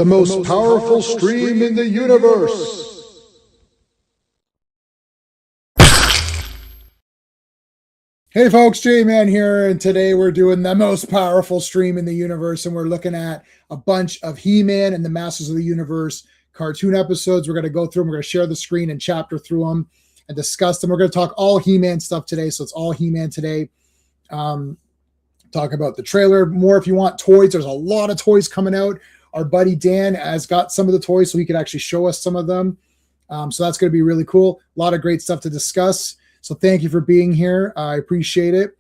most powerful stream in the universe. Hey folks, J-Man here, and today we're doing the most powerful stream in the universe, and we're looking at a bunch of He-Man and the Masters of the Universe cartoon episodes. We're going to go through them, we're going to share the screen and chapter through them and discuss them. We're going to talk all He-Man stuff today, so it's all He-Man today. Talk about the trailer more if you want toys. There's a lot of toys coming out. Our buddy Dan has got some of the toys, so he could actually show us some of them. So that's going to be really cool. A lot of great stuff to discuss. So thank you for being here. I appreciate it.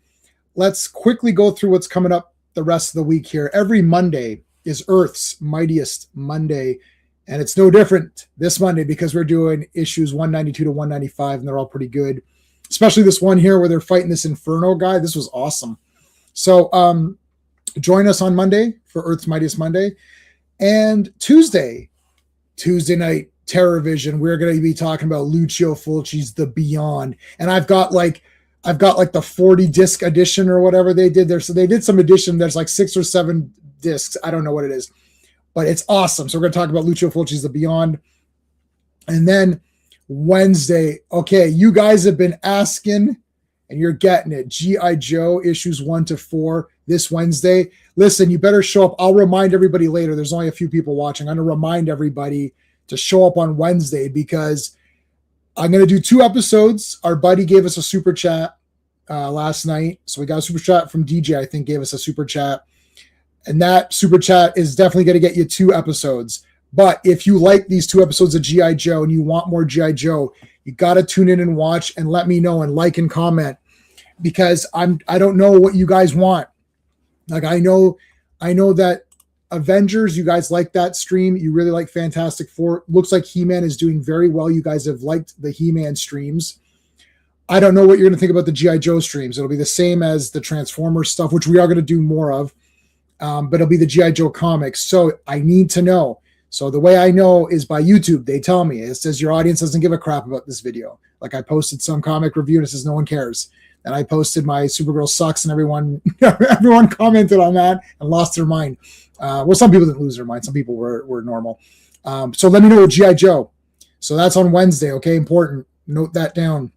Let's quickly go through what's coming up the rest of the week here. Every Monday is Earth's Mightiest Monday, and it's no different this Monday because we're doing issues 192 to 195, and they're all pretty good, especially this one here where they're fighting this Inferno guy. This was awesome. So join us on Monday for Earth's Mightiest Monday. And Tuesday night, TerrorVision, we're going to be talking about Lucio Fulci's The Beyond. And I've got like the 40 disc edition or whatever they did there. So they did some edition. There's like 6 or 7 discs. I don't know what it is, but it's awesome. So we're going to talk about Lucio Fulci's The Beyond. And then Wednesday, okay, you guys have been asking and you're getting it. G.I. Joe issues 1 to 4 this Wednesday. Listen, you better show up. I'll remind everybody later. There's only a few people watching. I'm going to remind everybody to show up on Wednesday because I'm going to do 2 episodes. Our buddy gave us a super chat last night. So we got a super chat from DJ, I think, gave us a super chat. And that super chat is definitely going to get you 2 episodes. But if you like these 2 episodes of G.I. Joe and you want more G.I. Joe, you got to tune in and watch and let me know and like and comment because I don't know what you guys want. Like I know that Avengers, you guys like that stream. You really like Fantastic Four. Looks like He-Man is doing very well. You guys have liked the He-Man streams. I don't know what you're going to think about the G.I. Joe streams. It'll be the same as the Transformers stuff, which we are going to do more of. But it'll be the G.I. Joe comics. So I need to know. So the way I know is by YouTube. They tell me. It says your audience doesn't give a crap about this video. Like I posted some comic review and it says no one cares. And I posted my Supergirl sucks and everyone commented on that and lost their mind. Well, some people didn't lose their mind. Some people were normal. So let me know with G.I. Joe. So that's on Wednesday, okay? Important. Note that down.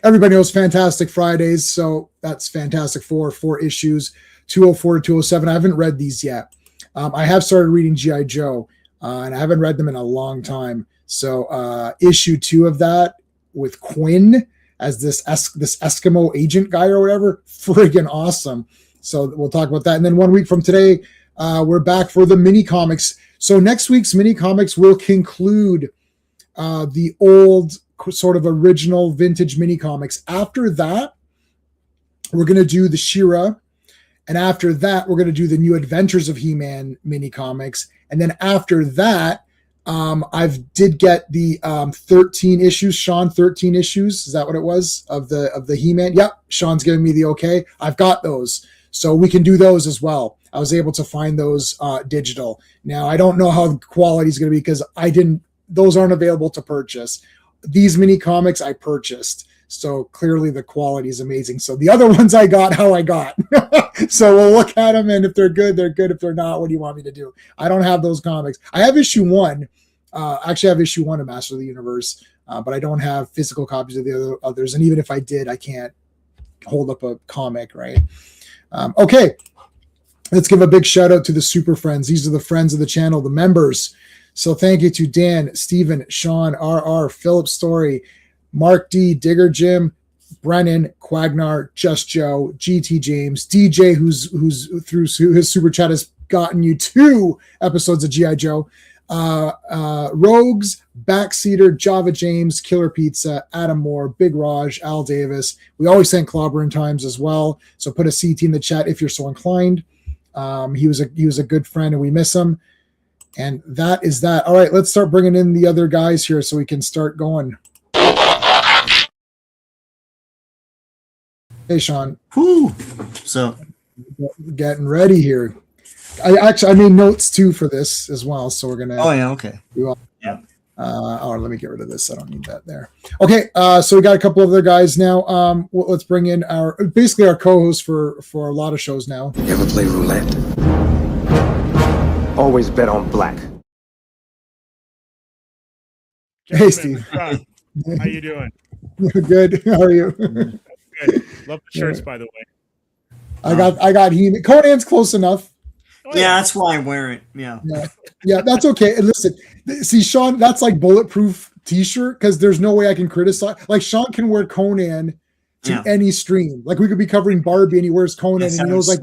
Everybody knows Fantastic Fridays, so that's Fantastic Four, 4 issues, 204 to 207. I haven't read these yet. I have started reading G.I. Joe, and I haven't read them in a long time. So issue 2 of that with Quinn as this Eskimo agent guy or whatever, friggin' awesome. So we'll talk about that. And then 1 week from today, we're back for the mini comics. So next week's mini comics will conclude the old sort of original vintage mini comics. After that, we're going to do the She-Ra. And after that, we're going to do the New Adventures of He-Man mini comics. And then after that, I did get the 13 issues, Sean, 13 issues. Is that what it was of the He-Man? Yep. Sean's giving me the okay. I've got those. So we can do those as well. I was able to find those digital. Now, I don't know how the quality is going to be because those aren't available to purchase. These mini comics I purchased. So clearly the quality is amazing. So the other ones I got how I got. So we'll look at them, and if they're good, they're good. If they're not, what do you want me to do? I don't have those comics. I have issue 1. Actually, I have issue 1 of Master of the Universe, but I don't have physical copies of the others. And even if I did, I can't hold up a comic, right? Okay. Let's give a big shout out to the super friends. These are the friends of the channel, the members. So thank you to Dan, Steven, Sean, RR, Philip Story, Mark D, Digger Jim, Brennan, Quagnar, Just Joe, GT James, DJ, who's through his super chat has gotten you 2 episodes of G.I. Joe, Rogues, Backseater, Java James, Killer Pizza, Adam Moore, Big Raj, Al Davis. We always thank Clobbering Times as well. So put a CT in the chat if you're so inclined. He was a good friend and we miss him. And that is that. All right, let's start bringing in the other guys here so we can start going. Hey, Sean. Whoo. So getting ready here. I made notes too for this as well. So we're going to. Oh, yeah. Okay. Yeah. Let me get rid of this. I don't need that there. Okay. So we got a couple of other guys now. Let's bring in our co-host for a lot of shows now. You ever play roulette? Always bet on black. Hey, Steve. How you doing? Good. How are you? Good. Love the shirts, by the way. I got He-Man. Conan's close enough. Oh, Yeah, that's why I wear it. Yeah, that's okay. And listen, see, Sean, that's like bulletproof T-shirt because there's no way I can criticize. Like Sean can wear Conan to any stream. Like we could be covering Barbie and he wears Conan and he knows like,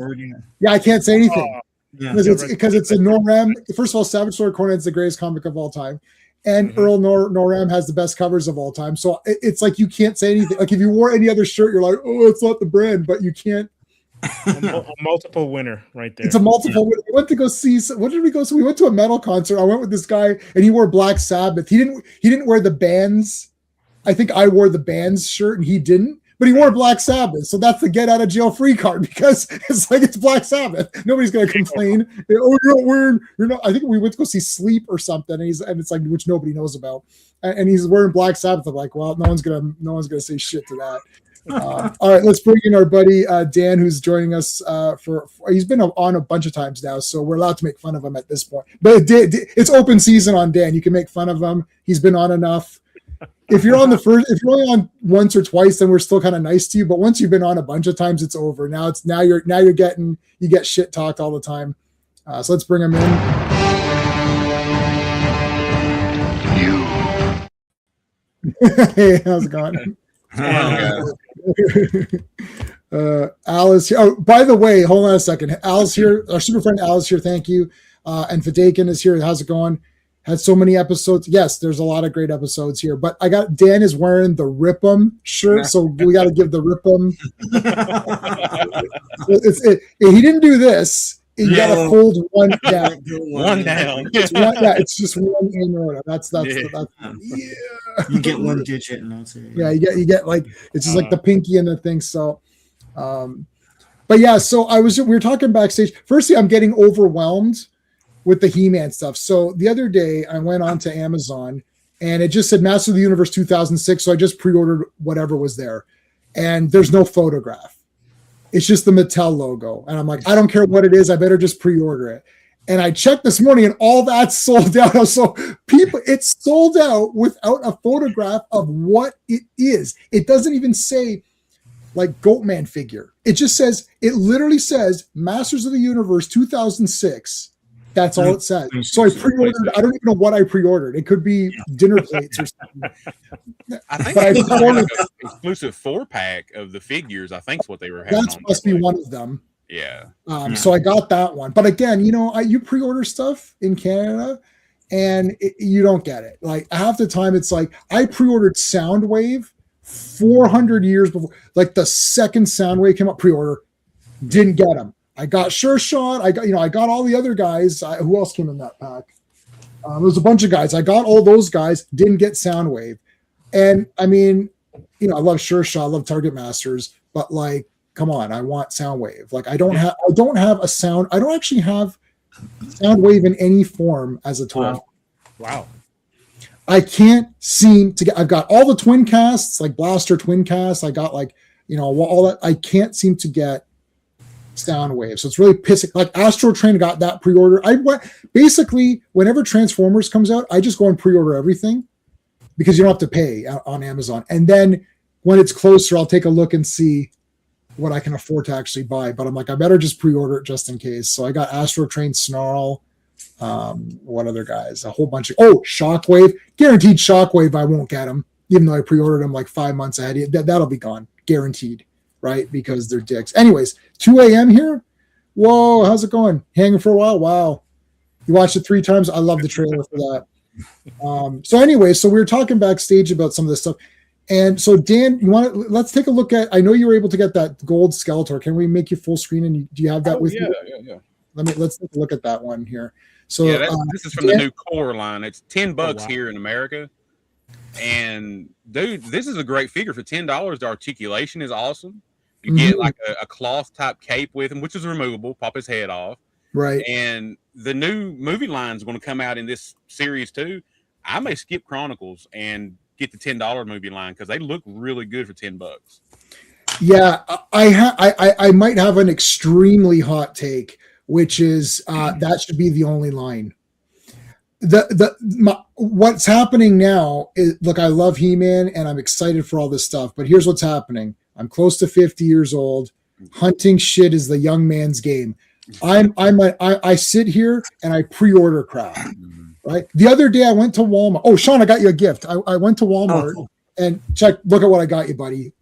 I can't say anything because it's a Noram. First of all, Savage Lord Conan's the greatest comic of all time, and Earl Noram has the best covers of all time. So it's like you can't say anything. Like if you wore any other shirt, you're like, oh, it's not the brand, but you can't. A multiple winner right there. It's a multiple winner. We went to go see. What did we go? So we went to a metal concert. I went with this guy, and he wore Black Sabbath. He didn't wear the bands. I think I wore the bands shirt, and he didn't. But he wore Black Sabbath, so that's the get out of jail free card because it's like it's Black Sabbath. Nobody's gonna complain. Oh, you're not wearing. You're not. I think we went to go see Sleep or something, and it's like which nobody knows about, and he's wearing Black Sabbath. I'm like, well, no one's gonna say shit to that. All right, let's bring in our buddy Dan, who's joining us for he's been on a bunch of times now, so we're allowed to make fun of him at this point. But it's open season on Dan. You can make fun of him. He's been on enough. If you're only on once or twice, then we're still kind of nice to you. But once you've been on a bunch of times, it's over. Now you get shit talked all the time. So let's bring him in. Hey, how's it going? Al is here. Oh, by the way, hold on a second. Al's here. Our super friend Al is here. Thank you. And Fadakin is here. How's it going? Had so many episodes. Yes, there's a lot of great episodes here. But Dan is wearing the Rip 'em shirt, so we got to give the Rip 'em. He didn't do this. You got to fold one down. One down. It's just one in order. That's You get one digit and that's it. Yeah, you get like it's just like the pinky and the thing. So, but yeah. So we were talking backstage. Firstly, I'm getting overwhelmed with the He-Man stuff. So the other day, I went on to Amazon and it just said Master of the Universe 2006. So I just pre-ordered whatever was there, and there's no photograph. It's just the Mattel logo. And I'm like, I don't care what it is. I better just pre-order it. And I checked this morning and all that's sold out. So it's sold out without a photograph of what it is. It doesn't even say like Goatman figure. It literally says Masters of the Universe 2006. That's all it says. So I pre-ordered. I don't even know what I pre-ordered. It could be dinner plates or something. I think it's like an exclusive 4-pack of the figures. I think is what they were having. That must be one of them. Yeah. So I got that one. But again, you pre-order stuff in Canada and you don't get it. Like half the time it's like I pre-ordered Soundwave 400 years before. Like the second Soundwave came up, pre-order, didn't get them. I got Sure Shot. I got all the other guys. Who else came in that pack? There was a bunch of guys. I got all those guys. Didn't get Soundwave. And I mean, I love Sure Shot. I love Target Masters. But like, come on, I want Soundwave. Like, I don't have a sound. I don't actually have Soundwave in any form as a toy. Wow. I can't seem to get. I've got all the twin casts, like Blaster twin casts. I got like all that. I can't seem to get Soundwave, so it's really pissing. Like Astro Train got that pre-order. I went basically whenever Transformers comes out, I just go and pre-order everything because you don't have to pay on Amazon. And then when it's closer, I'll take a look and see what I can afford to actually buy. But I'm like, I better just pre-order it just in case. So I got Astro Train, Snarl, what other guys? A whole bunch of Shockwave, guaranteed Shockwave. I won't get them even though I pre-ordered them like 5 months ahead. That'll be gone, guaranteed. Right, because they're dicks. Anyways, 2 a.m. here. Whoa, how's it going? Hanging for a while? Wow. You watched it 3 times? I love the trailer for that. So anyway, so we were talking backstage about some of this stuff. And so Dan, let's take a look at, I know you were able to get that gold Skeletor. Can we make you full screen? And do you have that with you? Yeah. Let's take a look at that one here. So this is from the new core line. It's $10 here in America. And dude, this is a great figure for $10. The articulation is awesome. You get like a cloth type cape with him, which is removable, pop his head off. Right. And the new movie line is going to come out in this series too. I may skip Chronicles and get the $10 movie line because they look really good for $10. Yeah, I might have an extremely hot take, which is that should be the only line. what's happening now is, look, I love He-Man and I'm excited for all this stuff, but here's what's happening. I'm close to 50 years old. Hunting shit is the young man's game. I sit here and I pre-order crap. Right. The other day I went to Walmart. Oh, Sean, I got you a gift. I went to Walmart and look at what I got you, buddy.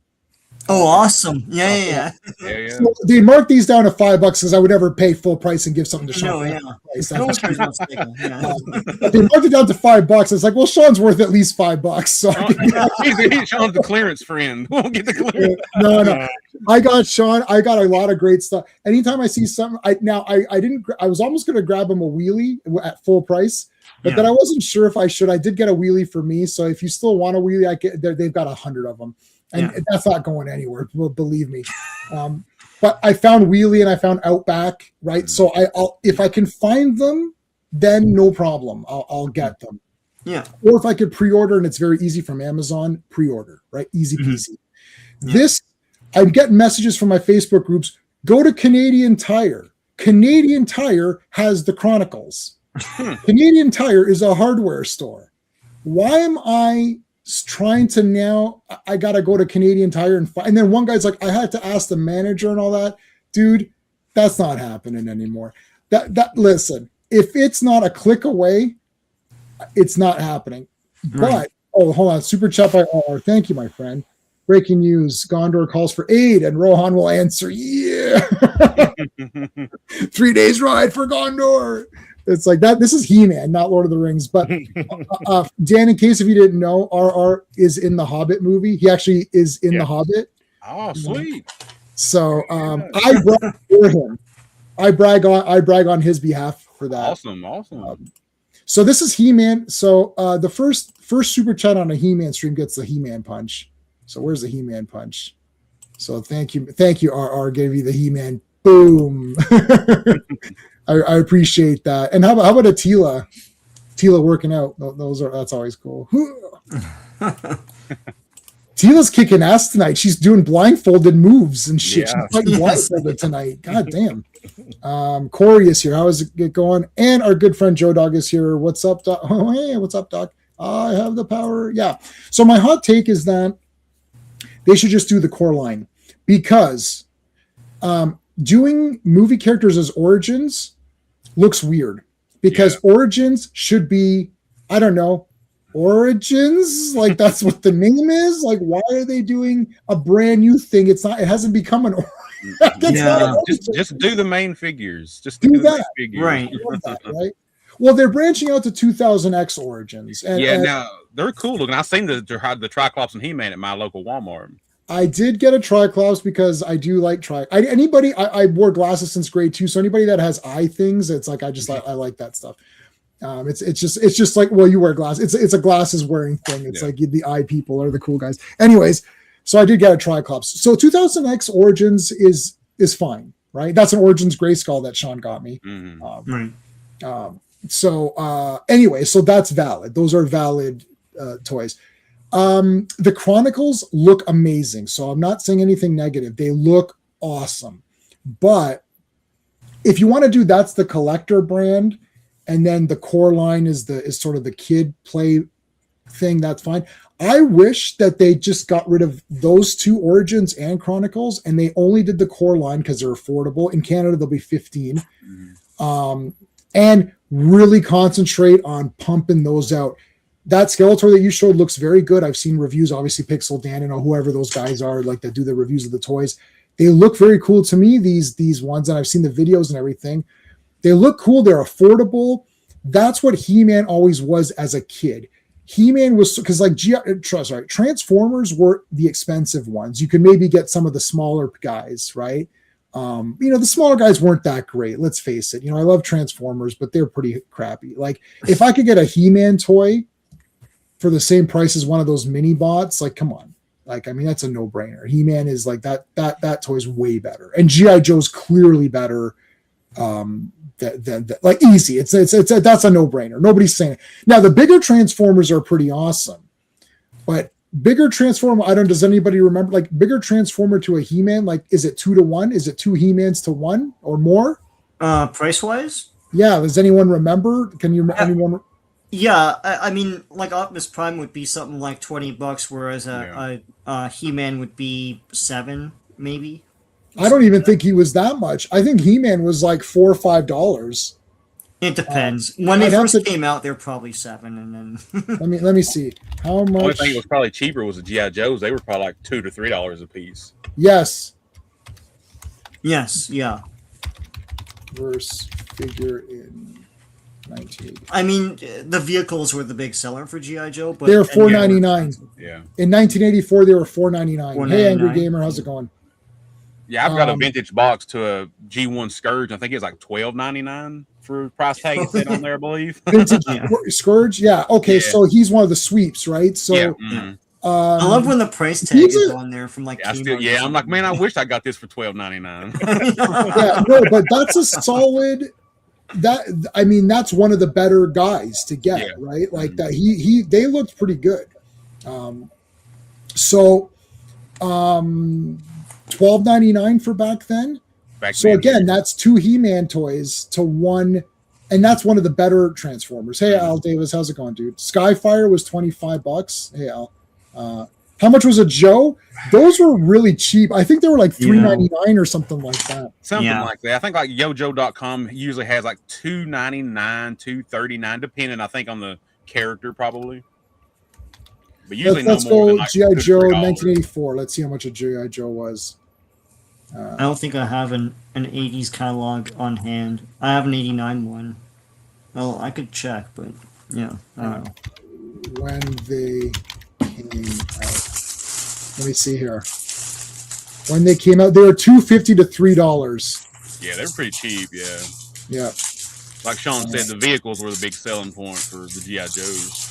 Oh, awesome. Yeah. So they marked these down to $5 because I would never pay full price and give something to Sean. They marked it down to $5. It's like, well, Sean's worth at least $5. So Sean's the clearance friend. We'll get the clearance. No. I got Sean. I got a lot of great stuff. Anytime I see something, I was almost going to grab him a wheelie at full price. But then I wasn't sure if I should. I did get a wheelie for me. So if you still want a wheelie, they've got 100 of them. And that's not going anywhere, believe me. But I found Wheelie and I found Outback, right? So I'll if I can find them, then no problem. I'll get them. Yeah. Or if I could pre-order and it's very easy from Amazon, pre-order, right? Easy peasy. I'm getting messages from my Facebook groups. Go to Canadian Tire. Canadian Tire has the Chronicles. Canadian Tire is a hardware store. Why am I trying to now? I gotta go to Canadian Tire and then one guy's like, I had to ask the manager and all that. Dude, that's not happening anymore. Listen, if it's not a click away, it's not happening. But hold on, super chat by R. Thank you, my friend. Breaking news: Gondor calls for aid, and Rohan will answer. Yeah, 3 days ride for Gondor. It's like that. This is He-Man, not Lord of the Rings. But Dan, in case if you didn't know, RR is in the Hobbit movie. He actually is in the Hobbit. Oh, sweet. So I brag for him. I brag on his behalf for that. Awesome. So this is He-Man. So the first super chat on a He-Man stream gets the He-Man punch. So where's the He-Man punch? So thank you, RR. Gave you the He-Man. Boom. I appreciate that. And how about a Tila working out? That's always cool. Tila's kicking ass tonight. She's doing blindfolded moves and shit. Yeah. She's fighting blindfolded tonight. God damn. Corey is here. How is it going? And our good friend Joe Dog is here. What's up, Doc? Oh, hey, what's up, Doc? I have the power. Yeah. So my hot take is that they should just do the core line because doing movie characters as origins looks weird because origins should be, I don't know, origins, like that's what the name is. Like, why are they doing a brand new thing? It hasn't become an just do the main figures. Just do the that. main figures. Right. Well, they're branching out to 2000X origins. And now they're cool looking. I've seen the Triclops and He-Man at my local Walmart. I did get a Triclops because I do like I wore glasses since grade 2, so anybody that has eye things, it's like I like that stuff. It's just like, well, you wear glasses. It's a glasses wearing thing. It's like the eye people are the cool guys. Anyways, so I did get a Triclops. So 2000X Origins is fine, right? That's an Origins Grayskull that Sean got me. Anyway, so that's valid. Those are valid toys. The Chronicles look amazing, so I'm not saying anything negative. They look awesome, but if you want to do, that's the collector brand, and then the core line is sort of the kid play thing. That's fine. I wish that they just got rid of those two Origins and Chronicles, and they only did the core line because they're affordable. In Canada, they'll be $15, and really concentrate on pumping those out. That Skeletor that you showed looks very good. I've seen reviews, obviously Pixel Dan and whoever those guys are, like that do the reviews of the toys. They look very cool to me, these ones, and I've seen the videos and everything. They look cool. They're affordable. That's what He-Man always was as a kid. He-Man was, because like Transformers were the expensive ones. You could maybe get some of the smaller guys, right? The smaller guys weren't that great. Let's face it. I love Transformers, but they're pretty crappy. Like if I could get a He-Man toy for the same price as one of those mini bots, like, come on. Like, I mean, that's a no-brainer. He-Man is like that toy's way better. And G.I. Joe's clearly better than like easy. It's that's a no-brainer. Nobody's saying it. Now, the bigger Transformers are pretty awesome. But bigger Transformer, does anybody remember, like bigger Transformer to a He-Man, like is it 2 to 1? Is it 2 He-Mans to 1 or more? Price-wise? Yeah, does anyone remember? Can you anyone Yeah, I mean, like Optimus Prime would be something like $20, whereas He-Man would be 7, maybe. I don't even think he was that much. I think He-Man was like $4 or $5. It depends. When they I'd have first to- came out, they're probably 7, and then Let me see how The only much. thing that was probably cheaper was the GI Joes. They were probably like $2 to $3 a piece. Yes, yes, yeah. verse figure in 1980. I mean, the vehicles were the big seller for GI Joe, but They were and $4.99. Yeah, In 1984, they were $4.99. Hey, Angry $4.99. Gamer, how's it going? yeah. I've got a Um, vintage box to a G1 Scourge. I think it was like $12.99 for price tag it said on there, I believe. Vintage Yeah. Scourge? Yeah. Okay, Yeah. so he's one of the sweeps, right? So, yeah, mhm. I love when the price tag he's is a- on there from like Yeah, Kmart or I'm like, man, I wish I got this for $12.99. something. yeah, no, but that's a solid. That's one of the better guys to get, Yeah. right? Like that. They looked pretty good. So, $12.99 for back then. Back So then. again, that's 2 He-Man toys to 1, and that's one of the better Transformers. Hey, Al Davis, how's it going, dude? Skyfire was $25. Hey, Al. How much was a Joe? Those were really cheap. I think they were like $3.99 or something like that. Something Yeah. like that. I think like Yojo.com usually has like $2.99, $2.39, depending, I think, on the character probably. But usually Let's no more go than like GI $2 to Joe $3. 1984. Let's see how much a GI Joe was. I don't think I have an 80s catalog on hand. I have an 89 one. Well, I could check, but yeah, I don't know. When they came out. Let me see here. When they came out, they were $2.50 to $3. Yeah, they're pretty cheap. Yeah, Yeah. like Sean said, the vehicles were the big selling point for the GI Joes.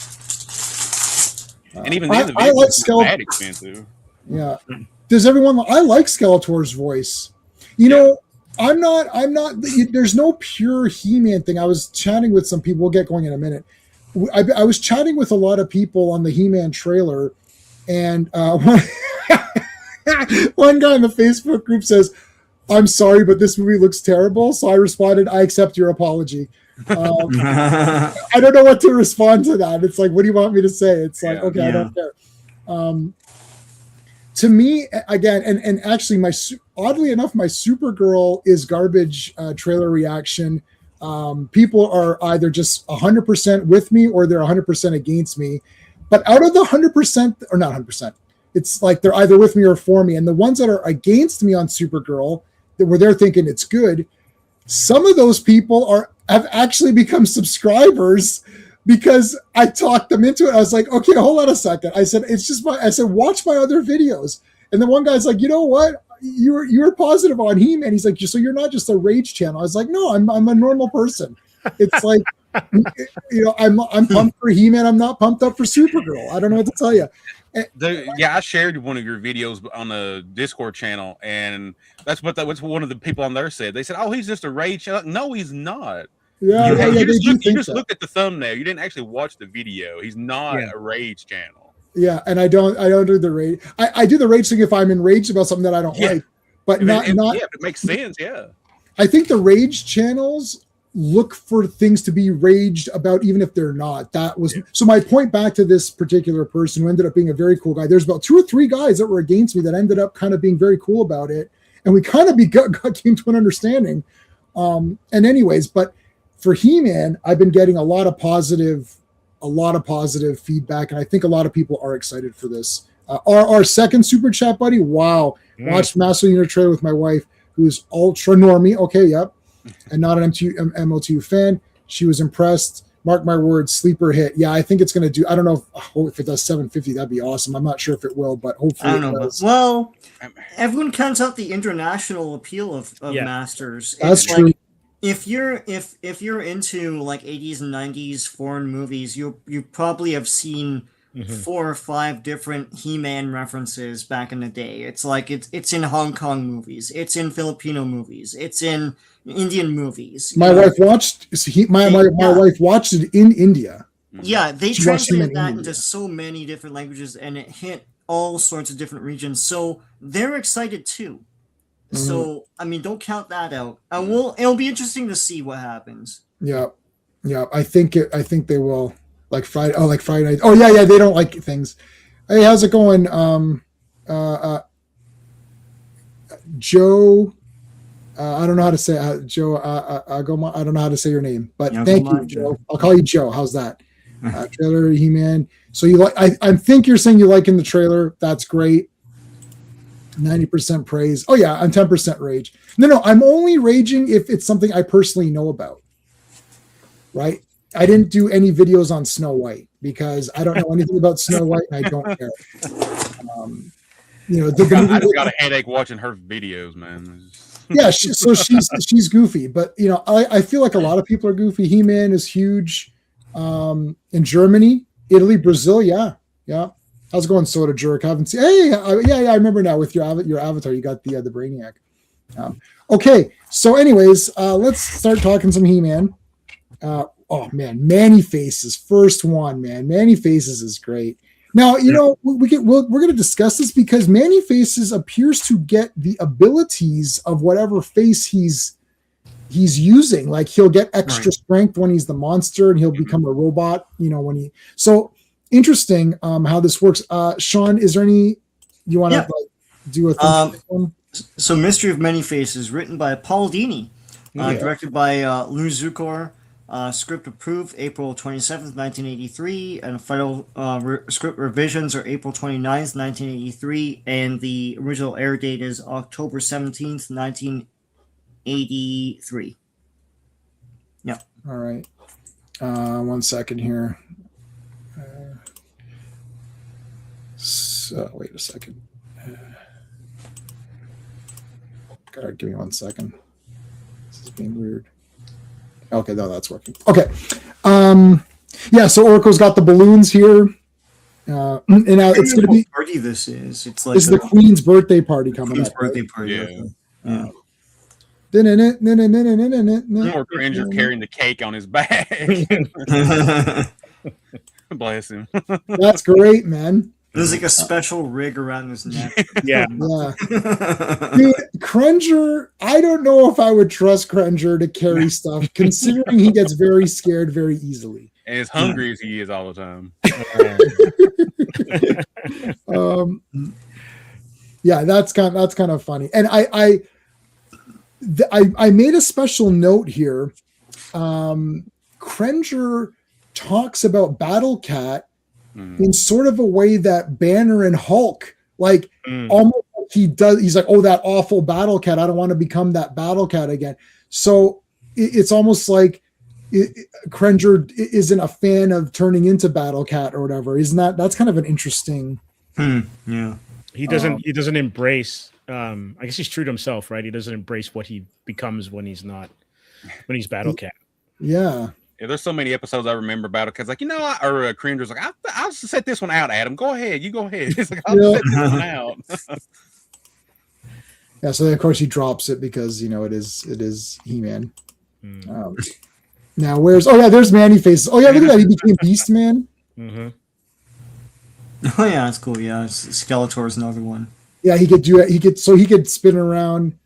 And even then, the I like vehicles weren't that Skeletor. expensive. Yeah. Does everyone? I like Skeletor's voice. You know, I'm not. There's no pure He-Man thing. I was chatting with some people. We'll get going in a minute. I was chatting with a lot of people on the He-Man trailer, and one guy in the Facebook group says, "I'm sorry, but this movie looks terrible." So I responded, "I accept your apology." I don't know what to respond to that. It's like, what do you want me to say? It's like, Yeah. okay, I Yeah. don't care. To me, again, and actually, oddly enough, my Supergirl is garbage trailer reaction. People are either just 100% with me or they're 100% against me. But out of the 100%, or not 100%, it's like they're either with me or for me. And the ones that are against me on Supergirl, where they're thinking it's good, some of those people have actually become subscribers because I talked them into it. I was like, okay, hold on a second. I said, watch my other videos. And then one guy's like, you know what? You're positive on He-Man. He's like, so you're not just a rage channel. I was like, no, I'm a normal person. It's like, I'm pumped for He-Man. I'm not pumped up for Supergirl. I don't know what to tell you. I shared one of your videos on the Discord channel, and that's what one of the people on there said. They said, "Oh, he's just a rage channel." No, he's not. Yeah, You they do think just that. looked at the thumbnail. You didn't actually watch the video. He's not a rage channel. Yeah, and I don't do the rage. I do the rage thing if I'm enraged about something that I don't like, but not. Yeah, it makes sense. Yeah, I think the rage channels look for things to be raged about, even if they're not. That was so. My point back to this particular person who ended up being a very cool guy. There's about 2 or 3 guys that were against me that ended up kind of being very cool about it, and we kind of came to an understanding. And anyways, but for He-Man, I've been getting a lot of positive feedback, and I think a lot of people are excited for this. Our second super chat buddy, wow, watched Master Unit trailer with my wife, who's ultra normie. Okay, yep, and not an MOTU fan. She was impressed. Mark my words, sleeper hit. Yeah, I think it's going to do. I don't know if it does 750. That'd be awesome. I'm not sure if it will, but hopefully I don't know. it But, does. well, everyone counts out the international appeal of Masters. That's It's true. like, if you're into like 80s and 90s foreign movies, you probably have seen 4 or 5 different He-Man references back in the day. It's like it's in Hong Kong movies, it's in Filipino movies, it's in Indian movies. My wife watched. My wife watched it in India. Yeah, they She watched him translated in that India. into so many different languages, and it hit all sorts of different regions. So they're excited too. So I mean, don't count that out. It'll be interesting to see what happens. Yeah. I think they will. like Friday. Oh, like Friday night. Oh yeah, they don't like things. Hey, how's it going? Joe. I don't know how to say Joe. I don't know how to say your name, but thank you, Joe. I'll call you Joe. How's that? Trailer He-Man. So you like? I think you're saying you like in the trailer. That's great. 90% praise. Oh yeah, I'm 10% rage. No, I'm only raging if it's something I personally know about. Right? I didn't do any videos on Snow White because I don't know anything about Snow White and I don't care. I just got a headache watching her videos, man. Yeah, so she's goofy, but I feel like a lot of people are goofy. He-Man is huge in Germany, Italy, Brazil. Yeah. How's it going, Soda Jerk? I haven't seen. Hey, I remember now with your avatar, you got the Brainiac. Okay, so anyways, let's start talking some He-Man. Oh man, Manny Faces, first one, man. Manny Faces is great. Now, we're going to discuss this because Manny Faces appears to get the abilities of whatever face he's using. Like he'll get extra strength when he's the monster, and he'll become a robot. So interesting how this works. Sean, is there any you want to do a thing? So, Mystery of Many Faces, written by Paul Dini, directed by Lou Zukor. Script approved April 27th, 1983, and final script revisions are April 29th, 1983, and the original air date is October 17th, 1983. Yeah. All right. 1 second here. Wait a second. God, give me 1 second. This is being weird. Okay, no, that's working. Okay. So Orko's got the balloons here. And now it's going to be party. This is the Queen's birthday party coming up. Birthday party. Yeah. More Cringer carrying the cake on his back. Bless him. That's great, man. There's like a special rig around his neck. Yeah. Dude, Cringer, I don't know if I would trust Cringer to carry stuff, considering he gets very scared very easily. And as hungry as he is all the time. That's kind of funny. And I made a special note here. Cringer talks about Battle Cat in sort of a way that Banner and Hulk, like almost like he does. He's like, oh, that awful Battle Cat. I don't want to become that Battle Cat again. So it's almost like Cringer isn't a fan of turning into Battle Cat or whatever. Isn't that's kind of an interesting. Yeah. He doesn't embrace. I guess he's true to himself, right? He doesn't embrace what he becomes when he's Battle Cat. Yeah. Yeah, there's so many episodes I remember about it because, like, Cringer's like, I'll set this one out, Adam. Go ahead, you go ahead. It's like, I'll set this one out. Yeah, so then of course he drops it because it is He-Man. Now there's Manny Faces. Oh yeah, look at that, he became Beast Man. Mm-hmm. Oh yeah, that's cool. Yeah, Skeletor's another one. Yeah, he could spin around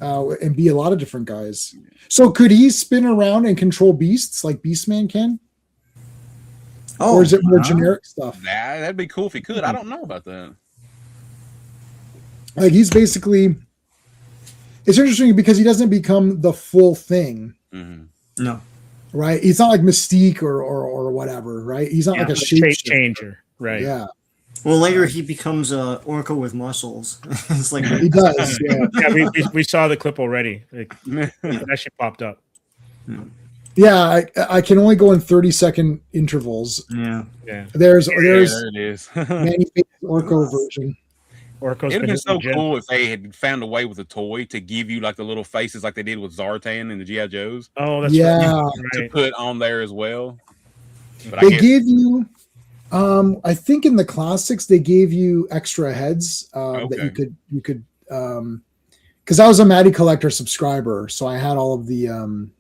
and be a lot of different guys. So could he spin around and control beasts like Beastman can? Oh, or is it more generic stuff? Nah, that'd be cool if he could. I don't know about that. Like he's basically, it's interesting because he doesn't become the full thing. Mm-hmm. No, right? He's not like Mystique or whatever, right? He's not like a shape changer, right? Yeah. Well, later he becomes a Orko with muscles. It's like he does. Yeah, we saw the clip already. It actually popped up. Yeah, I can only go in 30-second intervals. Yeah. There's there it is. Manny Faces Orko version. Orko's It'd been so cool if they had found a way with a toy to give you like the little faces like they did with Zartan and the G.I. Joes. Oh, that's right. To put on there as well. But they gave you. I think in the classics they gave you extra heads that you could because I was a Matty Collector subscriber, so I had all of the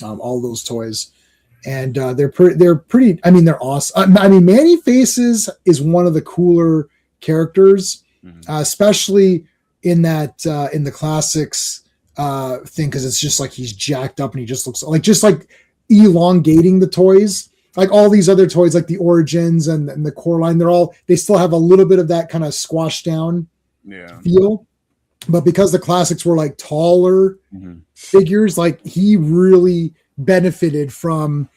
all those toys, and they're pretty. I mean, they're awesome. I mean, Manny Faces is one of the cooler characters, especially in that in the classics thing, because it's just like he's jacked up and he just looks like elongating the toys. like all these other toys, like the Origins and the Coraline, they still have a little bit of that kind of squashed down feel. But because the classics were like taller figures, like he really benefited from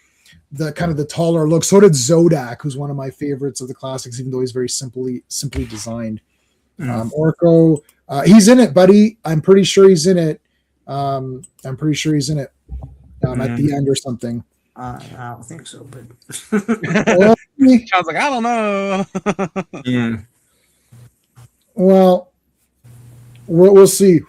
the kind of the taller look. So did Zodak, who's one of my favorites of the classics, even though he's very simply designed. Orko, he's in it, buddy. I'm pretty sure he's in it. At the end or something. I don't think so, but I was like, I don't know. yeah. Well, we'll see.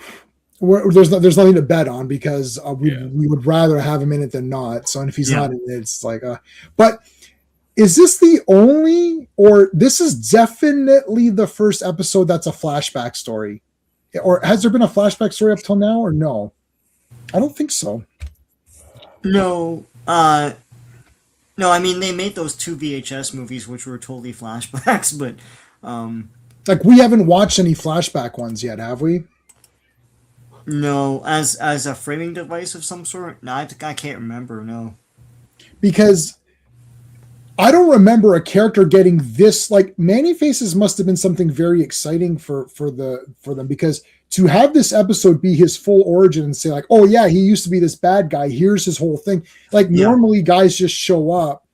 There's nothing to bet on because we would rather have him in it than not. So, and if he's not in it, it's like, but is this the only, or this is definitely the first episode that's a flashback story, or has there been a flashback story up till now, or no? I don't think so. No, no. I mean, they made those 2 VHS movies, which were totally flashbacks, but like we haven't watched any flashback ones yet, have we? No, as a framing device of some sort. No, I can't remember. No, because I don't remember a character getting this. Like Manny Faces must have been something very exciting for them, because to have this episode be his full origin and say like, oh yeah, he used to be this bad guy. Here's his whole thing. Like normally guys just show up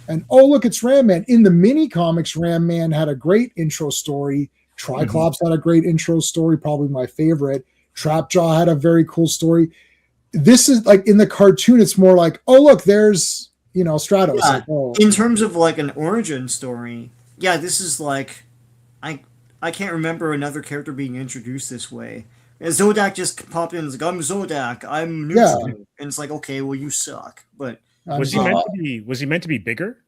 and oh look, it's Ram Man. In the mini comics, Ram Man had a great intro story. Triclops had a great intro story, probably my favorite. Trapjaw had a very cool story. This is like in the cartoon, it's more like, oh look, there's Stratos. Yeah. Like, oh. In terms of like an origin story, yeah, this is like I can't remember another character being introduced this way. And Zodak just popped in and was like, I'm Zodak, I'm new to you. And it's like, okay, well you suck. But was he meant to be bigger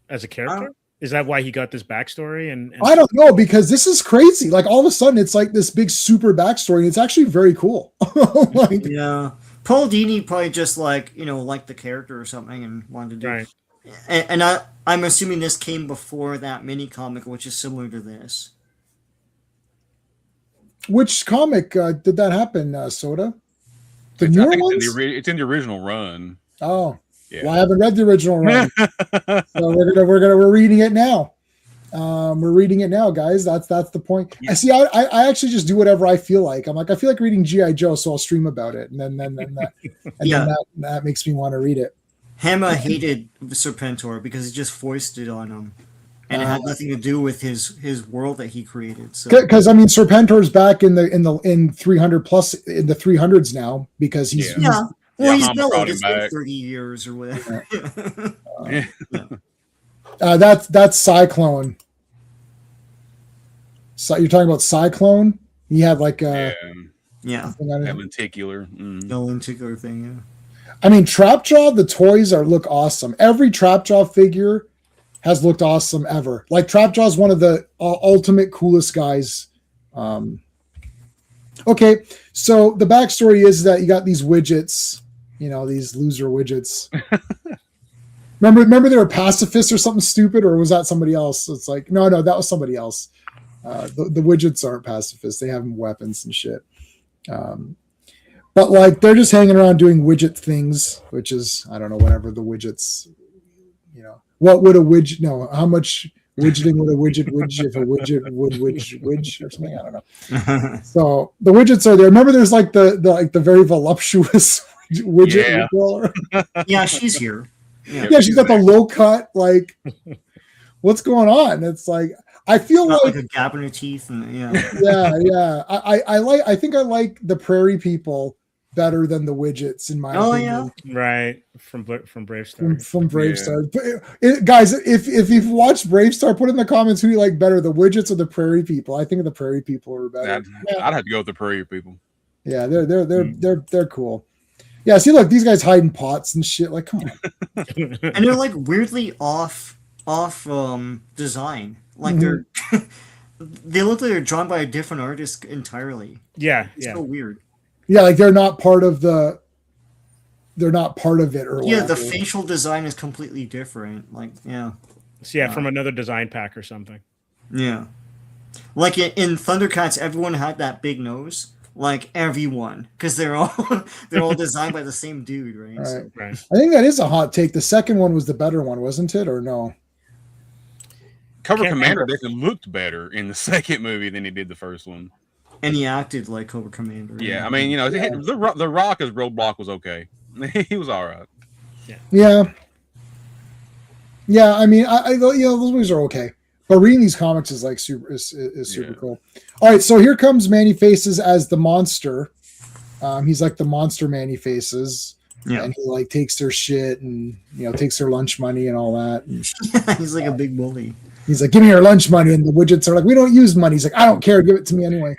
as a character? Is that why he got this backstory? And I don't know, because this is crazy. Like all of a sudden, it's like this big super backstory, and it's actually very cool. Like, yeah, Paul Dini probably just like liked the character or something and wanted to do. Right. And I'm assuming this came before that mini comic, which is similar to this. Which comic did that happen, Soda? The I newer think ones? it's in the original run. Oh. Yeah. Well, I haven't read the original run, so we're reading it now. We're reading it now, guys. That's the point. Yeah. I see. I actually just do whatever I feel like. I'm like, I feel like reading GI Joe, so I'll stream about it, and then that makes me want to read it. Hema hated Serpentor because he just foisted on him, and it had nothing to do with his world that he created. So because I mean, Serpentor's back in 300 plus in the 300s now because he's Well, he's Mama brought mellowed. him It's been back. 30 years or whatever. That's Cyclone. So you're talking about Cyclone? He had like yeah. That lenticular. No particular thing, yeah. I mean, Trapjaw, the toys look awesome. Every Trapjaw figure has looked awesome ever. Like Trapjaw is one of the ultimate coolest guys. Okay, so the backstory is that you got these widgets, these loser widgets. Remember they were pacifists or something stupid, or was that somebody else? It's like no, that was somebody else. The widgets aren't pacifists; they have weapons and shit. But like they're just hanging around doing widget things, which is I don't know, whatever the widgets. What would a widget? No, how much widgeting would a widget widge if a widget would widge or something? I don't know. So the widgets are there. Remember, there's like the very voluptuous widget. Yeah, she's here. Yeah, she's got the low cut. Like, what's going on? It's like I feel like a gap in her teeth, and yeah. I think I like the Prairie People better than the widgets in my opinion. Right, from Brave Star. From Brave Star. Guys, if you've watched Brave Star, put in the comments who you like better, the widgets or the Prairie People. I think the Prairie People are better. I'd have to go with the Prairie People. Yeah, they're cool. Yeah, see, look, these guys hiding pots and shit. Like, come on. And they're like weirdly off design. Like they look like they're drawn by a different artist entirely. Yeah, it's so weird. Yeah, like they're not part of it or yeah, the facial design is completely different. Like, So from another design pack or something. Yeah. Like in Thundercats, everyone had that big nose. like everyone because they're all they're all designed by the same dude, right? All So- right. Right. I think that is a hot take. The second one was the better one, wasn't it? Or no? Cobra Can't Commander remember. definitely looked better in the second movie than he did the first one. and he acted like Cobra Commander. Yeah, I mean, the Rock as Roadblock was okay. He was all right. Yeah. Yeah, I mean, those movies are okay. But reading these comics is like super super Yeah. cool. All right, so here comes Manny Faces as the monster. He's like the monster Manny Faces. Yeah. And he like takes their shit and takes their lunch money and all that. And He's like a big bully. he's like, "Give me your lunch money," and the widgets are like, "We don't use money." He's like, "I don't care, give it to me anyway."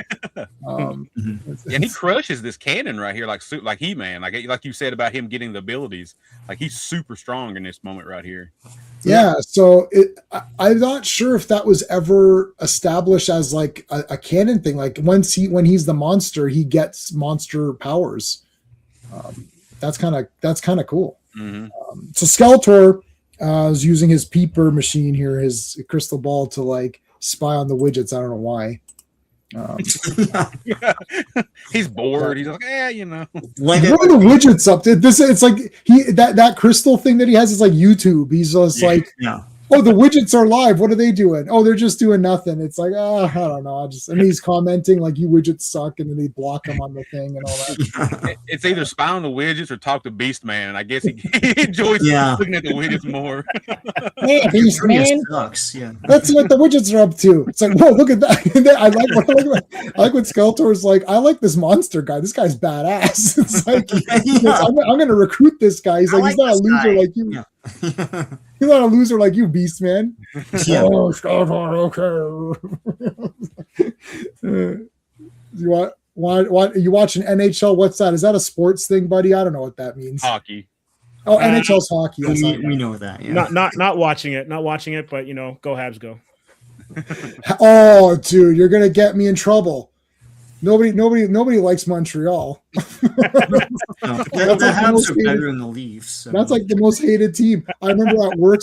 And he crushes this cannon right here, like He-Man, like you said about him getting the abilities. Like he's super strong in this moment right here. Yeah, so I'm not sure if that was ever established as like a canon thing. Like when he's the monster, he gets monster powers. That's kind of cool. Mm-hmm. So Skeletor is using his peeper machine here, his crystal ball, to like spy on the widgets. I don't know why. He's bored. He's like, Like What are the widgets up to? It's like that crystal thing that he has is like YouTube. He's just like, yeah. "Oh, the widgets are live. What are they doing? Oh, they're just doing nothing." It's like, I don't know. And he's commenting like, "You widgets suck," and then they block him on the thing and all that. it's either spy on the widgets or talk to Beast Man. I guess he enjoys looking at the widgets more. Hey, Beast Man, Sucks. Yeah. let's see what the widgets are up to. It's like, whoa, look at that. I like what Skeletor's like. I like this monster guy. This guy's badass. It's like, I'm going to recruit this guy. He's like, he's not a loser like you. Yeah. He's not a loser like you, Beast Man. Yeah. Oh, Skeletor, okay. You you watching NHL? What's that? Is that a sports thing, buddy? I don't know what that means. Hockey. Oh, NHL's hockey. Yes, We know that. Yeah. Not watching it, but go Habs, go. Oh, dude, you're gonna get me in trouble. Nobody likes Montreal. No, the That's like the Habs most are better than the Leafs. So. That's like the most hated team. I remember at work,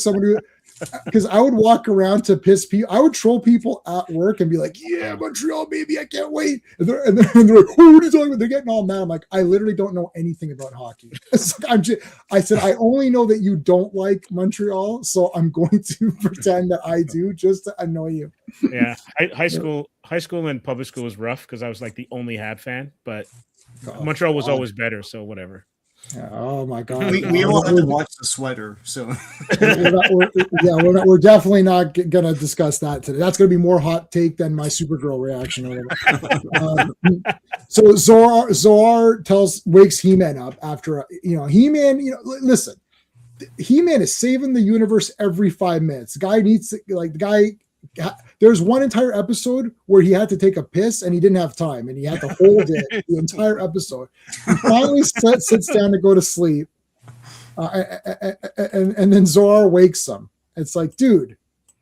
because I would walk around to piss people. I would troll people at work and be like, "Yeah, Montreal, baby, I can't wait." And they're like, "Oh, what are you talking about?" They're getting all mad. I'm like, I literally don't know anything about hockey. It's like, I said, I only know that you don't like Montreal, so I'm going to pretend that I do just to annoy you. Yeah, high school and public school was rough because I was like the only Hab fan, but Montreal was always better. So whatever. Yeah, oh my god, we all had to watch the sweater. So we're definitely not gonna discuss that today. That's gonna be more hot take than my Supergirl reaction. Or whatever. So Zoar wakes He-Man up after He-Man. Listen, He-Man is saving the universe every 5 minutes. The guy needs there's one entire episode where he had to take a piss and he didn't have time and he had to hold it the entire episode. He finally sits down to go to sleep, and then Zoar wakes him. It's like, dude.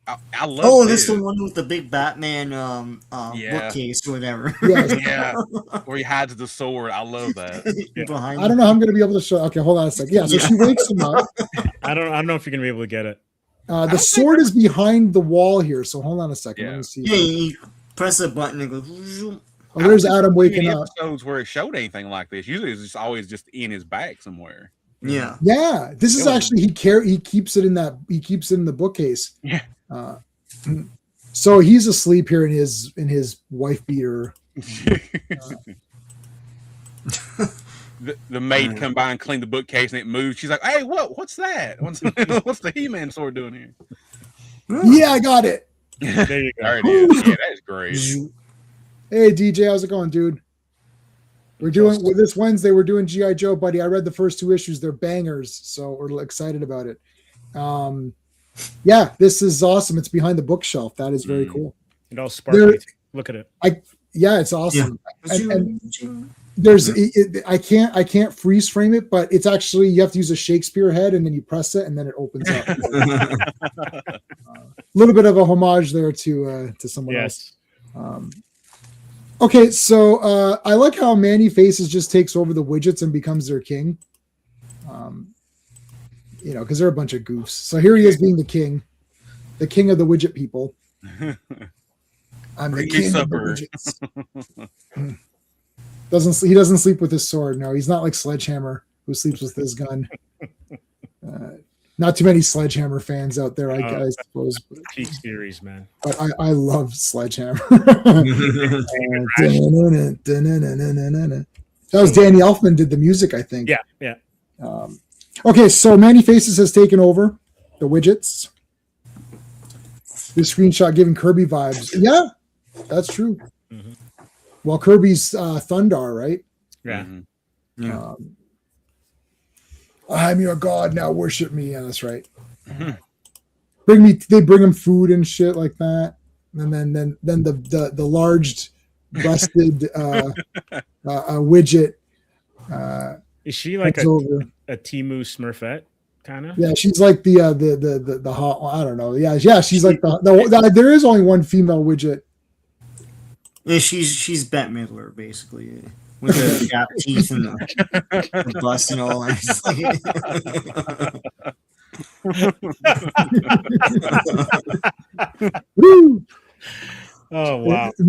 I love. Oh, that's the one with the big Batman Yeah. bookcase or whatever. Yes. Yeah, where he hides the sword. I love that. Behind I don't know how I'm going to be able to show. Okay, hold on a second. Yeah, so she wakes him up. I don't know if you're gonna be able to get it. The sword is behind the wall here, so hold on a second. Yeah. Let me see. Yeah, you press a button and it goes. Oh, there's Adam Any waking up. episodes where it showed anything like this. Usually, it's just always just in his bag somewhere. Yeah. Yeah, this is actually he keeps it in the bookcase. Yeah. So he's asleep here in his wife beater. The maid come by and clean the bookcase and it moves. She's like, "Hey, what's that? What's the He-Man sword doing here?" Yeah, I got it. There you go. There it is. Yeah, that is great. Hey DJ, how's it going, dude? We're doing this Wednesday. We're doing GI Joe, buddy. I read the first 2 issues. They're bangers, so we're excited about it. Yeah, this is awesome. It's behind the bookshelf. That is very cool. It all sparkly. Look at it. Yeah, it's awesome. Yeah. And there's I can't freeze frame it, but it's actually you have to use a Shakespeare head and then you press it and then it opens up. A little bit of a homage there to someone else. Okay, so I like how Manny Faces just takes over the widgets and becomes their king. Because they're a bunch of goofs. So here he is being the king of the widget people. I'm the Bring me king of the supper. widgets. He doesn't sleep with his sword. No, he's not like Sledgehammer, who sleeps with his gun. Not too many Sledgehammer fans out there, I suppose. Peak series, man. But I love Sledgehammer. That was Danny Elfman did the music, I think. Yeah. Okay, so Manny Faces has taken over the widgets. This screenshot giving Kirby vibes. Yeah, that's true. Mm-hmm. Well, Kirby's Thundar, right? Yeah. Mm-hmm. Yeah. I'm your god, now worship me. Yeah, that's right. Mm-hmm. They bring him food and shit like that. And then the large breasted widget is she like a Temu Smurfette kind of? Yeah, she's like the hot, I don't know. Yeah, she's like the there is only one female widget. Yeah, she's Bette Midler basically. With the gap teeth and the bust and all that. Woo! Oh wow! And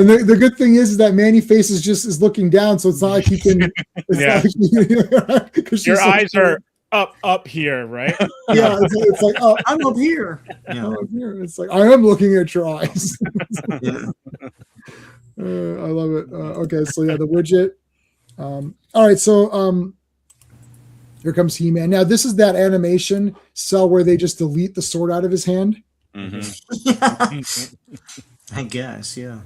the good thing is that Manny Faces is looking down, so it's not like he can. Your eyes are up here, right? Yeah, it's like I'm up here. Yeah. I'm up here. It's like I am looking at your eyes. I love it. Okay, so yeah, the widget. All right, so here comes He-Man. Now this is that animation cell where they just delete the sword out of his hand. Mm-hmm. I guess, yeah.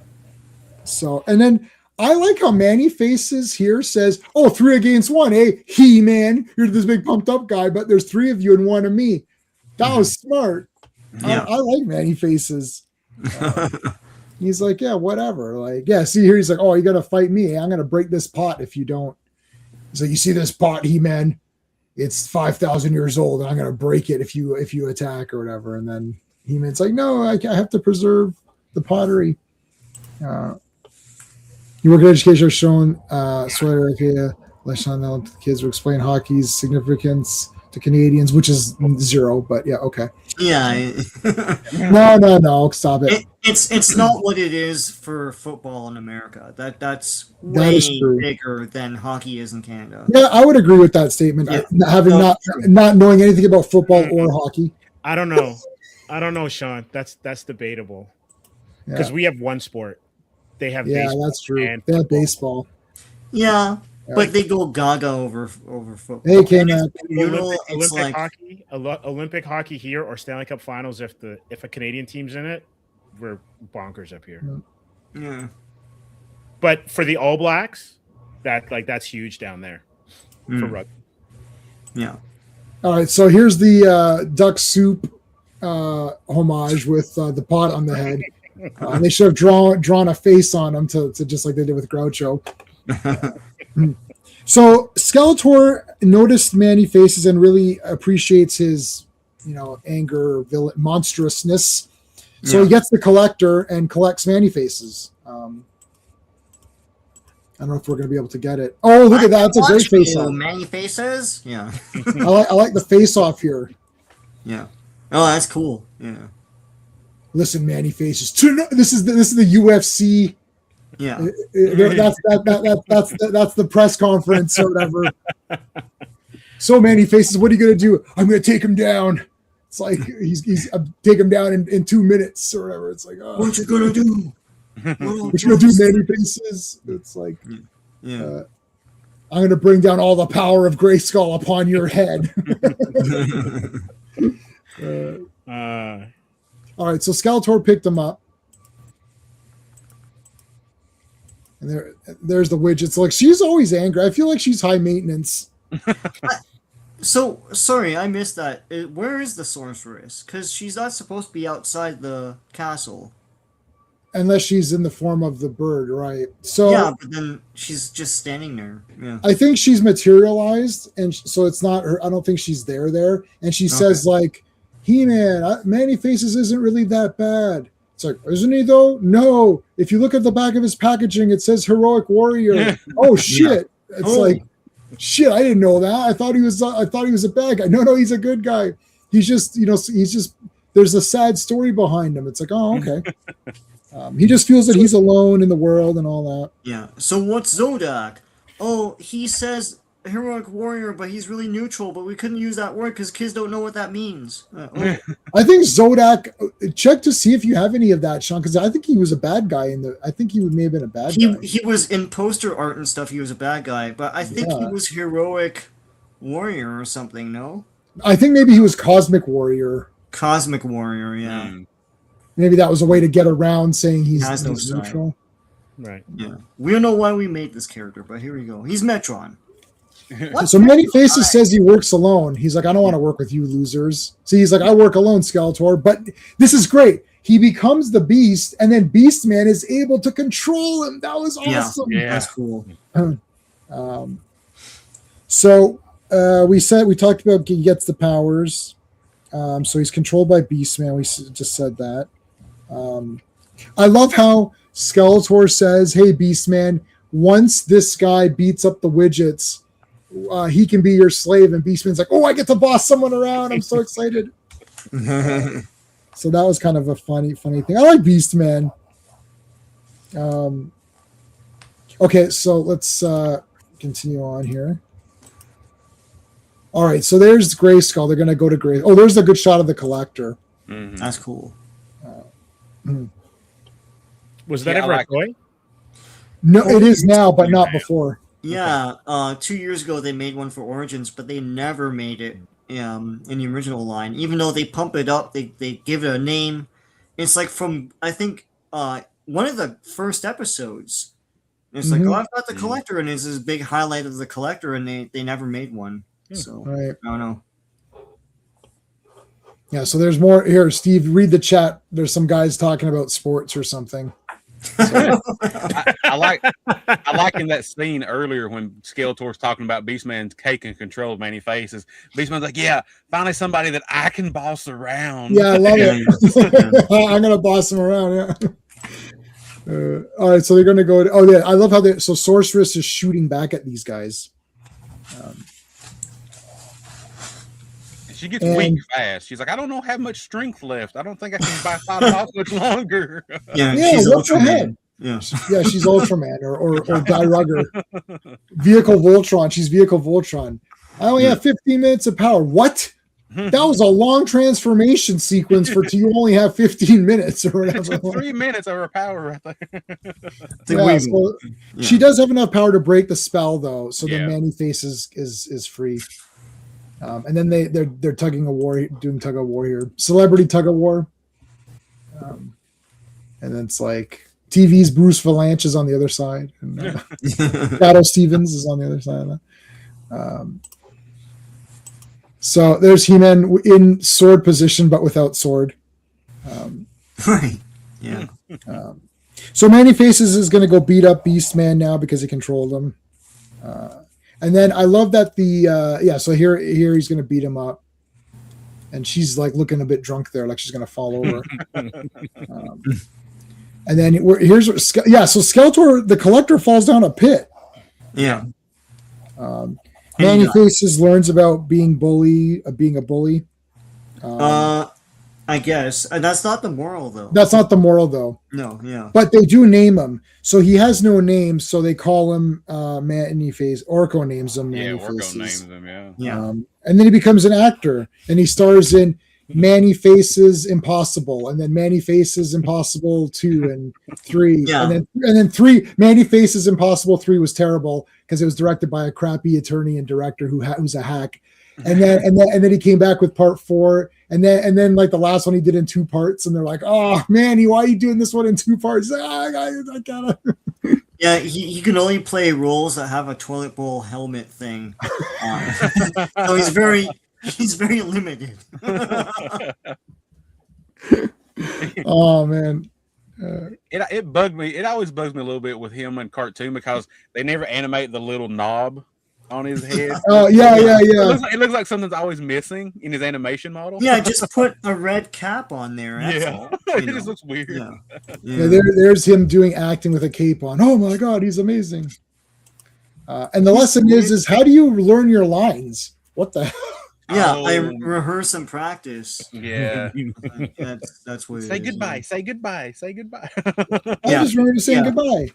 So, and then I like how Manny Faces here says, "Oh, 3 against 1, eh? He-Man, you're this big pumped up guy, but there's 3 of you and 1 of me." That was smart. Yeah. I like Manny Faces. He's like, yeah, whatever. Like, yeah, see here, he's like, oh, you gotta fight me. I'm gonna break this pot if you don't. He's like, you see this pot, He-Man? It's 5,000 years old, and I'm gonna break it if you attack or whatever. And then He-Man's like, no, I have to preserve the pottery. You work at education shown sweater okay, let's not know the kids will explain hockey's significance to Canadians, which is 0, but yeah, okay. Yeah. No, stop it. It's not what it is for football in America. That's way bigger than hockey is in Canada. Yeah, I would agree with that statement. Yeah. Not knowing anything about football or hockey. I don't know, Sean. That's debatable. Because we have one sport. They have baseball. That's true. They have baseball. Yeah. But they go gaga over football. Hey, K-Man. Olympic hockey here or Stanley Cup Finals. If a Canadian team's in it, we're bonkers up here. Yeah. But for the All Blacks, that's huge down there for rugby. Yeah. All right, so here's the duck soup homage with the pot on the head. They should have drawn a face on him to just like they did with Groucho. So Skeletor noticed Manny Faces and really appreciates his, anger, monstrousness. So he gets the collector and collects Manny Faces. I don't know if we're going to be able to get it. Oh, look at that! That's a great face off. Manny Faces, yeah. I like the face off here. Yeah. Oh, that's cool. Yeah. Listen, Manny Faces. This is the UFC. Yeah, that's the press conference or whatever. So Manny Faces, what are you gonna do? I'm gonna take him down. It's like he's take him down in 2 minutes or whatever. It's like, oh, what you gonna do? What you gonna do, Manny Faces? It's like, I'm gonna bring down all the power of Grayskull upon your head. All right, so Skeletor picked him up. And there's the widgets. Like, she's always angry. I feel like she's high maintenance. So, sorry, I missed that. Where is the sorceress? Because she's not supposed to be outside the castle. Unless she's in the form of the bird, right? So yeah, but then she's just standing there. Yeah. I think she's materialized, and so it's not her. I don't think she's there. And she says, like, He-Man, Manny Faces isn't really that bad. It's like, isn't he though? No. If you look at the back of his packaging, it says heroic warrior. Oh shit! Yeah. It's like, shit. I didn't know that. I thought he was a bad guy. No, he's a good guy. He's just, there's a sad story behind him. It's like, oh, okay. He just feels that he's alone in the world and all that. Yeah. So what's Zodak? Oh, he says heroic warrior, but he's really neutral. But we couldn't use that word because kids don't know what that means. I think Zodak. Check to see if you have any of that, Sean, because I think he was a bad guy I think he may have been a bad guy. He was in poster art and stuff. He was a bad guy, but I think he was heroic warrior or something. No, I think maybe he was Cosmic Warrior. Cosmic warrior. Yeah. Maybe that was a way to get around saying he's no neutral. Right. Yeah. We don't know why we made this character, but here we go. He's Metron. So Many Faces says he works alone. He's like, I don't want to work with you losers. See, he's like, I work alone, Skeletor. But this is great. He becomes the Beast, and then Beastman is able to control him. That was awesome. Yeah, that's cool. So we talked about he gets the powers. So he's controlled by Beastman. We just said that. I love how Skeletor says, hey, Beastman, once this guy beats up the widgets, he can be your slave. And Beastman's like, oh, I get to boss someone around. I'm so excited. So that was kind of a funny thing. I like Beastman. Okay, so let's continue on here. All right, so there's Grayskull. They're going to go to Gray. Oh, there's a good shot of the Collector. Mhm. That's cool. Was that Yeah, ever I like a toy? No, it is now, but not before. Yeah, 2 years ago they made one for Origins, but they never made it in the original line. Even though they pump it up, they give it a name. It's like from, I think, one of the first episodes. It's like, oh, I've got the Collector, and it's this big highlight of the Collector, and they never made one. So, Right. I don't know. Yeah, so there's more here. Steve, read the chat. There's some guys talking about sports or something. I like in that scene earlier when Skeletor's talking about Beastman's taking control of Many Faces. Beastman's like, yeah, finally somebody that I can boss around. Yeah, I love it. I'm gonna boss them around. Yeah. All right, so they're gonna go. Oh yeah, I love how they. So Sorceress is shooting back at these guys. She gets weak fast. She's like, I don't know have much strength left. I don't think I can fight off much longer. Yeah, Yeah, she's what the heck? Ultraman. Yeah. Yeah, she's Ultraman or Guy Rugger. Vehicle Voltron. She's Vehicle Voltron. I only have 15 minutes of power. What? That was a long transformation sequence for you only have 15 minutes or It whatever. took 3 minutes of her power right there. Yeah, so she does have enough power to break the spell though, so the Yeah. Many Faces is free. And then they're tugging a war, doing tug of war here, celebrity tug of war. And then it's like TV's Bruce Valanche is on the other side, and Shadow Stevens is on the other side of that. So there's He-Man in sword position, but without sword. Right. Yeah. So Many Faces is going to go beat up Beastman now because he controlled him. And then I love that so here he's going to beat him up. And she's like looking a bit drunk there, like she's going to fall over. And then here's what, so Skeletor, the Collector, falls down a pit. Yeah. Many Faces learns about being a bully. I guess. That's not the moral, though. That's not the moral, though. No, yeah. But they do name him. So he has no name, so they call him Many Face. Orko names him Many Orko Faces. names him, yeah. Yeah. And then he becomes an actor, and he stars in Many Faces Impossible, and then Many Faces Impossible 2 and 3. Yeah. And then 3, Many Faces Impossible 3 was terrible because it was directed by a crappy attorney and director who's a hack. And then he came back with part 4, and then like the last one he did in 2 parts, and they're like, "Oh, Manny, why are you doing this one in 2 parts?" He's like, I gotta. Yeah, he can only play roles that have a toilet bowl helmet thing on. So he's very limited. Oh man. It bugged me. It always bugs me a little bit with him in cartoon because they never animate the little knob on his head. Oh yeah. It looks like something's always missing in his animation model. Yeah, just put a red cap on there. That's all, it just looks weird. Yeah, there's him doing acting with a cape on. Oh my god, he's amazing. And the lesson is how do you learn your lines? What the hell? Yeah, I Oh, rehearse and practice. yeah. That's what it Say is, goodbye. yeah. Say goodbye. Say goodbye. I Yeah. just remember saying Yeah. goodbye.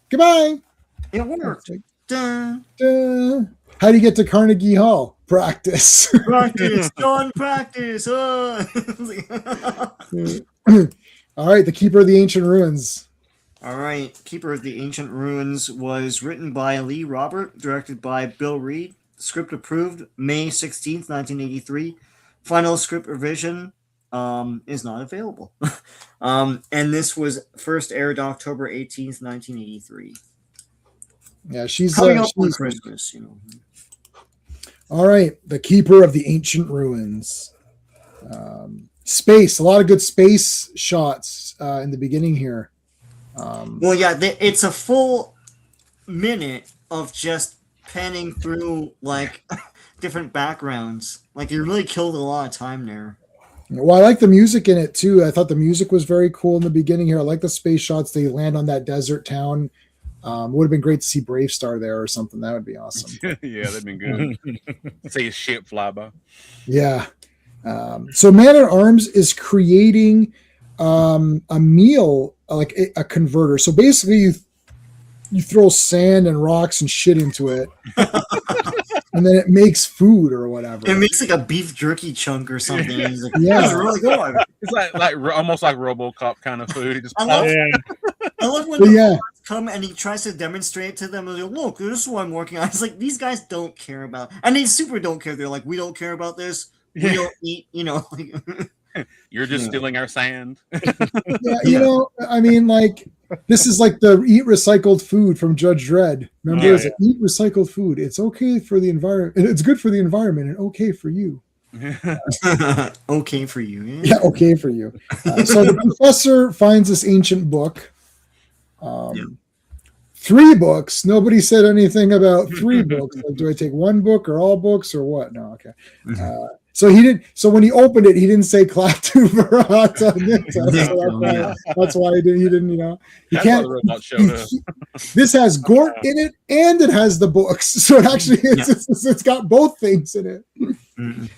Goodbye. It It's worked. like, Dun. how do you get to Carnegie Hall? Practice. Practice, John, practice. All right, the Keeper of the Ancient Ruins. All right, Keeper of the Ancient Ruins was written by Lee Robert, directed by Bill Reed. Script approved May 16th, 1983. Final script revision is not available. And this was first aired October 18th, 1983. Yeah, she's Coming up on she's- Christmas, All right, the Keeper of the Ancient Ruins. Space, a lot of good space shots in the beginning here. Well, yeah, it's a full minute of just panning through like different backgrounds. Like you really killed a lot of time there. Well, I like the music in it too. I thought the music was very cool in the beginning here. I like the space shots. They land on that desert town. Would have been great to see Brave Star there or something. That would be awesome. Yeah, that'd been good. See a ship fly by. Yeah. So Man at Arms is creating a meal, like a converter. So basically, you throw sand and rocks and shit into it, and then it makes food or whatever. It makes like a beef jerky chunk or something. And he's like, Yeah. that's really good. It's like almost like RoboCop kind of food. It just I love, Yeah. I love when But the yeah, robots come and he tries to demonstrate to them. Like, look, this is what I'm working on. It's like these guys don't care about, and they super don't care. They're like, we don't care about this. We don't eat. Like, you're just Yeah. stealing our sand. yeah, you know, I mean, like this is like the eat recycled food from Judge Dredd. Remember, Yeah, it's like, eat recycled food. It's okay for the environment. It's good for the environment and okay for you. okay for you. Yeah, okay for you. So the professor finds this ancient book. Yeah. 3 books. Nobody said anything about 3 books. Like, do I take 1 book or all books or what? No, okay. So he didn't. So when he opened it, he didn't say Klaatu Barata Nita. So that's why he didn't. He didn't. You know, he That's why can't. the robot showed up. This has Gort in it, and it has the books. So it actually it's got both things in it. Mhm.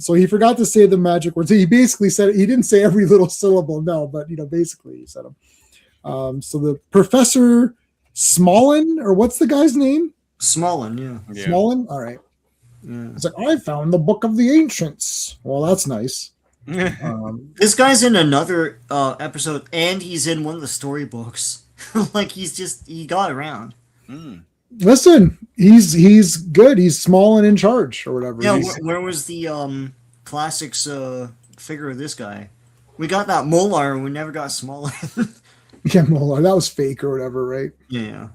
So he forgot to say the magic words. He basically said it. He didn't say every little syllable, no, but basically he said them. So the Professor Smolin, or what's the guy's name? Smolin, yeah. Yeah. Smolin. All right. Yeah. It's like, I found the Book of the Ancients. Well, that's nice. This guy's in another episode, and he's in one of the storybooks. Like he got around. Mm. Listen, he's good. He's small and in charge, or whatever. Yeah, He's- where was the classics figure of this guy? We got that Molar, and we never got Smolin. yeah, Molar. That was fake or whatever, right? Yeah.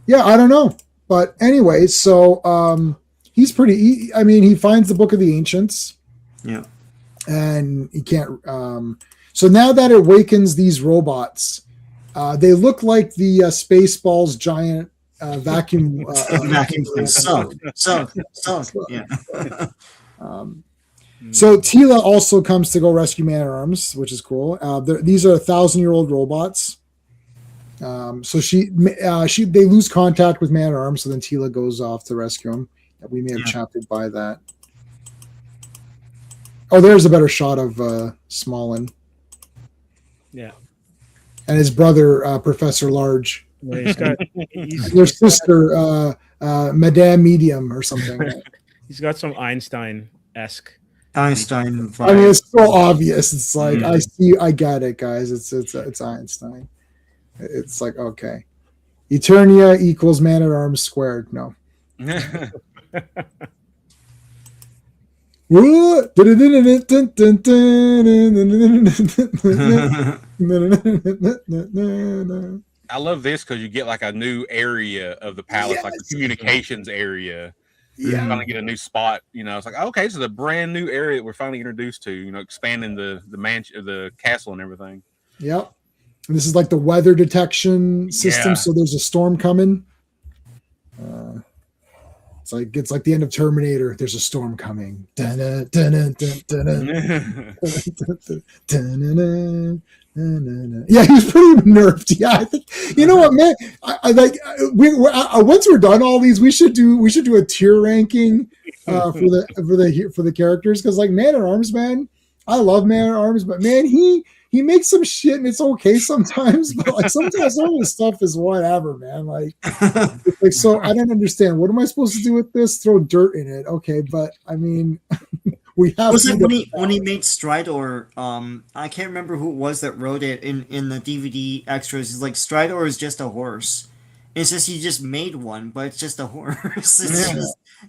Yeah, I don't know. But anyway, so he's pretty. I mean, he finds the Book of the Ancients, Yeah. and he can't. So now that it awakens these robots, they look like the Spaceballs giant vacuum. Vacuum cleaner. Sunk. Yeah. So Tila also comes to go rescue Man at Arms, which is cool. These are 1,000-year-old robots. So they lose contact with Man at Arms, so then Tila goes off to rescue him. We may have chaptered by that. Oh, there's a better shot of Smolin Yeah. and his brother, Professor Large. Well, he's got Their sister, Madame Medium or something. he's got some Einstein-esque. Einstein vibe. I mean, it's so obvious. It's like I get it, guys. It's Einstein. It's like, okay, Eternia equals Man at Arms squared. No. I love this because you get like a new area of the palace, like the communications area. You finally get a new spot. It's like, okay, this is a brand new area that we're finally introduced to. Expanding the mansion, the castle, and everything. Yep. And this is like the weather detection system. Yeah. So there's a storm coming. It's like the end of Terminator. There's a storm coming. Yeah, he was pretty nerfed. Yeah, I think you know what, man. I like once we're done all these, we should do a tier ranking for the characters because like Man at Arms, man, I love Man at Arms, but man, he makes some shit and it's okay sometimes, but like sometimes some of his stuff is whatever, man. Like so I don't understand. What am I supposed to do with this? Throw dirt in it, okay? But I mean. We have was it when he made Stridor? I can't remember who it was that wrote it in the DVD extras. He's like Stridor is just a horse. It's just he just made one, but it's just a horse.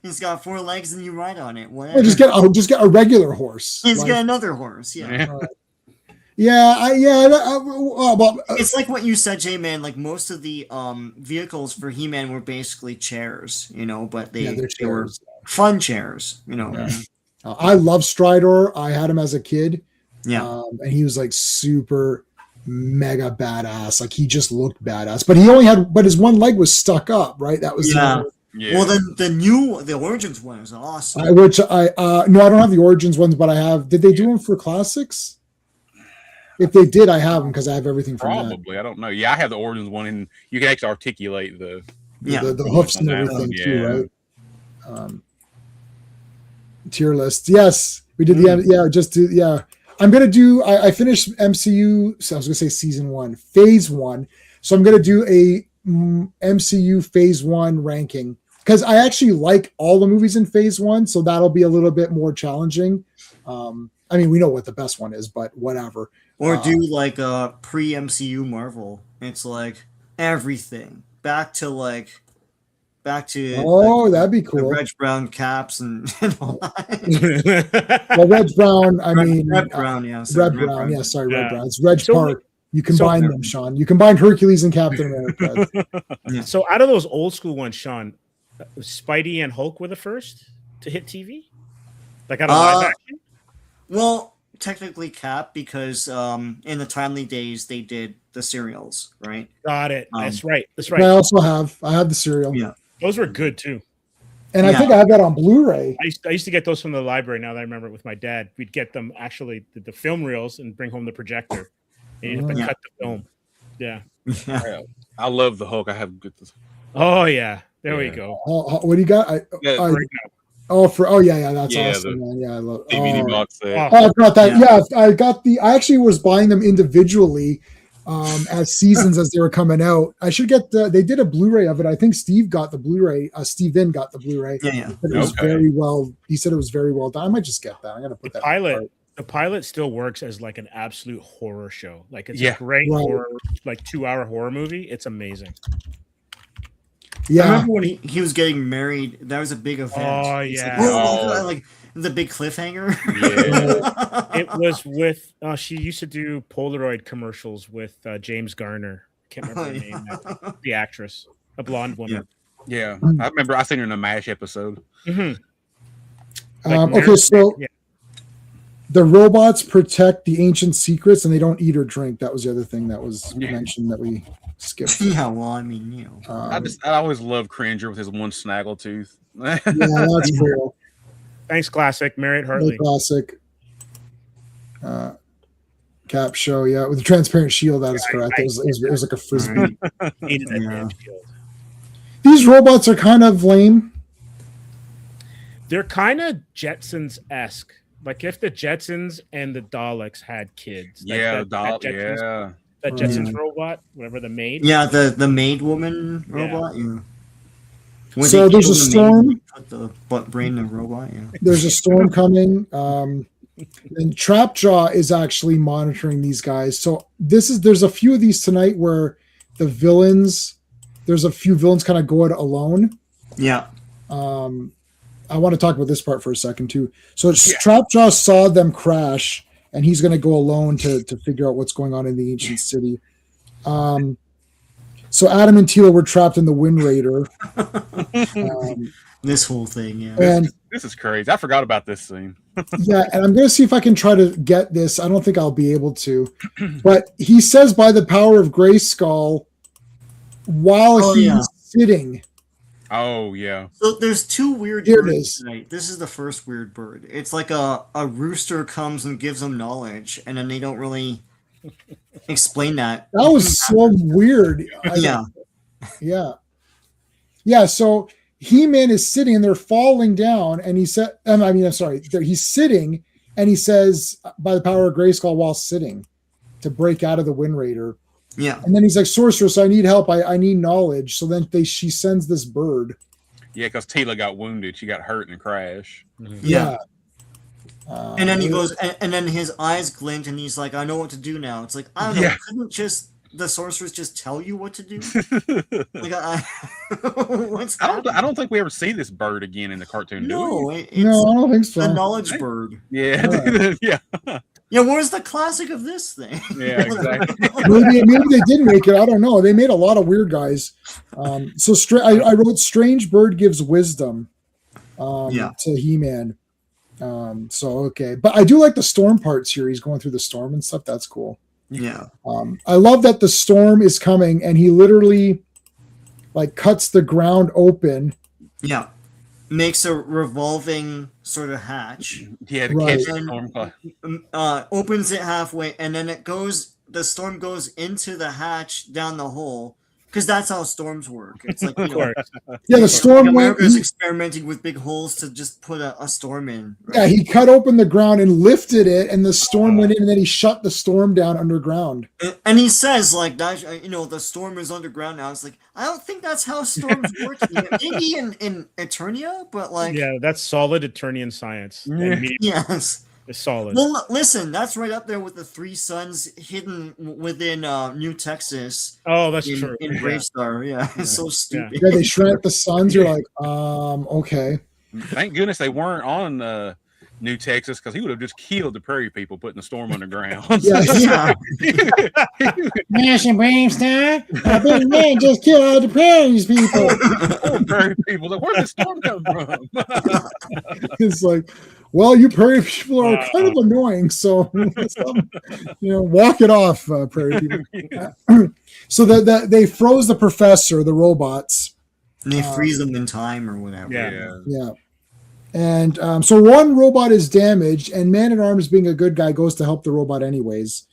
He's got 4 legs and you ride on it. Whatever. Well, just get a regular horse. He's got another horse. Yeah. It's like what you said, J-Man. Like most of the vehicles for He-Man were basically chairs, but they were fun chairs, Yeah. I love Stridor. I had him as a kid. Yeah. And he was like super mega badass. Like he just looked badass. But his one leg was stuck up, right? That was yeah. Well, then the Origins one is awesome. No, I don't have the Origins ones, but I have. Did they do them for classics? If they did, I have them because I have everything from Probably. I don't know. Yeah, I have the Origins one, and you can actually articulate the hoofs and everything too, right? Tier list. Yes, we did I'm gonna do. I finished MCU. So I was gonna say season 1, phase 1. So I'm gonna do a MCU phase 1 ranking because I actually like all the movies in phase 1. So that'll be a little bit more challenging. I mean, we know what the best one is, but whatever. Or do like a pre-MCU Marvel. It's like everything back to that'd be cool. The Reg Brown caps and all that. Well, Reg Brown, Red Brown. Red Brown. Yeah, sorry, Red Brown. It's Reg Park. You combine them, Sean. You combine Hercules and Captain America. So out of those old school ones, Sean, Spidey and Hulk were the first to hit TV? Like out of live action? Well, technically Cap because in the Timely days they did the serials, right? Got it. That's right. I have the serial. Yeah. Those were good too. And I think I have that on Blu-ray. I used to get those from the library. Now that I remember it with my dad, we'd get them actually the film reels and bring home the projector. And you have to cut the film. Yeah. I love the Hulk. I have good. Oh yeah, there we go. What do you got? That's awesome, man. Yeah, I love DVD box set. I've got that. Yeah, I got I actually was buying them individually. As seasons as they were coming out. I should get they did a Blu-ray of it. I think Steve got the Blu-ray. Steve then got the Blu-ray. Yeah. It was very well. He said it was very well done. I might just get that. I'm gonna put that. The pilot still works as like an absolute horror show. Like it's a great horror, like 2-hour horror movie. It's amazing. Yeah. I remember when he was getting married. That was a big event. Oh yeah. Like the big cliffhanger. Yeah. It was with she used to do Polaroid commercials with James Garner. I can't remember her name now. The actress, a blonde woman. Yeah. I remember I seen her in a MASH episode. Okay, so the robots protect the ancient secrets and they don't eat or drink. That was the other thing that was mentioned that we skipped. Yeah, well, I mean, I always love Cringer with his one snaggle tooth. Yeah, that's cool. Thanks, Classic. Marriott Hartley. Classic. Cap show, with the transparent shield. That is correct. It was like a frisbee. These robots are kind of lame. They're kind of Jetsons-esque. Like if the Jetsons and the Daleks had kids. Like that Jetsons robot, whatever the maid. Yeah, the maid woman robot. Yeah. So there's a storm. Put the butt brain in the robot. Yeah. There's a storm coming. And Trapjaw is actually monitoring these guys. So there's a few of these tonight where there's a few villains kind of go it alone. Yeah. I want to talk about this part for a second too. So Trapjaw saw them crash, and he's going to go alone to figure out what's going on in the ancient city. So Adam and Teela were trapped in the Wind Raider. This whole thing, yeah. And this is crazy. I forgot about this scene. And I'm going to see if I can try to get this. I don't think I'll be able to. But he says by the power of Grayskull while he's sitting. Oh, yeah. So there's two weird birds tonight. This is the first weird bird. It's like a rooster comes and gives them knowledge, and then they don't really explain that. That was so weird. Yeah. So He-Man is sitting and they're falling down, and he said, he's sitting and he says, by the power of Grayskull while sitting, to break out of the Wind Raider. Yeah. And then he's like, Sorceress, I need help. I need knowledge. So then she sends this bird. Yeah, because Teela got wounded. She got hurt in a crash. Yeah. And then he goes, and then his eyes glint, and he's like, I know what to do now. It's like, I don't know. Couldn't the sorceress just tell you what to do? Like, I don't think we ever see this bird again in the cartoon. No, I don't think so. The knowledge bird. Yeah. Yeah, where's the classic of this thing? Yeah, exactly. maybe they did make it. I don't know. They made a lot of weird guys. I wrote Strange Bird gives wisdom to He-Man. Okay. But I do like the storm parts here. He's going through the storm and stuff. That's cool. Yeah. I love that the storm is coming and he literally like cuts the ground open. Yeah. Makes a revolving sort of hatch. Yeah, to catch the storm. Opens it halfway, and then the storm goes into the hatch down the hole. Because that's how storms work. It's like, the storm America's experimenting with big holes to just put a storm in. Right? Yeah, he cut open the ground and lifted it, and the storm went in, and then he shut the storm down underground. And he says, like, the storm is underground now. It's like, I don't think that's how storms work. Maybe in Eternia, but like... Yeah, that's solid Eternian science. Yes. It's solid. Well, listen, that's right up there with the three suns hidden within New Texas. Oh, that's true. In Bravestar, it's so stupid. Yeah, they shrank the suns. You're like, okay. Thank goodness they weren't on New Texas, because he would have just killed the prairie people putting the storm underground. Nation Bravestar, a big man just killed all the prairie people. Poor prairie people. Like, where did the storm come from? It's like, well, you prairie people are kind of annoying, so walk it off, prairie people. So they froze the professor, the robots. And they freeze them in time or whatever. Yeah. And so one robot is damaged, and Man-at-Arms, being a good guy, goes to help the robot anyways,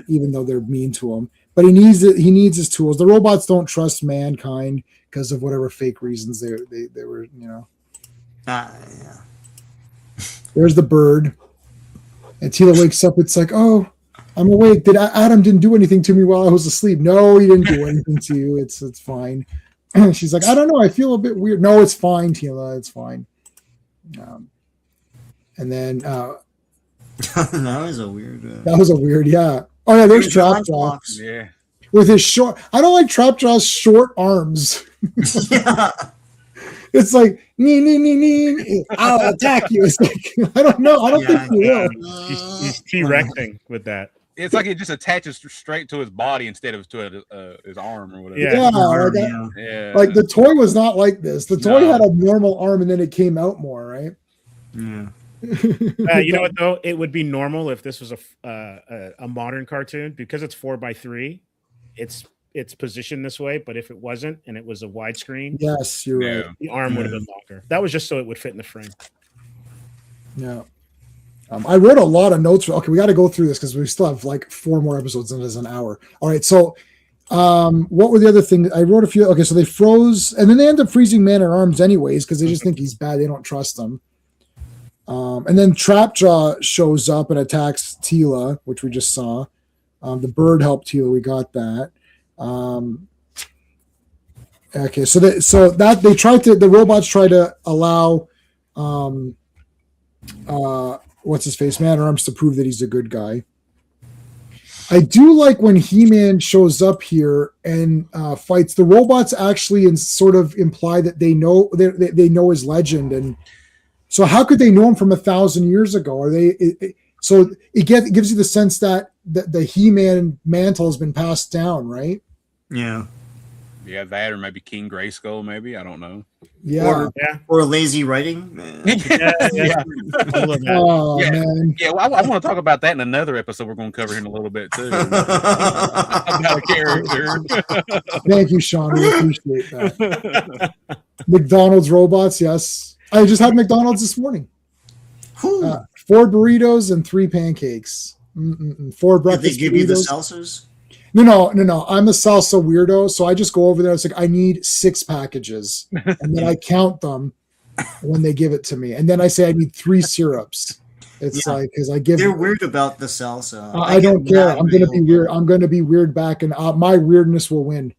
even though they're mean to him. But he needs his tools. The robots don't trust mankind because of whatever fake reasons they were, There's the bird. And Teela wakes up. It's like, oh, I'm awake. Adam didn't do anything to me while I was asleep? No, he didn't do anything to you. It's fine. She's like, I don't know. I feel a bit weird. No, it's fine, Teela. It's fine. And then that was a weird. That was a weird, yeah. Oh yeah, there's Trapjaw. Yeah. With his short, I don't like Trapjaw's short arms. Yeah. It's like nee. I'll attack you. It's like, I don't know. I don't think he will. He's T-Rexing with that. It's like it just attaches straight to his body instead of to his arm or whatever. Yeah. Like the toy was not like this. The toy had a normal arm and then it came out more, right? Yeah. You know what though? It would be normal if this was a modern cartoon, because it's 4:3. It's positioned this way, but if it wasn't and it was a widescreen, yes, you're right. The arm would have been longer. That was just so it would fit in the frame. Yeah. I wrote a lot of notes. Okay, we got to go through this because we still have like 4 more episodes and it's an hour. All right, so what were the other things? I wrote a few. Okay, so they froze, and then they end up freezing Man-at-Arms anyways because they just think he's bad. They don't trust him. And then Trapjaw shows up and attacks Teela, which we just saw. The bird helped Teela. We got that. Okay, so the robots try to allow what's his face, Man-at-Arms, to prove that he's a good guy. I do like when He-Man shows up here and fights. The robots actually sort of imply that they know his legend, and so how could they know him from 1,000 years ago? Are they? So it gives you the sense that the He-Man mantle has been passed down, right? Yeah. Yeah, that or maybe King Grayskull, maybe. I don't know. Yeah. Or lazy writing. Yeah. Oh, yeah. Man. Yeah, well, I want to talk about that in another episode we're going to cover in a little bit, too. About a character. Thank you, Sean. We appreciate that. McDonald's robots, yes. I just had McDonald's this morning. 4 burritos and 3 pancakes. 4 Did breakfast they give you the burritos. salsas? No. I'm a salsa weirdo, so I just go over there. It's like I need 6 packages, and then I count them when they give it to me, and then I say I need 3 syrups. It's like because I give. They're weird about the salsa. I don't care. I'm going to be weird. I'm going to be weird back, and my weirdness will win.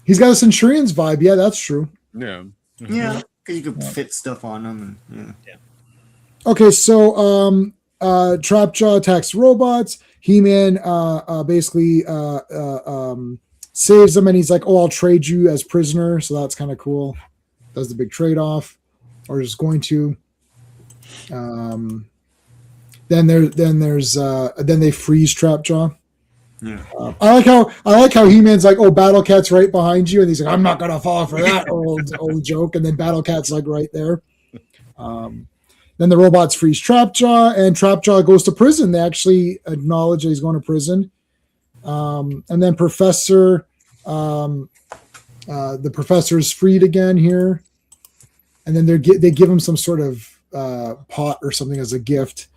He's got a Centurion's vibe. Yeah, that's true. Yeah. Yeah, because you could fit stuff on them. And, yeah. Okay, so Trapjaw attacks robots. He-Man basically saves them, and he's like, "Oh, I'll trade you as prisoner." So that's kind of cool. Does the big trade-off, or is going to. Then they freeze Trapjaw. Yeah. I like how He-Man's like, "Oh, Battle Cat's right behind you," and he's like, "I'm not gonna fall for that old joke." And then Battle Cat's like right there. Then the robots freeze Trapjaw, and Trapjaw goes to prison. They actually acknowledge that he's going to prison. And then the professor is freed again here, and then they give him some sort of pot or something as a gift,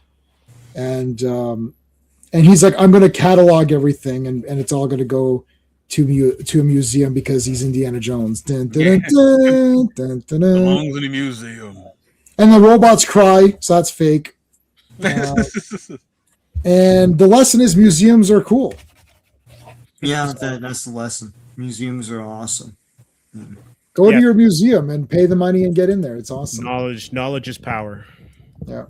and he's like, "I'm going to catalog everything, and it's all going to go to a museum because he's Indiana Jones." Belongs in a museum. And the robots cry, so that's fake. And the lesson is museums are cool. Yeah, that's the lesson. Museums are awesome. Go to your museum and pay the money and get in there. It's awesome. Knowledge is power. Yeah.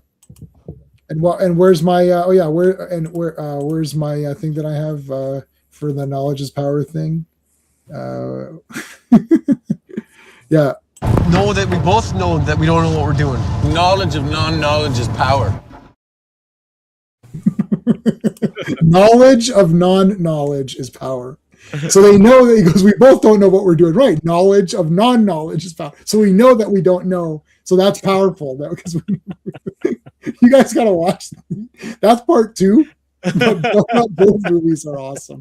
And where's my where's my thing that I have for the knowledge is power thing? Yeah. Know that we both know that we don't know what we're doing. Knowledge of non-knowledge is power. Knowledge of non-knowledge is power. So they know that, because we both don't know what we're doing. Right. Knowledge of non-knowledge is power. So we know that we don't know. So that's powerful. Because you guys got to watch them. That's part 2. But both movies are awesome.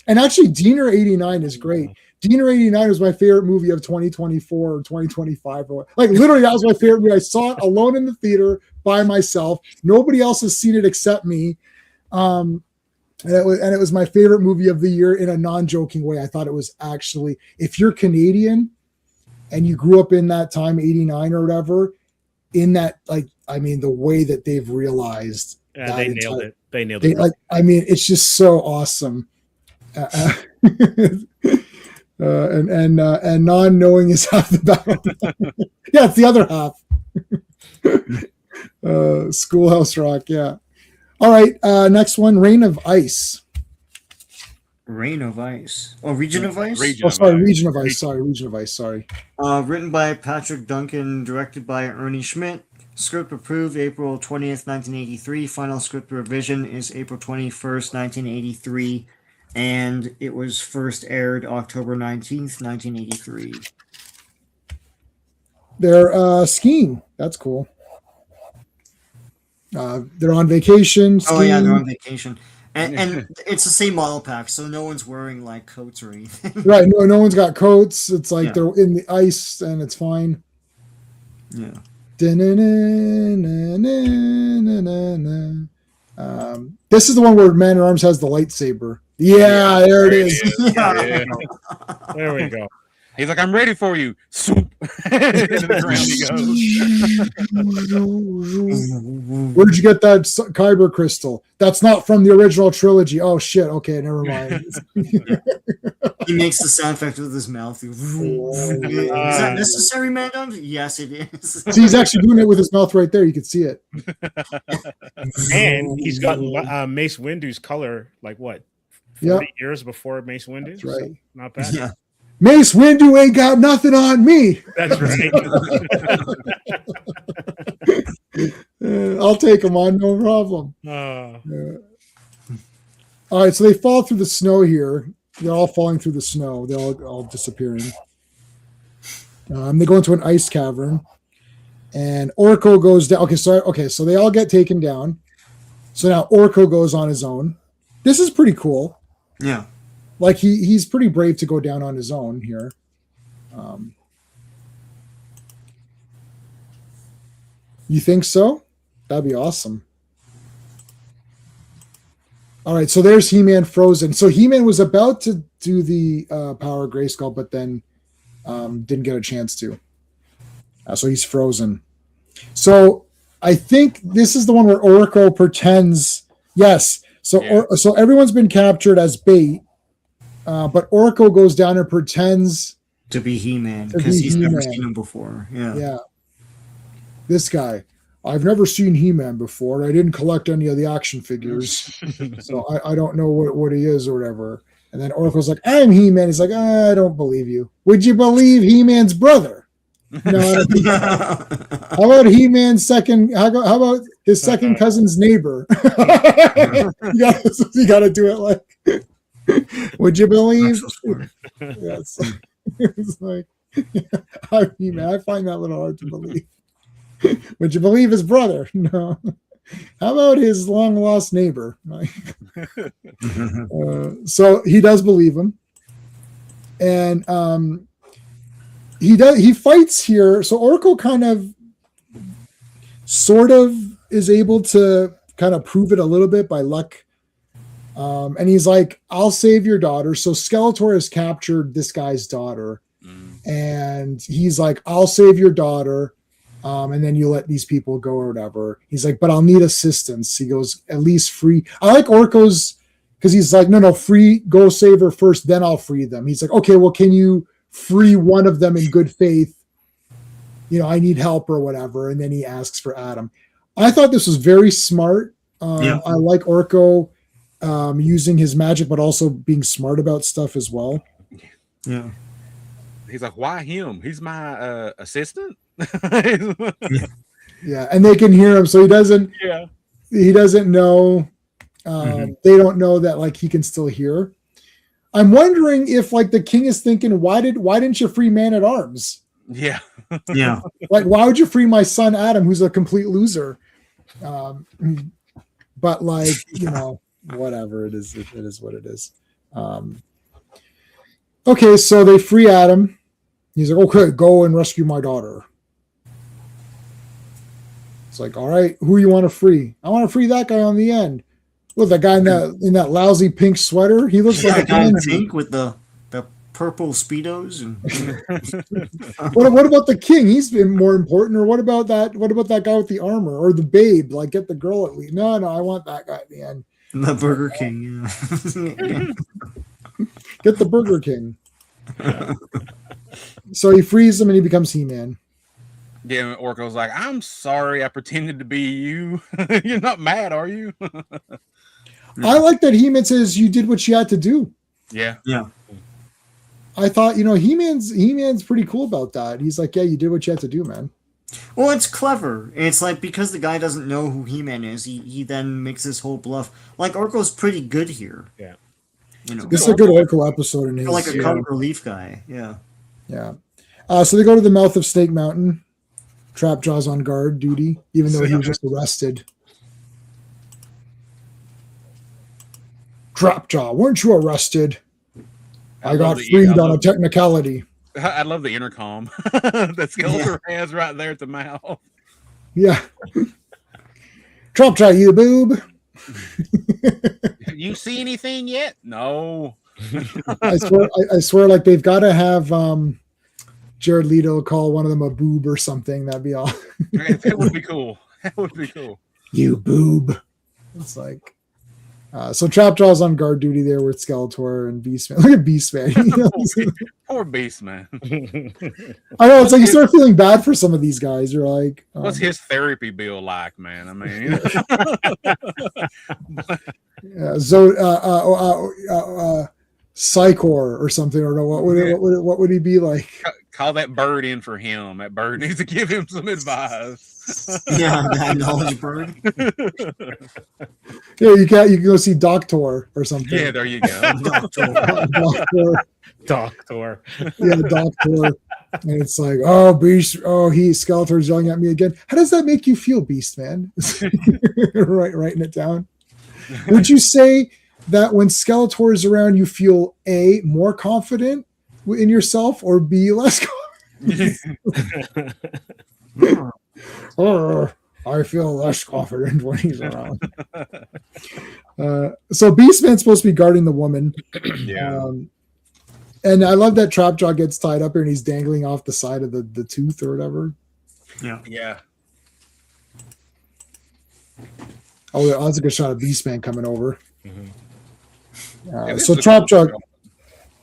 And actually, Diener 89 is great. Diener 89 was my favorite movie of 2024 or 2025. Like, literally, that was my favorite movie. I saw it alone in the theater by myself. Nobody else has seen it except me. And it was my favorite movie of the year in a non-joking way. I thought it was actually, if you're Canadian and you grew up in that time, 89 or whatever, in that, like, I mean, the way that they've realized. Yeah, they nailed it. They nailed it. Like, I mean, it's just so awesome. And non-knowing is half the battle. Yeah, it's the other half. Schoolhouse Rock, yeah. All right, next one, Reign of Ice. Reign of Ice. Oh, Region of Ice? Region of Ice. Sorry. Written by Patrick Duncan, directed by Ernie Schmidt. Script approved April 20th, 1983. Final script revision is April 21st, 1983. And it was first aired October 19th, 1983. They're skiing. That's cool. They're on vacation. Skiing. Oh, yeah, they're on vacation. And it's the same model pack, so no one's wearing, like, coats or anything. Right, no one's got coats. It's like they're in the ice, and it's fine. Yeah. This is the one where Man-at-Arms has the lightsaber. Yeah, there it is. Yeah. There we go. He's like, "I'm ready for you." Swoop. Into the ground he goes. Where'd you get that Kyber crystal? That's not from the original trilogy. Oh shit. Okay, never mind. He makes the sound effect with his mouth. Is that necessary, madam? Yes, it is. See, he's actually doing it with his mouth right there. You can see it. And he's got Mace Windu's color, like what? 40 years before Mace Windu. That's right. So not bad. Yeah. Mace Windu ain't got nothing on me. That's right. I'll take him on, no problem. All right, so they fall through the snow here. They're all falling through the snow. They're all disappearing. They go into an ice cavern, and Orko goes down. Okay, so they all get taken down. So now Orko goes on his own. This is pretty cool. Yeah. Like he's pretty brave to go down on his own here. You think so? That'd be awesome. All right, so there's He-Man frozen. So He-Man was about to do the Power of Grayskull, but then didn't get a chance to. So he's frozen. So I think this is the one where Orko pretends. Yes. So so everyone's been captured as bait, but Orko goes down and pretends to be He-Man because he's never seen him before. Yeah. Yeah. This guy. I've never seen He-Man before. I didn't collect any of the action figures, so I don't know what he is or whatever. And then Orko's like, I'm He-Man. He's like, I don't believe you. Would you believe He-Man's brother? No, I don't think so. How about He-Man's second? How about his second cousin's neighbor? You got to do it like. Would you believe? Yes. It's like, I'm He-Man. I find that a little hard to believe. Would you believe his brother? No. How about his long lost neighbor? So he does believe him, and he fights here. So Orko kind of, sort of, is able to kind of prove it a little bit by luck. And he's like, "I'll save your daughter." So Skeletor has captured this guy's daughter, and he's like, "I'll save your daughter." And then you let these people go or whatever. He's like, but I'll need assistance. He goes, at least free. I like Orko's because he's like, no, free, go save her first, then I'll free them. He's like, okay, well, can you free one of them in good faith? You know, I need help or whatever. And then he asks for Adam. I thought this was very smart. I like Orko using his magic, but also being smart about stuff as well. Yeah. He's like, why him? He's my assistant. Yeah, and they can hear him, so he doesn't know. They don't know that like he can still hear. I'm wondering if like the king is thinking, why didn't you free Man at Arms? Yeah. Like, why would you free my son Adam, who's a complete loser? But like, you know, whatever it is what it is. Okay, so they free Adam. He's like, okay, go and rescue my daughter. It's like, all right, who you want to free? I want to free that guy on the end. Look, that guy in that lousy pink sweater. He looks like a guy in pink with the purple Speedos. And what about the king? He's been more important. Or what about that? What about that guy with the armor or the babe? Like, get the girl at least. No, I want that guy at the end. The Burger King. Yeah. Get the Burger King. So he frees him and he becomes He-Man. Yeah, Orko's like, I'm sorry I pretended to be you. You're not mad, are you? I like that He-Man says you did what you had to do. Yeah. I thought, you know, He-Man's pretty cool about that. He's like, yeah, you did what you had to do, man. Well, it's clever. It's like, because the guy doesn't know who He-Man is, he then makes this whole bluff. Like, Orko's pretty good here. Yeah. You know, this is a good Orko episode in his. Like a comic relief guy. Yeah. Yeah. So they go to the mouth of Snake Mountain. Trapjaw's on guard duty, even though he was just arrested. Trapjaw, weren't you arrested? I got freed on a technicality. I love the intercom that Skeletor has right there at the mouth. Yeah. Trapjaw, you boob. You see anything yet? No. I swear, like they've got to have Jared Leto call one of them a boob or something. That'd be all. That would be cool. That would be cool. You boob. It's like, so Trapjaw's on guard duty there with Skeletor and Beastman. Look at Beastman. Poor Beastman. I know, it's like you start feeling bad for some of these guys. You're like, what's his therapy bill like, man? I mean, yeah, so Psychor or something, or no, what would he be like? Call that bird in for him. That bird needs to give him some advice. Yeah, that knowledge bird. Yeah, you can go see Doctor or something. Yeah, there you go. Doctor. Yeah, Doctor. And it's like, oh, Beast. Oh, Skeletor's yelling at me again. How does that make you feel, Beast Man? Writing it down. Would you say that when Skeletor is around, you feel A, more confident in yourself, or B, less confident? I feel less confident when he's around. So Beastman's supposed to be guarding the woman. Yeah. And I love that Trapjaw gets tied up here and he's dangling off the side of the tooth or whatever. Yeah. Oh, that's a good shot of Beastman coming over. Yeah, So Trapjaw.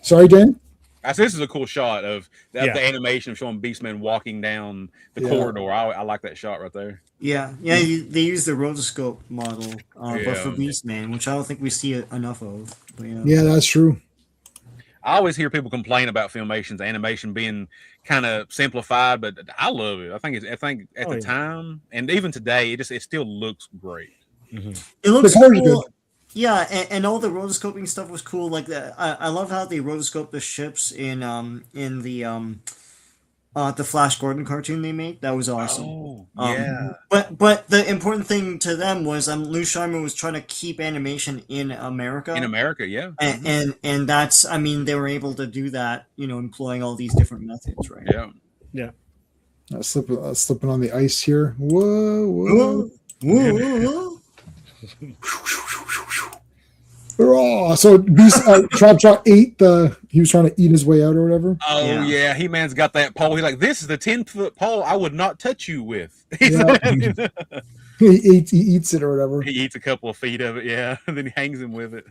Sorry, Dan? I said this is a cool shot of the animation of showing Beastman walking down the corridor. I like that shot right there. Yeah. They use the rotoscope model, but for Beastman, which I don't think we see enough of. But, yeah, that's true. I always hear people complain about Filmation's animation being kind of simplified, but I love it. I think at the time and even today, it still looks great. It looks cool. Yeah, and all the rotoscoping stuff was cool. Like I love how they rotoscoped the ships in the Flash Gordon cartoon they made. That was awesome. Oh, yeah. But the important thing to them was Lou Scheimer was trying to keep animation in America. In America, yeah. And that's, I mean, they were able to do that, employing all these different methods, right? Yeah. Slipping on the ice here. Whoa. So Trapjaw ate he was trying to eat his way out or whatever. Oh yeah, He-Man's got that pole. He's like, this is the 10-foot pole I would not touch you with. He eats it or whatever. He eats a couple of feet of it, yeah, and then he hangs him with it.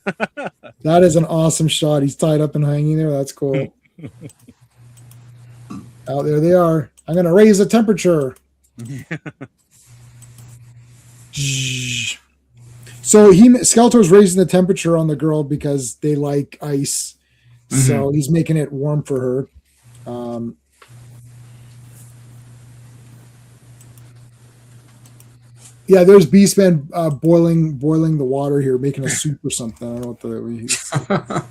That is an awesome shot. He's tied up and hanging there. That's cool. Out there they are. I'm gonna raise the temperature. So Skeletor's raising the temperature on the girl because they like ice. So he's making it warm for her. Yeah, there's Beastman boiling the water here, making a soup or something. I don't know what the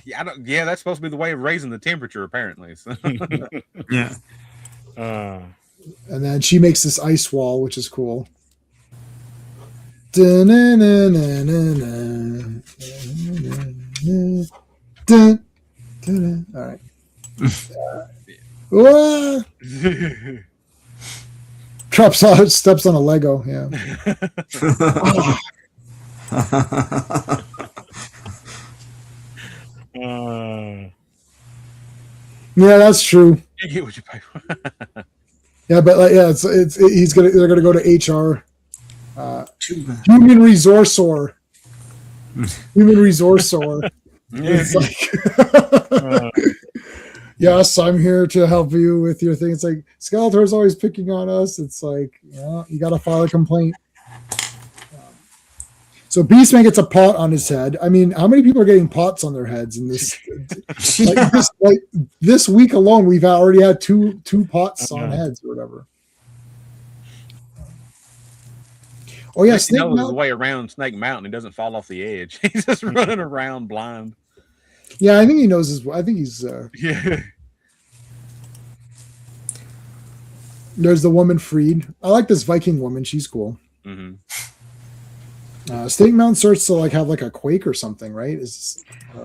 Yeah, that's supposed to be the way of raising the temperature, apparently. So. Yeah. And then she makes this ice wall, which is cool. All right. Trapjaw steps on a Lego. Yeah. Yeah, that's true. You get what you pay for. Yeah, but they're gonna go to HR. Human resourcer. It's like, yes, I'm here to help you with your thing. It's like Skeletor's always picking on us. It's like, you got to file a complaint. So Beastman gets a pot on his head. I mean, how many people are getting pots on their heads in this? This week alone, we've already had two pots on heads or whatever. Oh yeah, Snake knows his way around Snake Mountain. He doesn't fall off the edge. He's just running around blind. Yeah, I think he knows his. I think he's. Yeah. There's the woman freed. I like this Viking woman. She's cool. Snake Mountain starts to have a quake or something, right?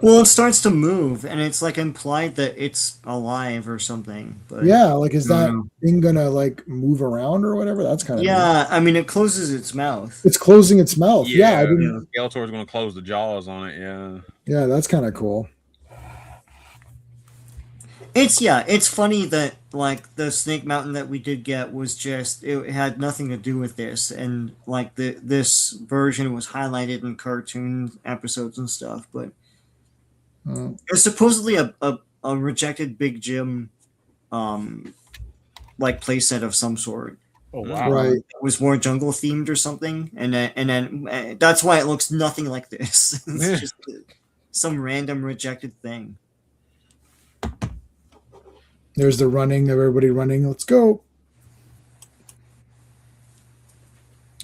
Well, it starts to move, and it's implied that it's alive or something. But yeah, is that thing gonna move around or whatever? That's kind of neat. I mean, it closes its mouth. It's closing its mouth. Yeah, Skeletor's gonna close the jaws on it. Yeah, that's kind of cool. It's funny that the Snake Mountain that we did get was just it had nothing to do with this, and this version was highlighted in cartoon episodes and stuff, but it's supposedly a rejected Big Jim playset of some sort. Oh wow! Right, it was more jungle themed or something, and then that's why it looks nothing like this. It's just some random rejected thing. There's the running of everybody running. Let's go.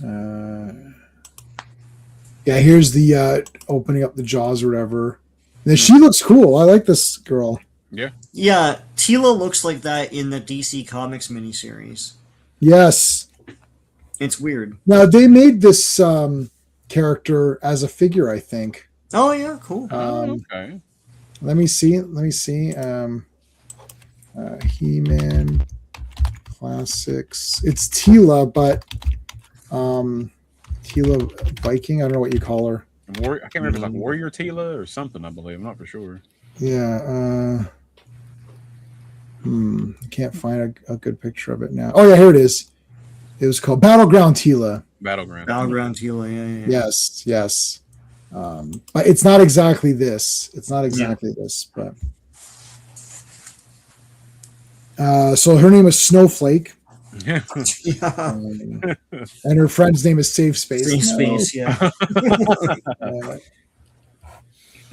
Yeah, here's the opening up the jaws or whatever. And she looks cool. I like this girl. Yeah. Yeah, Teela looks like that in the DC Comics miniseries. Yes. It's weird. Now, they made this character as a figure, I think. Oh, yeah, cool. Okay. Let me see. He-Man Classics. It's Tila, but Tila Viking. I don't know what you call her. I can't remember if it's like Warrior Tila or something. I believe. I'm not for sure. Yeah. Can't find a good picture of it now. Oh yeah, here it is. It was called Battleground Tila. Battleground Tila. Yeah. Yes. But it's not exactly this. It's not exactly this, but. So her name is Snowflake. Yeah. And her friend's name is Safe Space. Safe Space, yeah.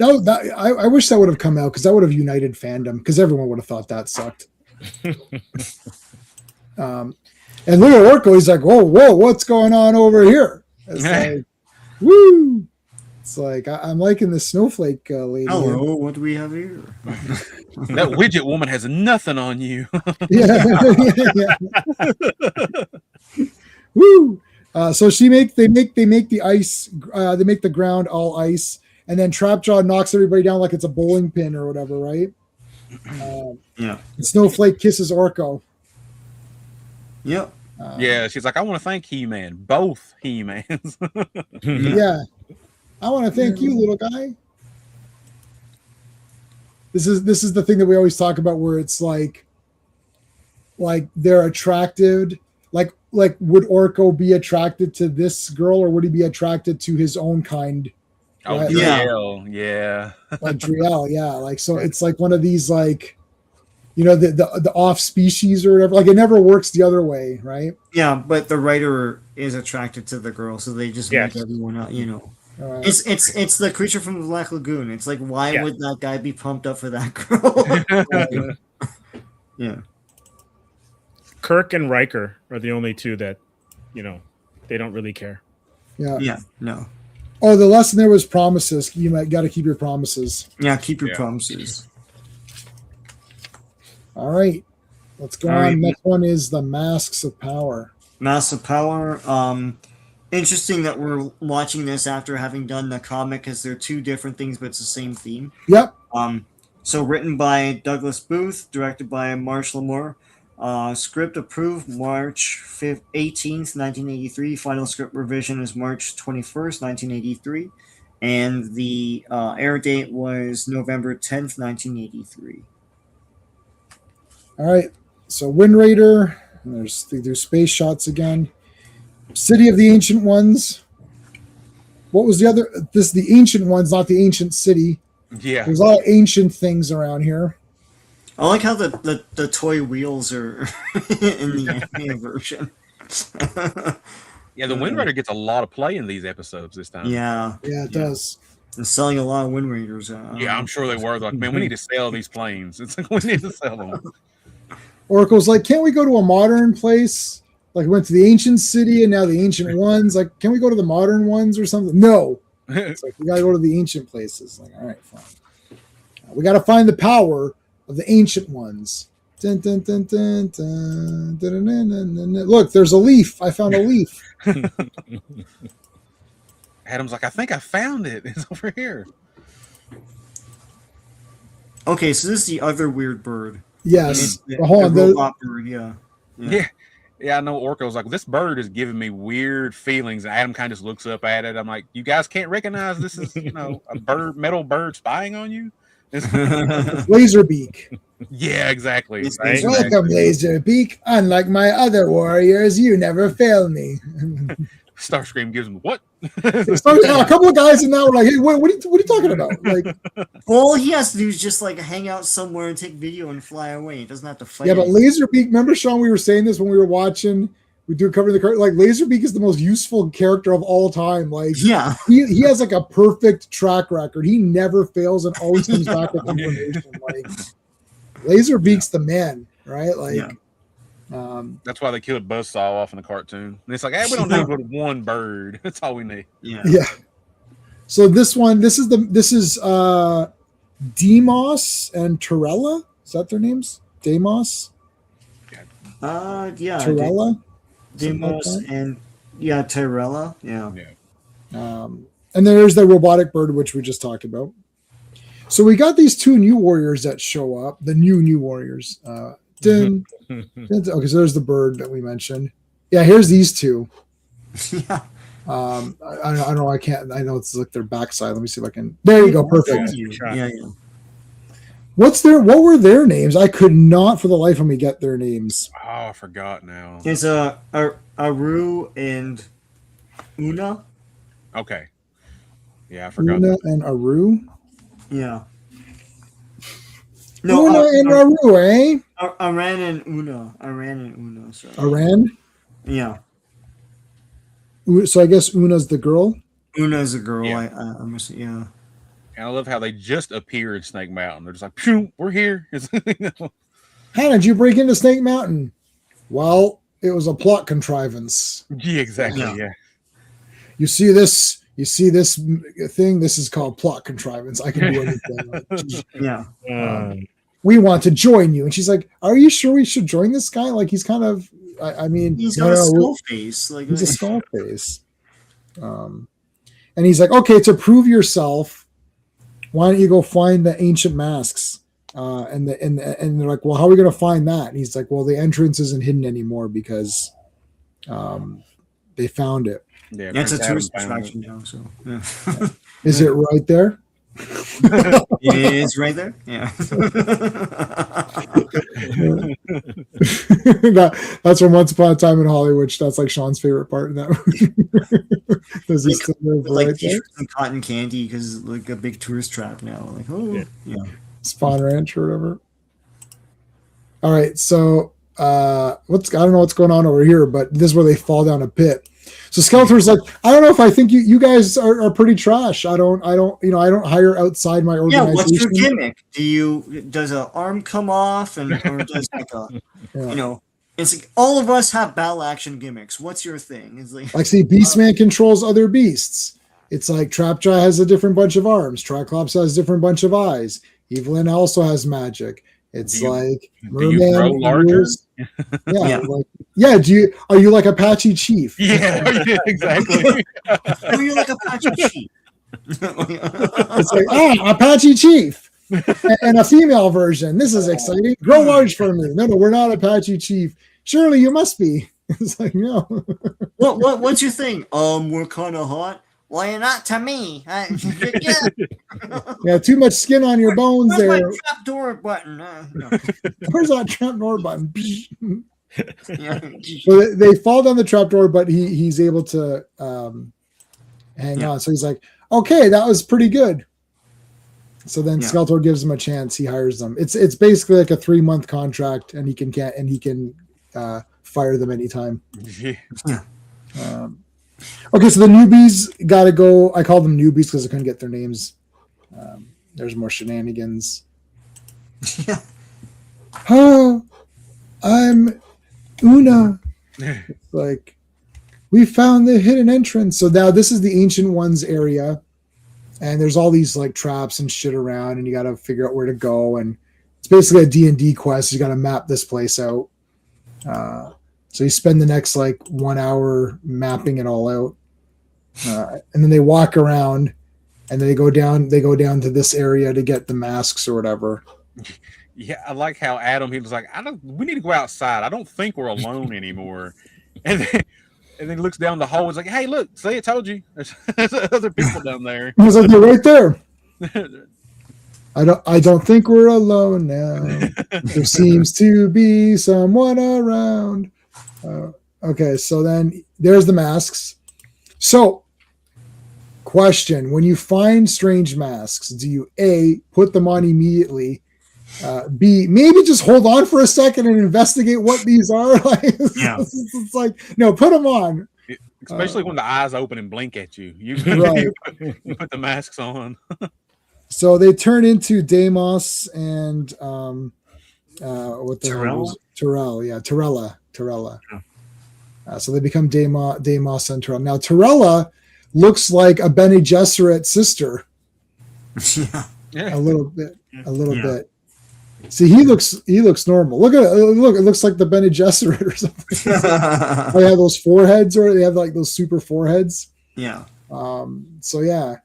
I wish that would have come out because that would have united fandom because everyone would have thought that sucked. And look at Orko, he's like, whoa, what's going on over here? It's like, woo! It's like I'm liking the Snowflake lady. Hello, what do we have here? That widget woman has nothing on you. Yeah. Woo! So they make the ice. They make the ground all ice, and then Trapjaw knocks everybody down like it's a bowling pin or whatever, right? Yeah. And Snowflake kisses Orko. Yep. Yeah, she's like, I want to thank He-Man, both He-Mans. Yeah. I want to thank you, little guy. This is the thing that we always talk about, where it's like they're attracted. Like would Orko be attracted to this girl, or would he be attracted to his own kind? Oh, right? Driel, yeah. Like Driel, yeah. Like, so it's like one of these, like, the off species or whatever. Like, it never works the other way, right? Yeah, but the writer is attracted to the girl, so they just make everyone out. It's the creature from the Black Lagoon. It's like, why would that guy be pumped up for that girl? Yeah. Kirk and Riker are the only two that, they don't really care. Yeah. Yeah. No. Oh, the lesson there was promises. You got to keep your promises. Yeah, keep your promises. All right. Let's go on. Right. Next one is the Masks of Power. Masks of Power. Interesting that we're watching this after having done the comic, because they're two different things, but it's the same theme. Yep. So written by Douglas Booth, directed by Marsh Lamore. Script approved March 18th, 1983. Final script revision is March 21st, 1983. And the air date was November 10th, 1983. All right. So Wind Raider. They do space shots again. City of the Ancient Ones. What was the other? This is the Ancient Ones, not the Ancient City. Yeah. There's a lot of ancient things around here. I like how the toy wheels are in the anime version. Yeah, the Wind Raider gets a lot of play in these episodes this time. Yeah. Yeah, it does. And selling a lot of Wind Raiders. Yeah, I'm sure they were. Like, man, we need to sell these planes. It's like, we need to sell them. Oracle's like, can't we go to a modern place? Like, we went to the ancient city and now the ancient ones. Like, can we go to the modern ones or something? No. It's like, we got to go to the ancient places. Like, all right, fine. We got to find the power of the ancient ones. Dun, dun, dun, dun, dun, dun, dun, dun, dun, dun. Look, there's a leaf. I found a leaf. Adam's like, I think I found it. It's over here. Okay, so this is the other weird bird. Yes. The Hold on. robot bird, yeah. Yeah, I know Orko's like, this bird is giving me weird feelings. And Adam kind of just looks up at it. I'm like, you guys can't recognize this is, a bird, metal bird spying on you? Laserbeak. Yeah, exactly. Right? Welcome, Laserbeak. Unlike my other warriors, you never fail me. Starscream gives him what? A couple of guys in that were like, "Hey, what are you talking about?" Like, all he has to do is just like hang out somewhere and take video and fly away. He doesn't have to fight. yeah, but Laserbeak. Remember, Sean, we were saying this when we were watching. We do cover the card. Like, Laserbeak is the most useful character of all time. Like, yeah, he has like a perfect track record. He never fails and always comes back with information. Like, Laserbeak's the man, right? Like. Yeah. That's why they killed Buzzsaw off in the cartoon. And it's like, hey, we don't need but one bird. That's all we need. Yeah. So this is Deimos and Torella. Is that their names? Deimos? Yeah. Torella? Deimos and Tyrella. Yeah. And there's the robotic bird, which we just talked about. So we got these two new warriors that show up, the new warriors. dun, dun. Okay, so there's the bird that we mentioned. Yeah, here's these two. Yeah. I don't know. I can't. I know it's like their backside. Let me see if I can. There you go. Perfect. Yeah. What were their names? I could not for the life of me get their names. Oh, I forgot now. It's Aru and Una. Okay. Yeah, I forgot. Una and Aru. Yeah. Una and Aru, eh? Aran and Una. Sorry. Aran. Yeah. So I guess Una's the girl. Una's a girl. Yeah. I'm missing. Yeah. And I love how they just appear in Snake Mountain. They're just like, "Phew, we're here." How did you break into Snake Mountain? Well, it was a plot contrivance. Yeah, exactly. Yeah. You see this thing? This is called plot contrivance. I can do anything. Yeah. We want to join you. And she's like, are you sure we should join this guy? Like, he's kind of, I mean, he's got a skull face. Like, he's a skull face. And he's like, okay, to prove yourself, why don't you go find the ancient masks? And they're like, well, how are we going to find that? And he's like, well, the entrance isn't hidden anymore because they found it. Yeah, it's a tourist attraction now. So, yeah. Is it right there? It's right there. Yeah. That's from Once Upon a Time in Hollywood. That's like Sean's favorite part in that movie. Does he still live like right there? Some cotton candy because like a big tourist trap now. Like, oh yeah. Spawn Ranch or whatever. All right, so I don't know what's going on over here, but this is where they fall down a pit. So Skeletor's like, I don't know if I think you guys are pretty trash. I don't hire outside my organization. Yeah, what's your gimmick? Does an arm come off or does like a it's like all of us have battle action gimmicks. What's your thing? It's like see, Beastman controls other beasts. It's like Trapjaw has a different bunch of arms. Triclops has a different bunch of eyes. Evelyn also has magic. It's like Merman rules. Yeah. Are you like Apache Chief? Yeah, exactly. Are you like Apache Chief? It's like, Apache Chief and a female version. This is exciting. Grow large for me. No, we're not Apache Chief. Surely you must be. It's like, no. What's your thing? We're kind of hot. Well, you're not to me. Yeah, too much skin on your bones. Where's there. my trapdoor button? No. Where's that trapdoor button? So they fall down the trapdoor, but he's able to hang on. So he's like, okay, that was pretty good. So then Skeletor gives him a chance. He hires them. It's basically like a 3-month contract, and he can fire them anytime. Okay, so the newbies got to go. I call them newbies because I couldn't get their names. There's more shenanigans. Oh, I'm Una. It's like, we found the hidden entrance. So now this is the Ancient Ones area. And there's all these like traps and shit around, and you got to figure out where to go. And it's basically a D&D quest. You got to map this place out. So you spend the next like 1 hour mapping it all out, and then they walk around, and then they go down to this area to get the masks or whatever. Yeah, I like how Adam, he was like, we need to go outside. I don't think we're alone anymore. And then he looks down the hall. He's like, hey, look, see, I told you. There's other people down there. I was like, they're right there. I don't think we're alone now. There seems to be someone around. Okay, so then there's the masks. So, question: when you find strange masks, do you A, put them on immediately? B, maybe just hold on for a second and investigate what these are? It's like, no, put them on. Especially when the eyes open and blink at you. You put the masks on. So they turn into Deimos and what the hell? Terrella. So they become Deimos and Terrella. Now Terrella looks like a Bene Gesserit sister. A little bit. See, he looks normal. Look, it looks like the Bene Gesserit or something. They have those foreheads, or they have like those super foreheads. Yeah. So yeah,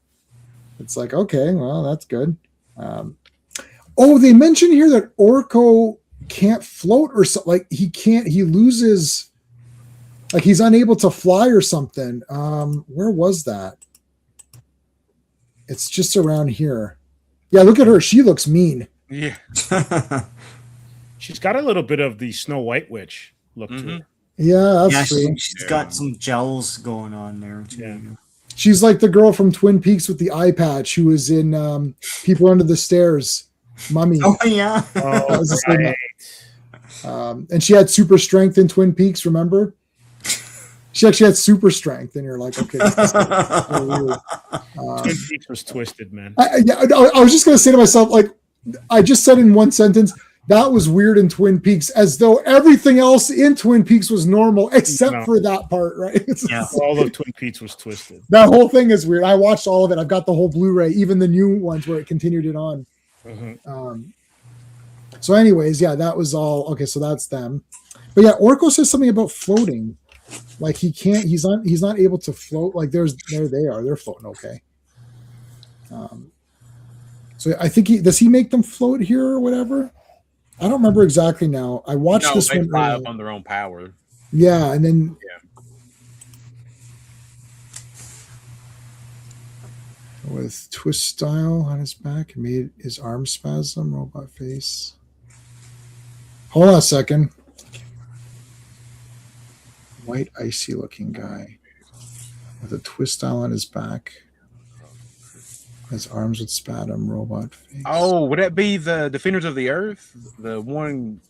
it's like, okay, well, that's good. They mention here that Orko can't float or so, like he loses, like he's unable to fly or something. Where was that? It's just around here. Yeah, look at her. She looks mean. Yeah. She's got a little bit of the Snow White witch look to her. Yeah, that's true. She's got some gels going on there too. Yeah. She's like the girl from Twin Peaks with the eye patch who was in People Under the Stairs. Mummy. Oh yeah. Oh, right. And she had super strength in Twin Peaks, remember? She actually had super strength, and you're like, okay, this is so weird. Twin Peaks was twisted, man. I was just going to say to myself, like, I just said in one sentence, that was weird in Twin Peaks, as though everything else in Twin Peaks was normal except for that part, right? Yeah. All of Twin Peaks was twisted. That whole thing is weird. I watched all of it. I've got the whole Blu-ray, even the new ones where it continued it on. So anyways, yeah, that was all. Okay, so that's them. But yeah, Orko says something about floating. Like he's not able to float. Like there they are. They're floating okay. So I think does he make them float here or whatever? I don't remember exactly now. I watched this one. They fly up on their own power. Yeah, and then with twist style on his back, made his arm spasm, robot face. Hold on a second. White, icy looking guy with a twist style on his back. His arms would spasm, robot face. Oh, would that be the Defenders of the Earth? The one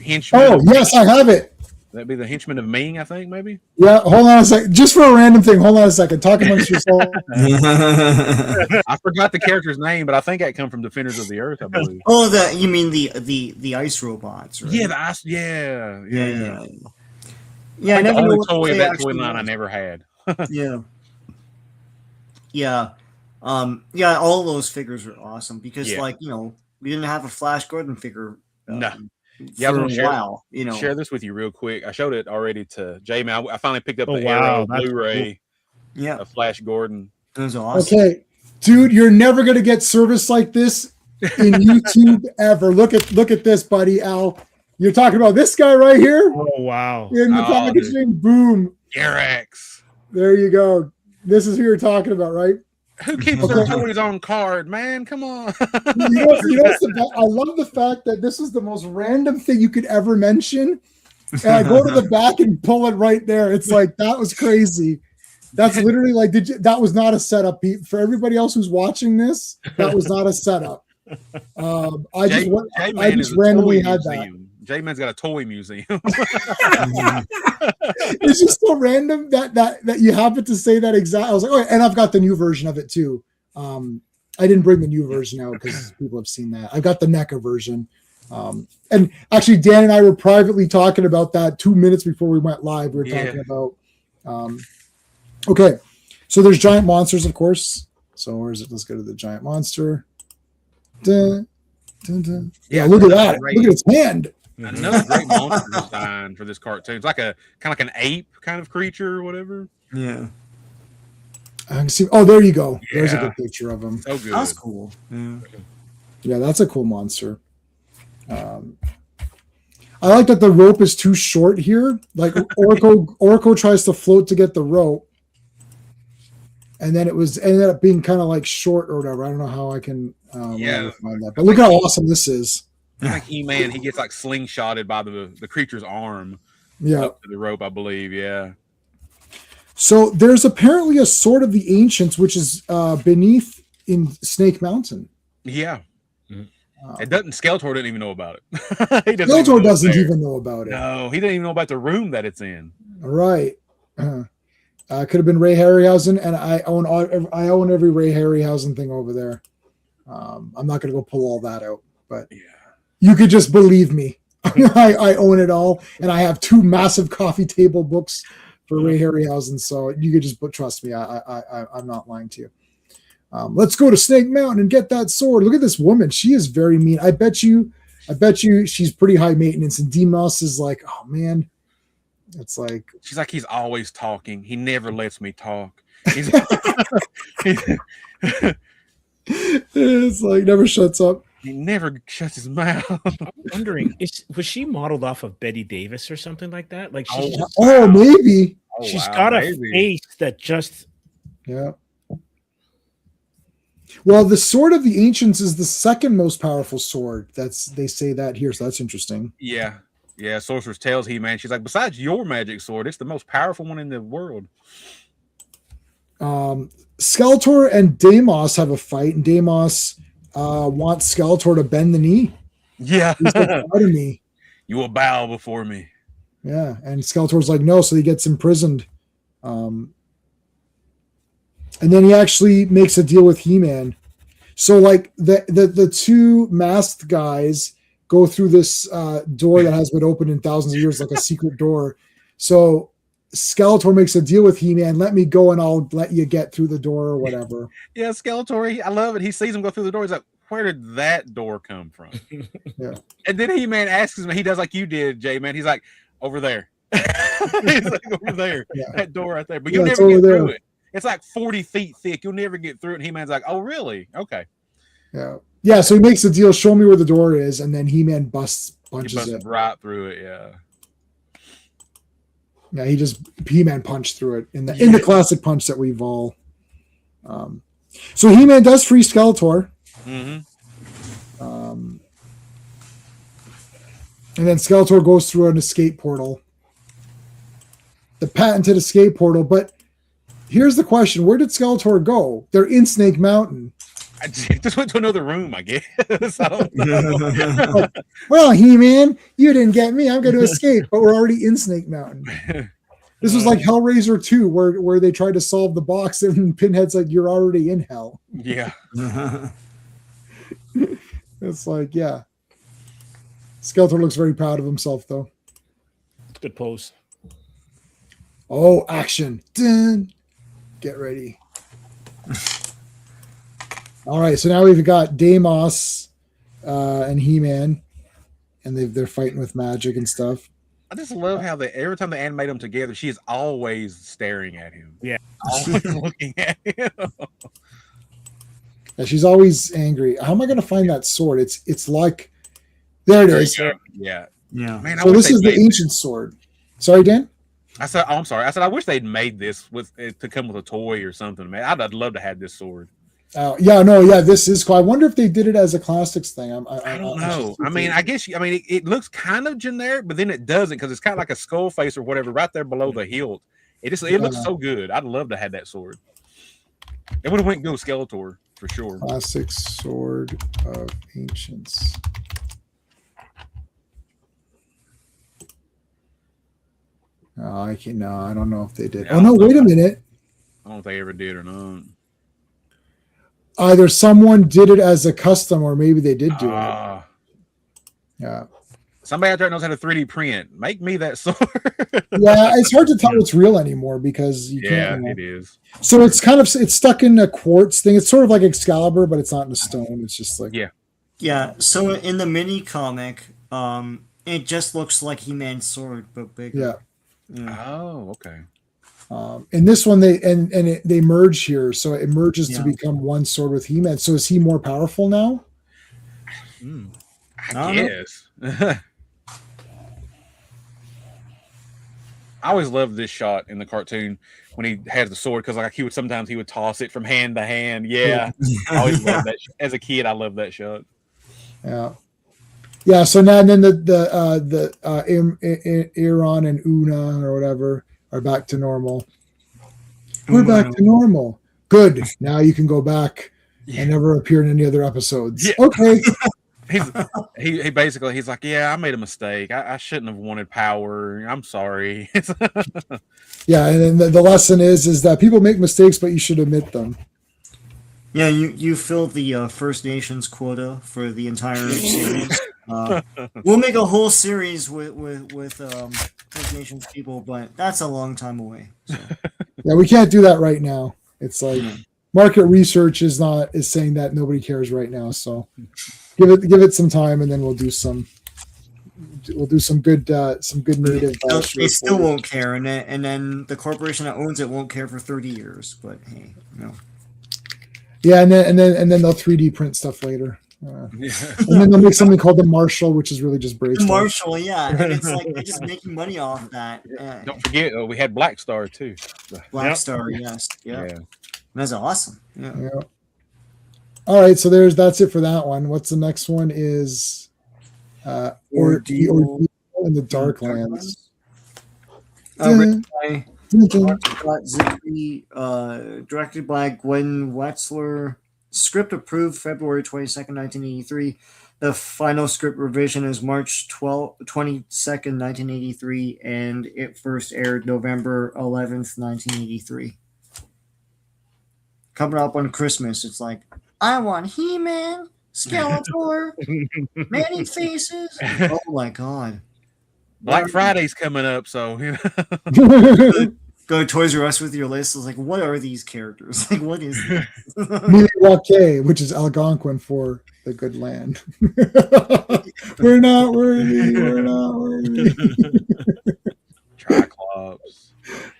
henchman? Oh, yes, I have it. That'd be the henchman of Ming, I think, maybe? Yeah, hold on a second. Just for a random thing, hold on a second. Talk amongst yourself. I forgot the character's name, but I think that come from Defenders of the Earth, I believe. Oh, you mean the ice robots, right? Yeah, the ice. Yeah. I never the only know what toy of they that actually toy line I was. never had. Yeah, all of those figures are awesome because, like, we didn't have a Flash Gordon figure. No. Yeah, for a while, Share this with you real quick. I showed it already to J-Man. I finally picked up the wow, Arrow Blu-ray of Flash Gordon. That was awesome. Okay, dude, you're never gonna get service like this in YouTube ever. Look at this, buddy, Al. You're talking about this guy right here? Oh wow! In the packaging, boom. Garax. There you go. This is who you're talking about, right? Who keeps their toys on card, man? Come on. I love the fact that this is the most random thing you could ever mention. And I go to the back and pull it right there. It's like, that was crazy. That's literally like, that was not a setup, Pete. For everybody else who's watching this, that was not a setup. I just randomly had that. J-Man's got a toy museum. It's just so random that you happen to say that exact. I was like, oh, and I've got the new version of it too. I didn't bring the new version out because people have seen that. I've got the NECA version. And actually, Dan and I were privately talking about that 2 minutes before we went live. We were talking about. Okay, so there's giant monsters, of course. So where is it? Let's go to the giant monster. Dun, dun, dun. Yeah, look at that. Look at its hand. Another great monster design for this cartoon. It's like a kind of like an ape kind of creature or whatever. Yeah. I can see. Oh, there you go. There's a good picture of him. So good. That's cool. Yeah, that's a cool monster. I like that the rope is too short here. Like Orko tries to float to get the rope, and then ended up being kind of like short or whatever. I don't know how I can find that. But look how awesome this is. Like E-Man, he gets like slingshotted by the creature's arm. Yeah, up to the rope, I believe. Yeah. So there's apparently a Sword of the Ancients, which is beneath in Snake Mountain. Yeah. It doesn't. Skeletor didn't even know about it. Skeletor doesn't even know about it. No, he didn't even know about the room that it's in. Right. Could have been Ray Harryhausen, and I own every Ray Harryhausen thing over there. I'm not going to go pull all that out, but you could just believe me. I own it all, and I have 2 massive coffee table books for Ray Harryhausen, so you could just trust me. I'm not lying to you. Let's go to Snake Mountain and get that sword. Look at this woman. She is very mean. I bet you she's pretty high maintenance. And D-Mouse is like, oh man. It's like she's like, he's always talking. He never lets me talk. It's like never shuts up. He never shuts his mouth. I'm wondering, was she modeled off of Betty Davis or something like that? Like she's maybe. She's got a face that just yeah. Well, the sword of the ancients is the second most powerful sword. They say that here, so that's interesting. Yeah. Yeah, Sorceress tells He-Man, she's like, besides your magic sword, it's the most powerful one in the world. Skeletor and Deimos have a fight, and Deimos wants Skeletor to bend the knee. Yeah. He's like, out of me. You will bow before me. Yeah, and Skeletor's like, no, so he gets imprisoned. And then he actually makes a deal with He-Man. So like the two masked guys go through this door that has been open in thousands of years, like a secret door. So Skeletor makes a deal with He-Man, let me go and I'll let you get through the door or whatever. Yeah, Skeletor, I love it. He sees him go through the door. He's like, where did that door come from? Yeah. And then He-Man asks him, he does like you did, J-Man. He's like, over there. He's like, over there. Yeah. That door right there. But you'll never get through it. It's like 40 feet thick. You'll never get through it. And He-Man's like, oh, really? Okay. Yeah. Yeah, so he makes a deal, show me where the door is, and then He-Man punches it. Right through it, yeah. Yeah, He-Man punched through it in the classic punch that we've all. So He-Man does free Skeletor. Mm-hmm. And then Skeletor goes through an escape portal. The patented escape portal, but here's the question. Where did Skeletor go? They're in Snake Mountain. I just went to another room, I guess. I don't know. Well, He-Man, you didn't get me. I'm going to escape, but we're already in Snake Mountain. This was like Hellraiser 2, where they tried to solve the box, and Pinhead's like, you're already in hell. Yeah. It's like, yeah. Skeletor looks very proud of himself, though. Good pose. Oh, action. Dun. Get ready. All right, so now we've got Deimos and He-Man, and they're fighting with magic and stuff. I just love how every time they animate them together, she is always staring at him. Yeah. Always looking at him. Yeah, she's always angry. How am I going to find that sword? It's like, there it is. Yeah. Yeah. Man, so this is the ancient sword. Sorry, Dan? I said, oh, I'm sorry. I said, I wish they'd made this to come with a toy or something, man. I'd love to have this sword. This is cool. I wonder if they did it as a classics thing. I don't know. It looks kind of generic, but then it doesn't, because it's kind of like a skull face or whatever right there below the hilt. It looks so good. I'd love to have that sword. It would have went good with Skeletor for sure. Classic sword of ancients. I don't know if they did. Oh no, wait a minute. I don't know if they ever did or not. Either someone did it as a custom, or maybe they did do it. Yeah. Somebody out there knows how to 3D print. Make me that sword. Yeah, it's hard to tell what's real anymore because you can't. Yeah, it is. So it's it's stuck in a quartz thing. It's sort of like Excalibur, but it's not in a stone. It's just like Yeah. So in the mini comic, it just looks like He-Man's sword, but bigger. Yeah. Oh, okay. In this one, they merge here, so it merges to become one sword with He-Man. So is he more powerful now? I guess. I always loved this shot in the cartoon when he has the sword, because like he would toss it from hand to hand. Yeah, I always loved that. As a kid, I loved that shot. Yeah. Yeah. So now and then Aaron and Una or whatever are back to normal. We're back to normal. Good. Now you can go back and never appear in any other episodes. Yeah. Okay. He basically, he's like, yeah, I made a mistake. I shouldn't have wanted power. I'm sorry. Yeah, and then the lesson is that people make mistakes, but you should admit them. Yeah, you filled the First Nations quota for the entire series. We'll make a whole series with First Nations people, but that's a long time away. So. Yeah, we can't do that right now. It's like market research is saying that nobody cares right now. So give it some time, and then we'll do some good native. They still won't care, and then the corporation that owns it won't care for 30 years. But hey, no. Yeah, and then they'll 3D print stuff later. And then they'll make something called the Marshall, which is really just Brave The Star. Marshall, yeah, and it's like they're just making money off that. Don't forget, we had Black Star too. Black Star, yes, yeah. That's awesome. Yeah. All right, so that's it for that one. What's the next one? Is Ordeal in the Darklands. Written by Scott Zickley, directed by Gwen Wetzler. Script approved February 22nd, 1983. The final script revision is March 22nd, 1983, and it first aired November 11th, 1983. Coming up on Christmas, it's like, I want He-Man, Skeletor, Many Faces. Oh my god. Black Friday's coming up, so go to Toys R Us with your list. It's like, what are these characters? Like, what is this? Miwake, which is Algonquin for the good land. We're not worthy. We're not worthy. Triclops.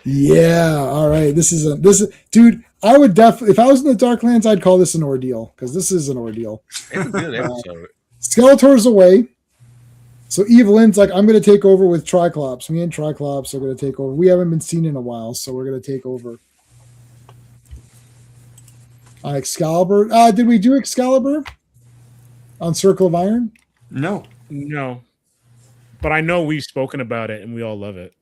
Yeah. All right. This is dude. I would definitely, if I was in the Darklands, I'd call this an ordeal because this is an ordeal. It's a good episode. Skeletor's away. So Evelyn's like, I'm going to take over with Triclops. Me and Triclops are going to take over. We haven't been seen in a while, so we're going to take over. On Excalibur. Did we do Excalibur on Circle of Iron? No. But I know we've spoken about it and we all love it.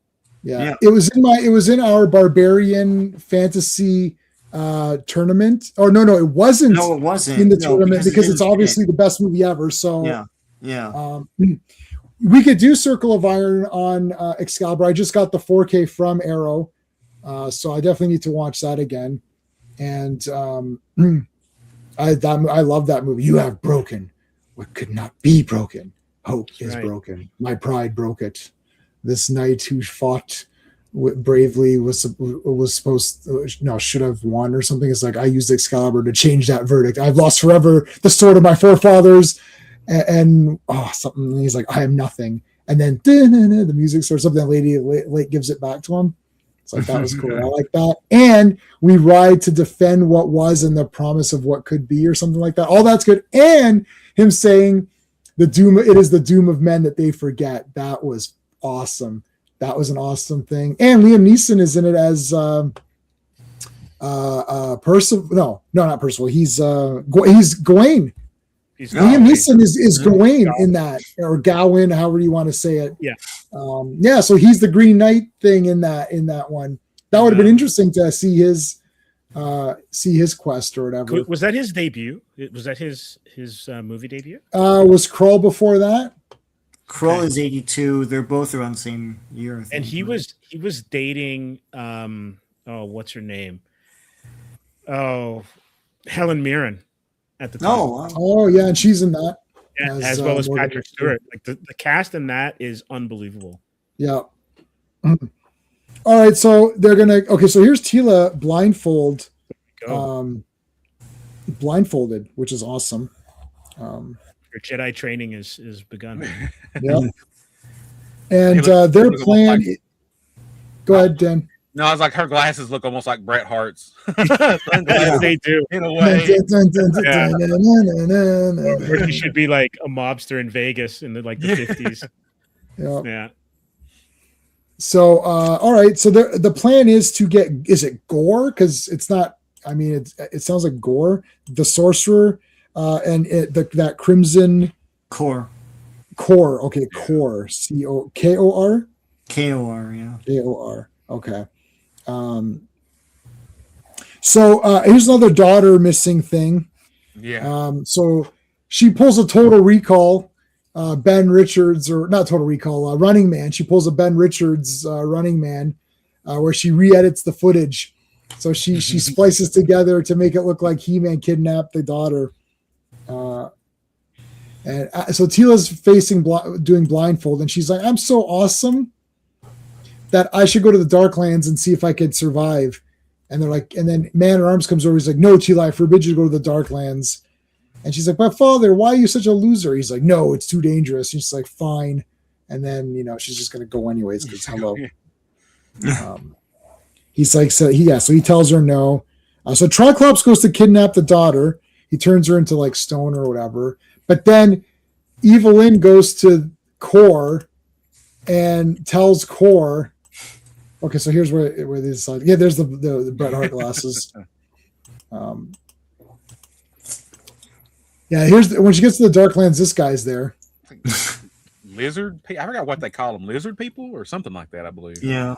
Yeah. It was in our Barbarian Fantasy tournament. Oh no, it wasn't. No, it wasn't in the tournament because it's obviously the best movie ever. So yeah. We could do Circle of Iron on Excalibur. I just got the 4K from Arrow, so I definitely need to watch that again. And I love that movie. You have broken what could not be broken. Hope is broken. My pride broke it. This knight who fought bravely should have won or something. It's like I used Excalibur to change that verdict. I've lost forever the sword of my forefathers. And something. And he's like, I am nothing. And then the music starts up. That lady late gives it back to him. It's like that was cool. I like that. And we ride to defend what was and the promise of what could be, or something like that. All that's good. And him saying it is the doom of men that they forget. That was awesome. That was an awesome thing. And Liam Neeson is in it as Percival. No, not Percival. He's Gawain. Liam Neeson is Gawain in that, or Gawain, however you want to say it. Yeah. So he's the Green Knight thing in that one. That would have been interesting to see his quest or whatever. Was that his debut? Was that his movie debut? Was Krull before that? Krull is 82. They're both around the same year. I think, and he was dating what's her name? Oh, Helen Mirren at the time. Oh yeah, and she's in that. Yeah, as well as Patrick Stewart. Like the cast in that is unbelievable. Yeah. All right, so they're gonna. Okay, so here's Tila blindfolded, which is awesome. Your Jedi training is begun. Yeah. And their plan. Go ahead, Dan. No, I was like, her glasses look almost like Bret Hart's. Yes, they do. In a way. Or he should be like a mobster in Vegas in the 50s. Yeah. So, all right. So the plan is to get, is it Gore? Because it's not, I mean, it sounds like Gore, the sorcerer, and that Crimson Core. Okay. Core. Kor? Kor, yeah. Kor. Okay. So here's another daughter missing thing. Yeah. So she pulls a Total Recall, Ben Richards, or not Total Recall, Running Man. She pulls a Ben Richards Running Man, where she re-edits the footage. So she splices together to make it look like He-Man kidnapped the daughter. And so Tila's doing blindfold, and she's like, I'm so awesome that I should go to the Darklands and see if I could survive. And they're like, and then Man at Arms comes over. He's like, no, Tila, I forbid you to go to the Darklands. And she's like, but father, why are you such a loser? He's like, no, it's too dangerous. And she's like, fine. And then, she's just going to go anyways because hello. He's like, so he tells her no. So Triclops goes to kidnap the daughter. he turns her into like stone or whatever. But then Evelyn goes to Kor and tells Kor, okay, so here's where they decide. Yeah, there's the Bret Hart glasses. Yeah, when she gets to the Darklands, this guy's there. Lizard? I forgot what they call them. Lizard people or something like that, I believe. Yeah,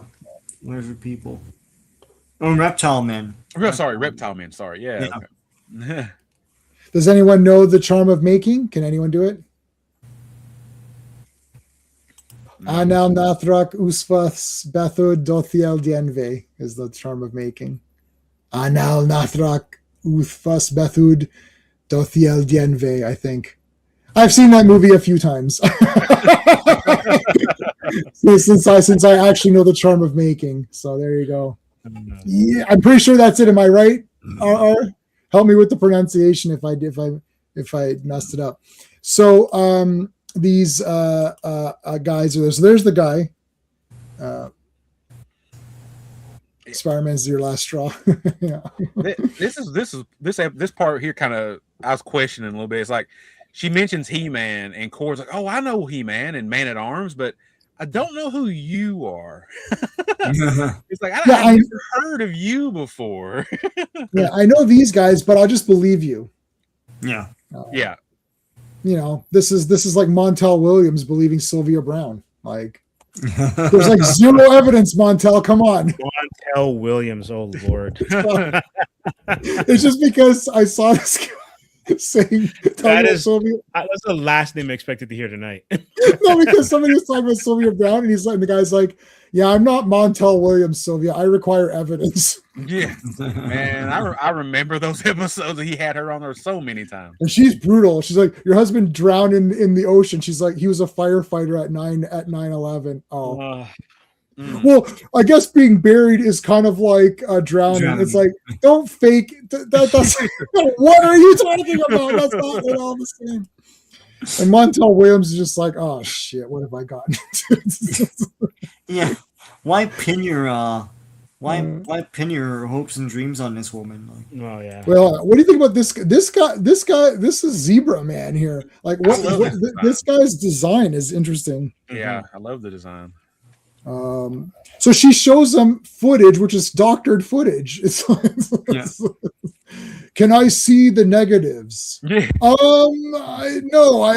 lizard people. Oh, reptile men. Reptile men. Sorry, yeah. Okay. Does anyone know the charm of making? Can anyone do it? Anal Nathrak Usvas Bethud Dothiel Dienve is the charm of making. Anal Nathrak Usvas Bethud Dothiel Dienve, I think. I've seen that movie a few times. since I actually know the charm of making. So there you go. Yeah, I'm pretty sure that's it. Am I right? Help me with the pronunciation if I messed it up. So these guys are there. So there's the guy. Spider-Man's your last straw. Yeah. This part here kind of I was questioning a little bit. It's like she mentions He-Man and Kor's like, oh, I know He-Man and Man at Arms, but I don't know who you are. It's like I've never heard of you before. Yeah, I know these guys, but I'll just believe you. Yeah. Yeah. You know, this is like Montel Williams believing Sylvia Brown. Like there's like zero evidence, Montel. Come on. Montel Williams, oh Lord. It's just because I saw this guy saying that's the last name I expected to hear tonight. No, because somebody was talking about Sylvia Brown, and the guy's like, "Yeah, I'm not Montel Williams, Sylvia. I require evidence." Yeah, man, I remember those episodes. He had her on there so many times, and she's brutal. She's like, "Your husband drowned in the ocean." She's like, "He was a firefighter at 9/11." Oh. Well, I guess being buried is kind of like drowning. It's like, don't fake that's what are you talking about? That's not at all the same. And Montel Williams is just like, oh shit, what have I gotten into? Yeah. Why pin your pin your hopes and dreams on this woman? Like, oh yeah. Well, what do you think about this guy? This is Zebra Man here. Like this guy's design is interesting. Yeah, I love the design. So she shows them footage, which is doctored footage. Can I see the negatives? Yeah. I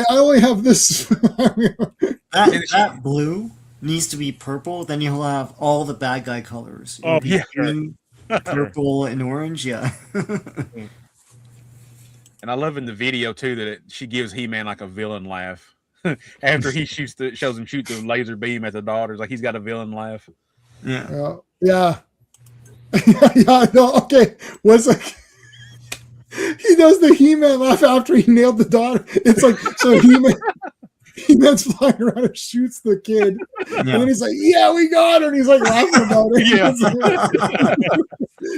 only have this. that blue needs to be purple. Then you'll have all the bad guy colors. Green, purple, and orange. Yeah. And I love in the video too that she gives He-Man like a villain laugh. After he shows him shoot the laser beam at the daughters, like he's got a villain laugh. Yeah. Yeah. No, okay. What's like he does the He-Man laugh after he nailed the daughter. It's like so He-Man's flying around and shoots the kid. Yeah. And then he's like, yeah, we got her. And he's like laughing about it. Yeah.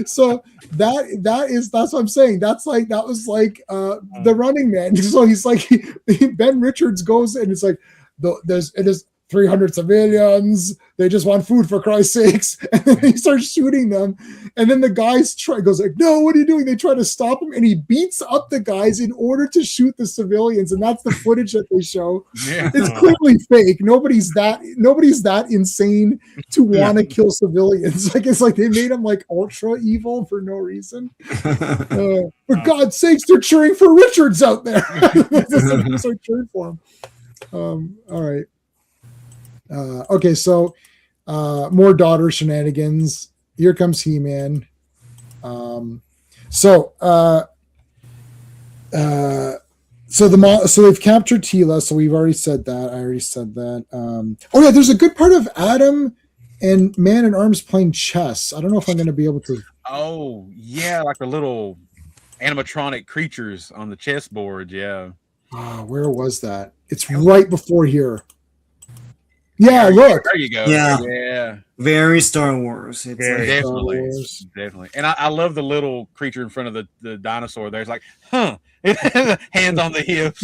So that's what I'm saying. That was like the Running Man. So he's like Ben Richards goes and it's like it is 300 civilians. They just want food for Christ's sakes. And then he starts shooting them. And then the guys goes like, no, what are you doing? They try to stop him and he beats up the guys in order to shoot the civilians. And that's the footage that they show. Yeah. It's clearly fake. Nobody's that insane to want to kill civilians. Like it's like they made him like ultra evil for no reason. For God's sakes, they're cheering for Richards out there. Start cheering for him. All right. Okay, so more daughter shenanigans. Here comes He-Man. So they've captured Teela. So we've already said that. I already said that. Oh yeah, there's a good part of Adam and Man at Arms playing chess. I don't know if I'm going to be able to. Oh yeah, like the little animatronic creatures on the chessboard. Yeah. Where was that? It's right before here. Yeah, look. There you go. Yeah. Very Star Wars. It's definitely. And I love the little creature in front of the dinosaur there. It's like, huh. Hands on the hips.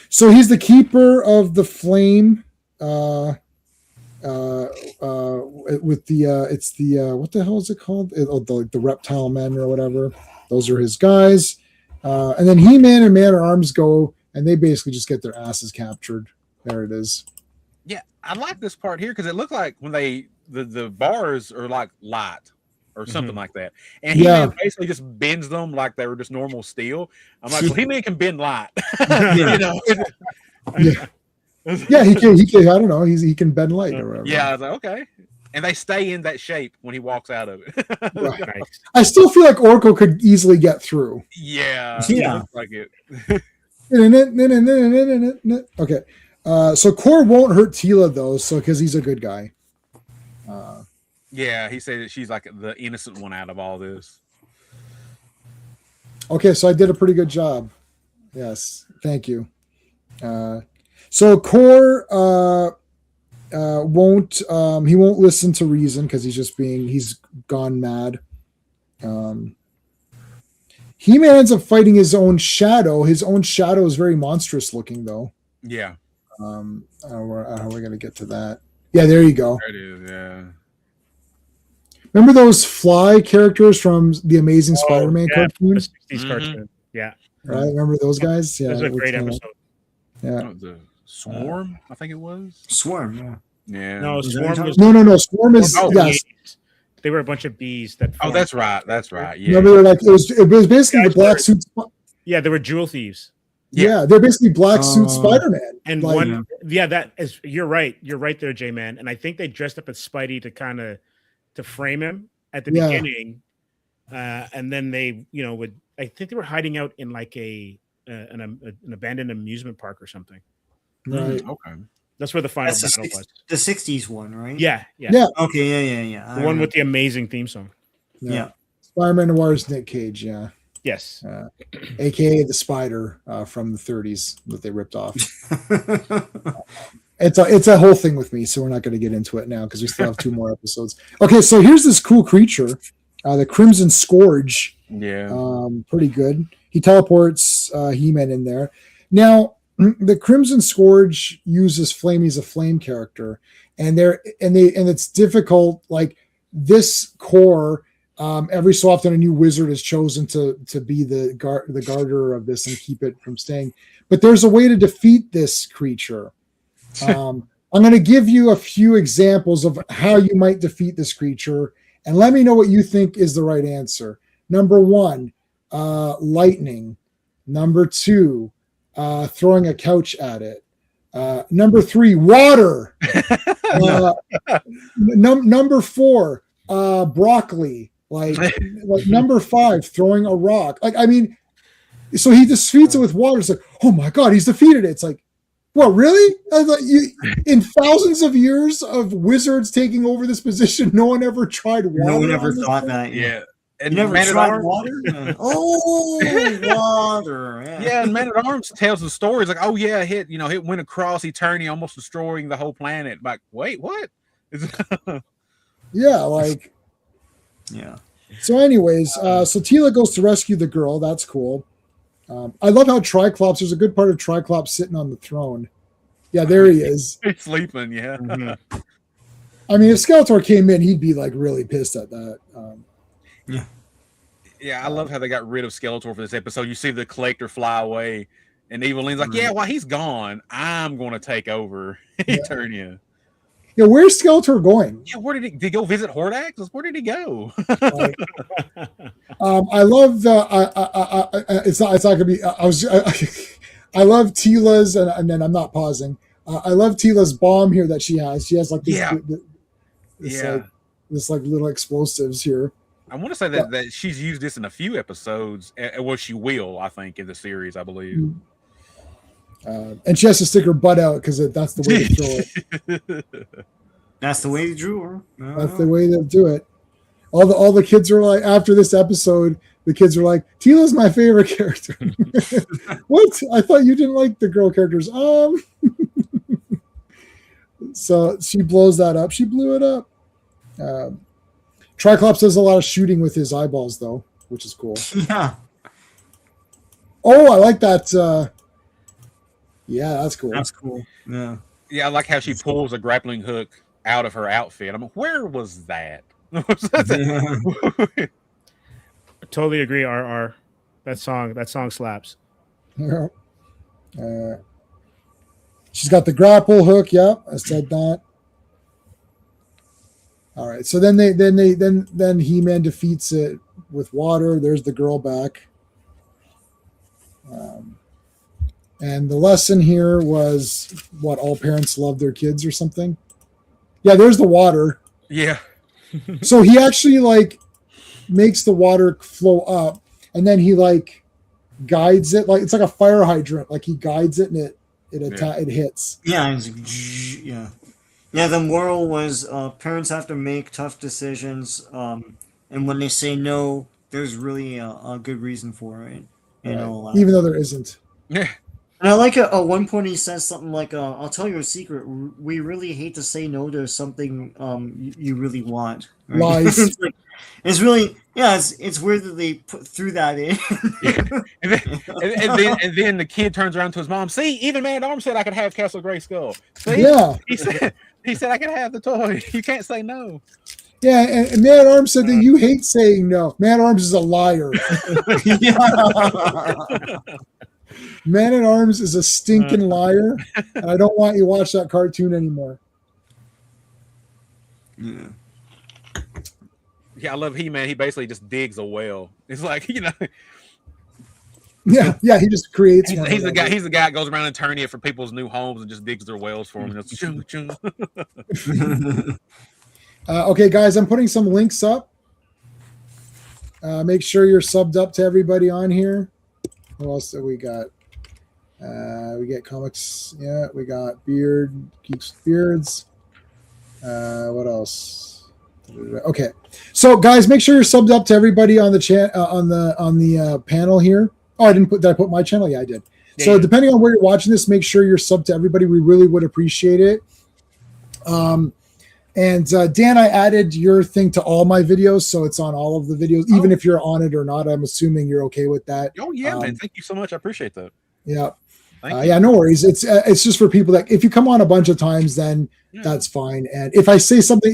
So he's the keeper of the flame. And with the it's the what the hell is it called? The reptile men or whatever. Those are his guys. And then He-Man and Man-at-Arms go, and they basically just get their asses captured. There it is. Yeah, I like this part here because it looked like when the bars are like light or something like that, and He-Man basically just bends them like they were just normal steel. I'm like, well, He-Man can bend light, you know. Yeah, he can. I don't know. He can bend light or whatever. Yeah, I was like, okay. And they stay in that shape when he walks out of it. Right. Nice. I still feel like Orko could easily get through. Yeah. Like it. Okay. So Kor won't hurt Teela though, so because he's a good guy. Yeah, he said that she's like the innocent one out of all this. Okay, so I did a pretty good job. Yes, thank you. So Kor won't listen to reason because he's gone mad. He-Man ends up fighting his own shadow. His own shadow is very monstrous looking though. Yeah. How are we gonna get to that? Yeah, there you go. There it is, yeah. Remember those Fly characters from the Amazing Spider-Man cartoon? The 60s cartoon. Yeah. Right, remember those guys? Yeah. That was a great episode. Yeah. The Swarm, I think it was. Swarm, yeah. Yeah. No, Swarm was No. Swarm is yes. They were a bunch of bees that. Oh, that's right. Yeah. No, they were like it was basically the black suits. Yeah, they were jewel thieves. Yeah, they're basically black suit Spider-Man. And that is you're right. You're right there, J-Man. And I think they dressed up as Spidey to frame him at the beginning. And then they, I think they were hiding out in like an abandoned amusement park or something. Right. Okay. That's where the final battle was. The 60s one, right? Yeah. Okay, yeah. The one with the amazing theme song. Yeah. Spider-Man Noir's Nick Cage, yeah. Yes. AKA the Spider from the 30s that they ripped off. It's a whole thing with me, so we're not going to get into it now because we still have 2 more episodes. Okay, so here's this cool creature, the Crimson Scourge. Yeah. Pretty good. He teleports He-Man in there. Now, the Crimson Scourge uses Flame. He's a flame character, and it's difficult. Like this core, every so often a new wizard is chosen to be the guarder of this and keep it from staying. But there's a way to defeat this creature. I'm going to give you a few examples of how you might defeat this creature, and let me know what you think is the right answer. Number 1, lightning. Number 2, throwing a couch at it. Number 3, water. Number 4, broccoli. Like number 5, throwing a rock. Like, I mean, so he defeats it with water. It's like, oh my God, he's defeated it. It's like, what, really? In thousands of years of wizards taking over this position, no one ever tried water. No one ever thought that. Yeah. And you never tried water? Water. Yeah, and Man-at-Arms tells the story. It's like, oh yeah, it went across Eternia, almost destroying the whole planet. Like, wait, what? Yeah, like. Yeah. So anyways, so Teela goes to rescue the girl. That's cool. I love how Triclops, there's a good part of Triclops sitting on the throne. Yeah, there he is. He's sleeping, yeah. Mm-hmm. I mean, if Skeletor came in, he'd be like really pissed at that. Yeah, I love how they got rid of Skeletor for this episode. You see the Collector fly away, and Evelyn's like, yeah, while he's gone, I'm going to take over Eternia. Yeah, where's Skeletor going? Yeah, where did he go visit Hordax? Where did he go? I love the. It's not gonna be. I love Teela's, and then I'm not pausing. I love Teela's bomb here that she has. She has like this. This like little explosives here. I want to say that she's used this in a few episodes. Well, she will, I think, in the series, I believe. And she has to stick her butt out because that's the way to throw it. That's the way they drew her. That's the way to do it. All the kids are like, after this episode, the kids are like, Teela's my favorite character. What? I thought you didn't like the girl characters. So she blows that up. She blew it up. Triclops does a lot of shooting with his eyeballs, though, which is cool. Yeah. Oh, I like that. Yeah, that's cool. That's cool. Yeah. Yeah, I like how she pulls a grappling hook out of her outfit. I'm like, where was that? Totally agree. RR, that song slaps. Yeah. She's got the grapple hook. Yeah, I said that. All right. So then He-Man defeats it with water. There's the girl back. And the lesson here was what all parents love their kids or something. Yeah, there's the water. Yeah. So he actually like makes the water flow up, and then he like guides it like it's like a fire hydrant. Like he guides it and it hits. Yeah, yeah. Yeah, the moral was parents have to make tough decisions, and when they say no, there's really a good reason for it. You know, even though there isn't. Yeah. And I like at one point he says something like, "I'll tell you a secret. We really hate to say no to something you really want." Right? Lies. It's really It's weird that they threw that in. Yeah. And then the kid turns around to his mom. See, even Man at Arms said I could have Castle Grayskull. See? Yeah. He said I could have the toy. You can't say no. Yeah, and Man at Arms said that you hate saying no. Man at Arms is a liar. Man at Arms is a stinking liar, and I don't want you to watch that cartoon anymore. Yeah. Yeah, I love He-Man. He basically just digs a well. It's like, you know. Yeah, he just creates. He's the guy. He's the guy that goes around and turning it for people's new homes and just digs their wells for them. Okay, guys, I'm putting some links up. Make sure you're subbed up to everybody on here. Who else do we got? We get comics. Yeah, we got Beard, Geeks with Beards. What else? Okay, so guys, make sure you're subbed up to everybody on the chat on the panel here. Oh, I didn't put. Did I put my channel? Yeah, I did. Yeah, so depending on where you're watching this, make sure you're subbed to everybody. We really would appreciate it. And Dan, I added your thing to all my videos, so it's on all of the videos, even if you're on it or not. I'm assuming you're okay with that. Oh yeah, man! Thank you so much. I appreciate that. Yeah. Yeah, no worries. It's just for people that if you come on a bunch of times, then that's fine. And if I say something,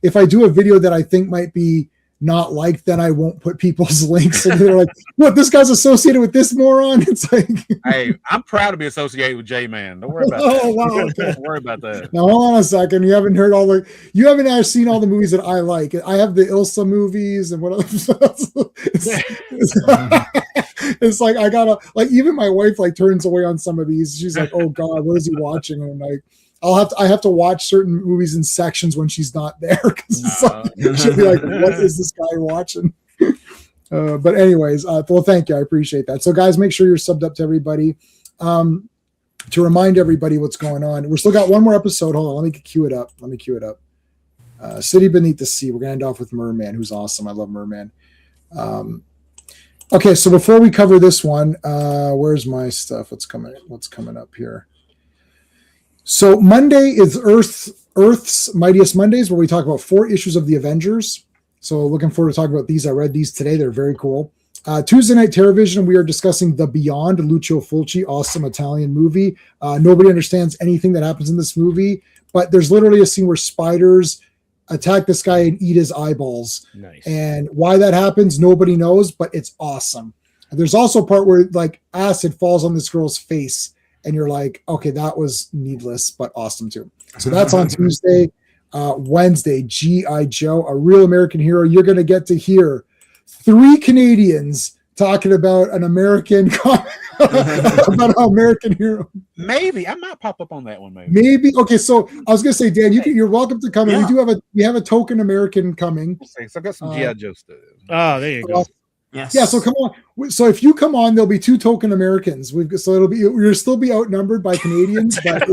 if I do a video that I think might be not liked, then I won't put people's links. And they're like, "What? This guy's associated with this moron?" It's like, hey, I'm proud to be associated with J-Man. Don't worry about that. Oh wow, okay. Don't worry about that. Now hold on a second. You haven't heard you haven't actually seen all the movies that I like. I have the Ilsa movies and what else? It's like I gotta like even my wife like turns away on some of these. She's like, "Oh God, what is he watching?" And I'm like, I have to watch certain movies in sections when she's not there because she'll be like, "What is this guy watching?" But anyways, well, thank you. I appreciate that. So guys, make sure you're subbed up to everybody. To remind everybody what's going on, we're still got one more episode. Hold on, let me cue it up. City Beneath the Sea. We're gonna end off with Merman, who's awesome. I love Merman. Okay, so before we cover this one, where's my stuff? What's coming up here? So Monday is Earth's Mightiest Mondays, where we talk about 4 issues of the Avengers. So looking forward to talking about these. I read these today. They're very cool. Tuesday night Terrorvision, we are discussing The Beyond, Lucio Fulci, awesome Italian movie. Nobody understands anything that happens in this movie, but there's literally a scene where spiders attack this guy and eat his eyeballs. Nice. And why that happens, nobody knows, but it's awesome. And there's also a part where like acid falls on this girl's face, and you're like, okay, that was needless, but awesome too. So that's on Tuesday. Wednesday, G.I. Joe, A Real American Hero. You're going to get to hear 3 Canadians talking about an American about an American hero. Maybe I might pop up on that one. Maybe. Okay. So I was gonna say, Dan, you're welcome to come. Yeah. We have a token American coming. So I got some G.I. Joe stuff. Oh, there you go. Yes. Yeah. So come on. So if you come on, there'll be 2 token Americans. You'll still be outnumbered by Canadians. But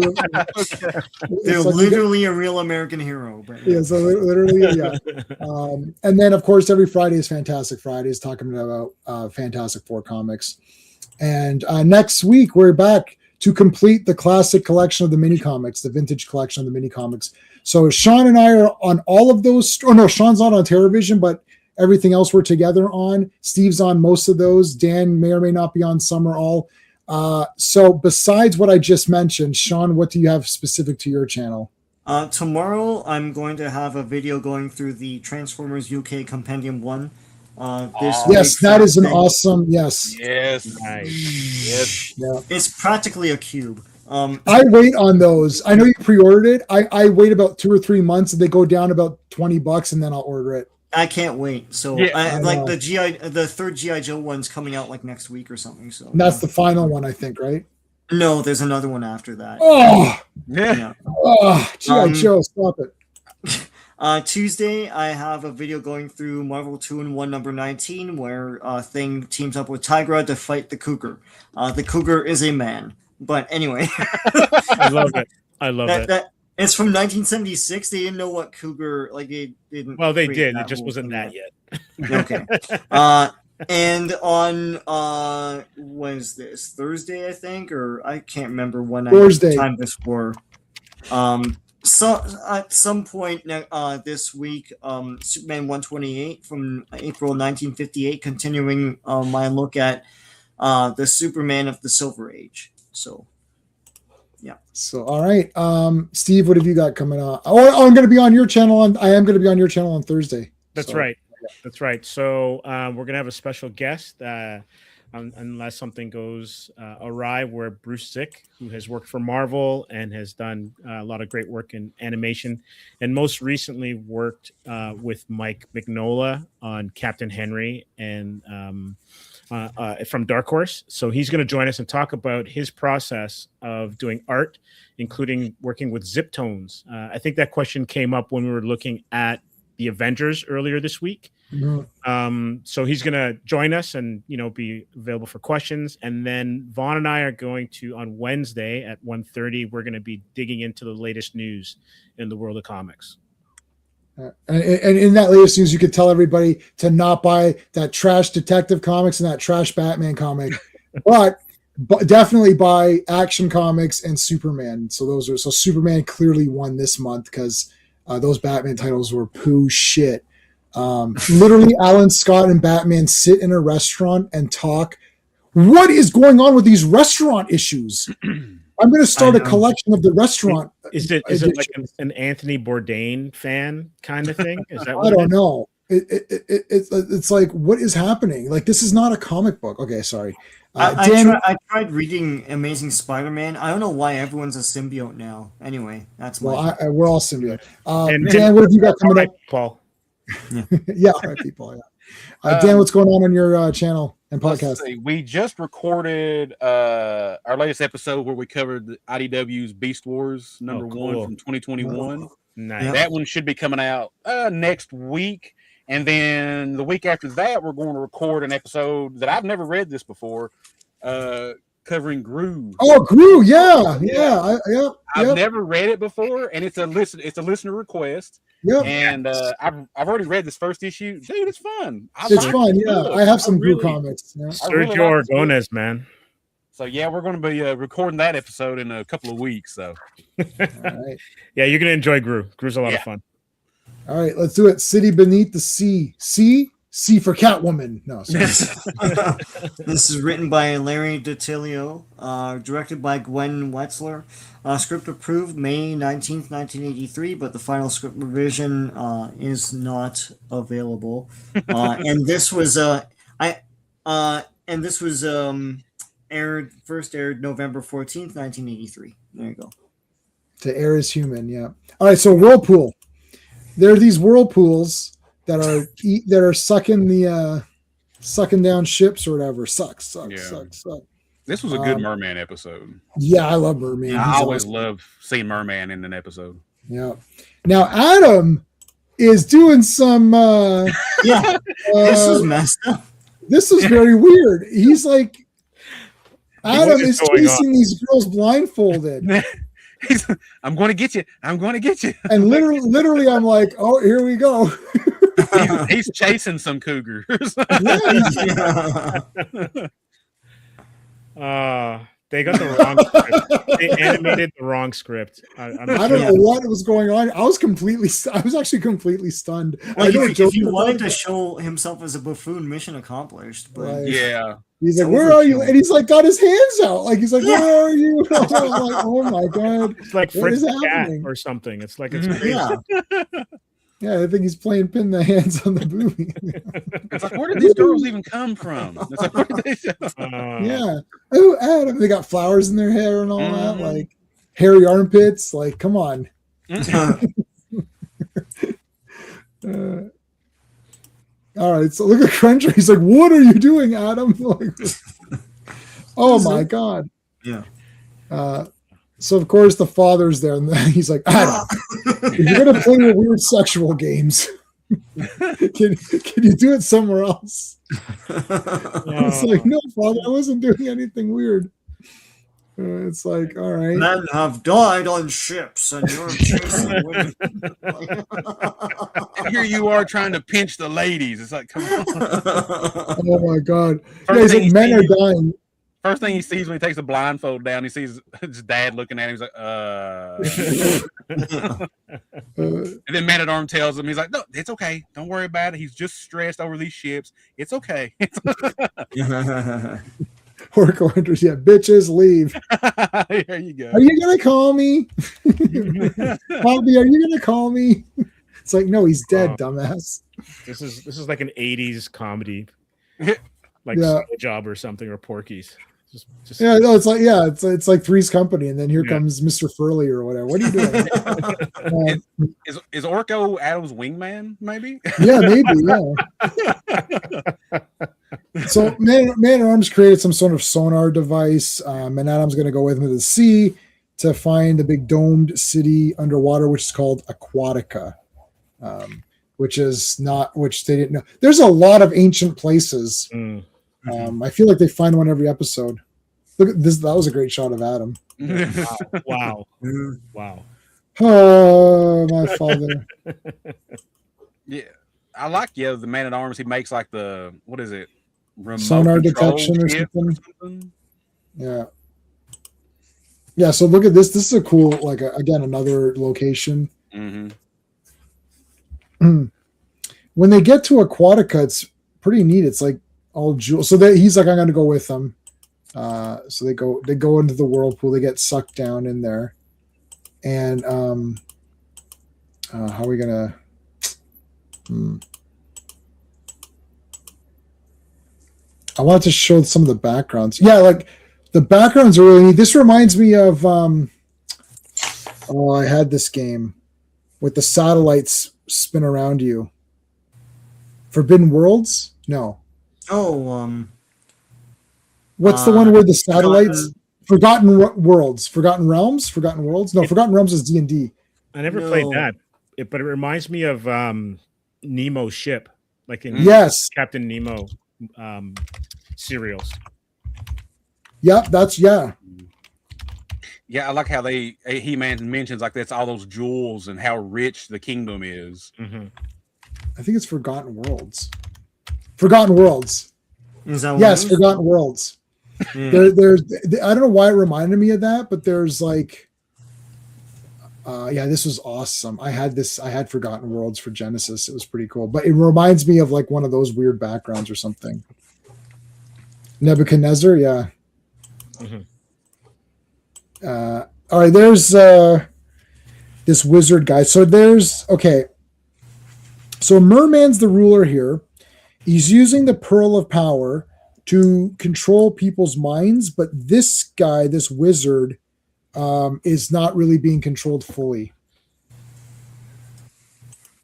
they're literally a real American hero. But yeah. So literally, yeah. And then of course every Friday is Fantastic Fridays, talking about Fantastic Four comics. And next week we're back to complete the classic collection of the mini comics, the vintage collection of the mini comics. So Sean and I are on all of those. Oh no, Sean's not on Terrorvision, but everything else we're together on. Steve's on most of those. Dan may or may not be on some or all. So besides what I just mentioned, Sean, what do you have specific to your channel? Tomorrow, I'm going to have a video going through the Transformers UK Compendium 1. Yes, that is an awesome. Yes. Yes. Nice. Yes. Yeah. It's practically a cube. I wait on those. I know you pre-ordered it. I wait about 2 or 3 months, and they go down about $20, and then I'll order it. I can't wait. So, Yeah, I like know. the third GI Joe one's coming out like next week or something. So And that's the final one, I think, right? no, there's another one after that. Oh, Yeah. G.I. Joe, stop it. Tuesday, I have a video going through Marvel 2-in-1 number 19, where Thing teams up with Tigra to fight the Cougar. The Cougar is a man. But anyway. I love it. I love it. It's from 1976. They didn't know what Cougar, like, they didn't. Well, they create did. that It just whole wasn't thing that yet. yet. Okay. And on was this Thursday, I think, or I can't remember when Thursday. time this were. So at some point this week, Superman 128 from April 1958, continuing my look at the Superman of the Silver Age. So, yeah. So, all right, Steve, what have you got coming on? Oh, I'm going to be on your channel I am going to be on your channel on Thursday. That's So, right. That's right. So we're gonna have a special guest, unless something goes awry. Where Bruce Zick, who has worked for Marvel and has done a lot of great work in animation, and most recently worked with Mike Mignola on Captain Henry and from Dark Horse. So he's going to join us and talk about his process of doing art, including working with zip tones. I think that question came up when we were looking at the Avengers earlier this week. Mhm. So he's going to join us and, be available for questions. And then Vaughn and I are going to, on Wednesday at 1:30, we're going to be digging into the latest news in the world of comics. And in that latest news, you could tell everybody to not buy that trash Detective Comics and that trash Batman comic, but definitely buy Action Comics and Superman. So Superman clearly won this month because those Batman titles were poo shit. Literally, Alan Scott and Batman sit in a restaurant and talk. What is going on with these restaurant issues? I'm going to start a collection of the restaurant. Is it like an Anthony Bourdain fan kind of thing? Is that I don't know. It's like, what is happening? Like, this is not a comic book. Okay, sorry. I tried reading Amazing Spider-Man. I don't know why everyone's a symbiote now. Anyway, that's my. We're all symbiote. And Dan, what have you got coming up? Paul. Yeah, all right, people. Yeah. Dan, what's going on your channel and podcast? We just recorded our latest episode where we covered the IDW's Beast Wars #1 from 2021. Nice. That one should be coming out next week. And then the week after that, we're going to record an episode that I've never read this before, covering Gru. Oh, Gru, yeah. I've never read it before, and it's a listener request. Yep. And I've already read this first issue. Dude, it's fun. It's fun, yeah. I have some Gru comics. Yeah. Sergio Aragonés, man. So yeah, we're going to be recording that episode in a couple of weeks. So, all right. Yeah, you're going to enjoy Gru. Gru's a lot of fun. All right, let's do it. City Beneath the Sea. C for Catwoman. No, sorry. This is written by Larry DiTilio, directed by Gwen Wetzler. Script approved May 19th, 1983, but the final script revision is not available. And this was aired November 14th, 1983. There you go. To air is human, yeah. All right, so Whirlpool. There are these whirlpools that are sucking down ships or whatever. Suck. This was a good Merman episode. Yeah, I love Merman. Yeah, I always love seeing Merman in an episode. Yeah. Now Adam is doing some. This is messed up. This is very weird. He's like, Adam is chasing these girls blindfolded. I'm going to get you. I'm going to get you. And literally, I'm like, oh, here we go. he's chasing some cougars. They got the wrong script. They animated the wrong script. I don't know what was going on. I was actually completely stunned. Well, if he wanted to show himself as a buffoon, mission accomplished. But Right. Yeah. He's like, "Where are you?" And he's like, got his hands out, like he's like, "Where are you?" I'm like, "Oh my god!" It's like What Fritz is the Cat happening? or something. It's like it's yeah. Yeah, I think he's playing pin the hands on the booby. It's like, where did these girls even come from? It's like, where did they Yeah. Oh, Adam, they got flowers in their hair and all that, Mhm. like hairy armpits. Like, come on. All right, so look at Cruncher. He's like, "What are you doing, Adam?" Like, oh my god. Yeah. So of course the father's there, and then he's like, "Adam, if you're gonna play with weird sexual games, can you do it somewhere else?" It's like, "No, father, I wasn't doing anything weird." It's like, all right. Men have died on ships, and you're chasing women. Here you are trying to pinch the ladies. It's like, come on. Oh my god. Yeah, First he's thing like, men are dying. First thing he sees when he takes the blindfold down, he sees his dad looking at him. He's like, And then Man at Arm tells him, he's like, "No, it's okay. Don't worry about it. He's just stressed over these ships. It's okay." Oracle enters, yeah, bitches, leave. There you go. Are you gonna call me? Bobby, are you gonna call me? It's like, no, he's dead, dumbass. This is like an 80s comedy. Like Yeah. Job or something, or Porky's. Just Yeah, no, it's like Three's Company, and then here comes Mr. Furley or whatever. What are you doing? Is Orko Adam's wingman, maybe? Yeah, maybe, yeah. So Man at Arms created some sort of sonar device, and Adam's going to go with him to the sea to find the big domed city underwater, which is called Aquatica, which they didn't know. There's a lot of ancient places. I feel like they find one every episode. Look at this. That was a great shot of Adam. wow. Oh, my father. Yeah, I like the Man at Arms. He makes like the what is it? Remote Sonar control detection or ship something. Yeah. So look at this. This is a cool, like again, another location. Mm-hmm. When they get to Aquatica, it's pretty neat. It's like all jewels. So he's like, "I'm going to go with them." So they go into the whirlpool. They get sucked down in there, and how are we gonna? I wanted to show some of the backgrounds. Yeah, like the backgrounds are really neat. This reminds me of I had this game with the satellites spin around you. Forbidden Worlds? No. Oh, What's the one where the satellites? Forgotten Worlds, Forgotten Realms, Forgotten Worlds. No, Forgotten Realms is D&D. I never played that, but it reminds me of Nemo's ship, like in Yes, Captain Nemo serials. Yep, Yeah, I like how He-Man mentions like that's all those jewels and how rich the kingdom is. Mm-hmm. I think it's Forgotten Worlds. Forgotten Worlds. Is that yes, Forgotten Worlds. There's I don't know why it reminded me of that, but there's like, this was awesome. I had Forgotten Worlds for Genesis. It was pretty cool, but it reminds me of like one of those weird backgrounds or something. Nebuchadnezzar, yeah. Mm-hmm. All right, there's this wizard guy. So So Merman's the ruler here. He's using the Pearl of Power to control people's minds, but this guy, this wizard, is not really being controlled fully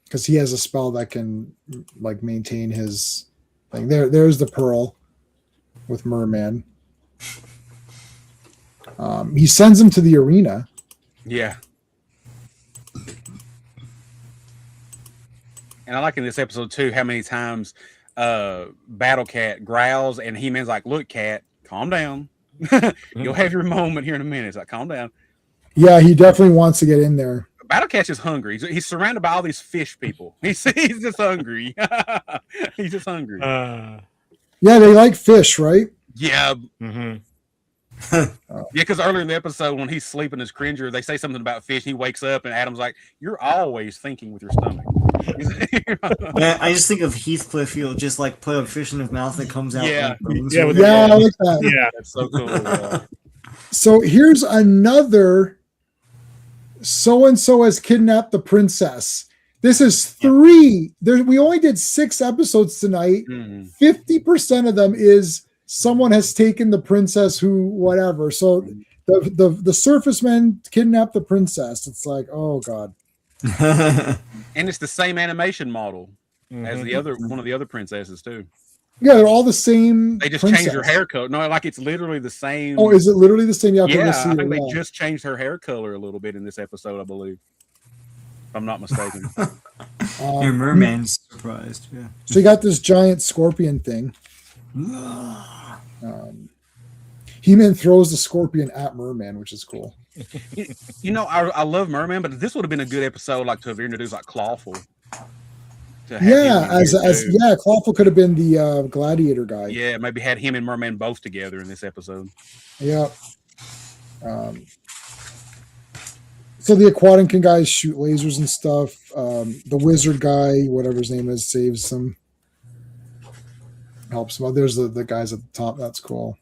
because he has a spell that can like maintain his thing. There's the Pearl with Merman. He sends him to the arena. Yeah. And I like in this episode too how many times Battle Cat growls and He-Man's like, "Look, Cat, calm down. You'll have your moment here in a minute." It's like, calm down. Yeah, he definitely wants to get in there. Battle Cat's just hungry. He's surrounded by all these fish people. He's just hungry. He's just hungry. Yeah, they like fish, right? Yeah. Mm-hmm. because earlier in the episode when he's sleeping as Cringer, they say something about fish. He wakes up and Adam's like, "You're always thinking with your stomach." Yeah, I just think of Heathcliff. He'll just like put a fish in his mouth and it comes out. Yeah. Like bones Yeah, or with whatever. Yeah, I like that. Yeah. That's so cool. So here's another so and so has kidnapped the princess. This is 3. We only did 6 episodes tonight. Mhm. 50% of them is someone has taken the princess who whatever. So the surface men kidnapped the princess. It's like, oh god. And it's the same animation model as Mhm. the other one of the other princesses too. Yeah, they're all the same. They just princess. changed her hair color. No, like it's literally the same. Oh, is it literally the same? Yeah, yeah, see I it, think they yeah. just changed her hair color a little bit in this episode, I believe. If I'm not mistaken. Your merman's surprised. Yeah. So you got this giant scorpion thing. He-Man throws the scorpion at Merman, which is cool. You know, I love Merman, but this would have been a good episode, like to have introduced like Clawful. To have him Yeah, in as here, too. Clawful could have been the gladiator guy. Yeah, maybe had him and Merman both together in this episode. Yeah. So the Aquatic guys shoot lasers and stuff. The wizard guy, whatever his name is, saves them. Helps them. Oh, there's the guys at the top. That's cool.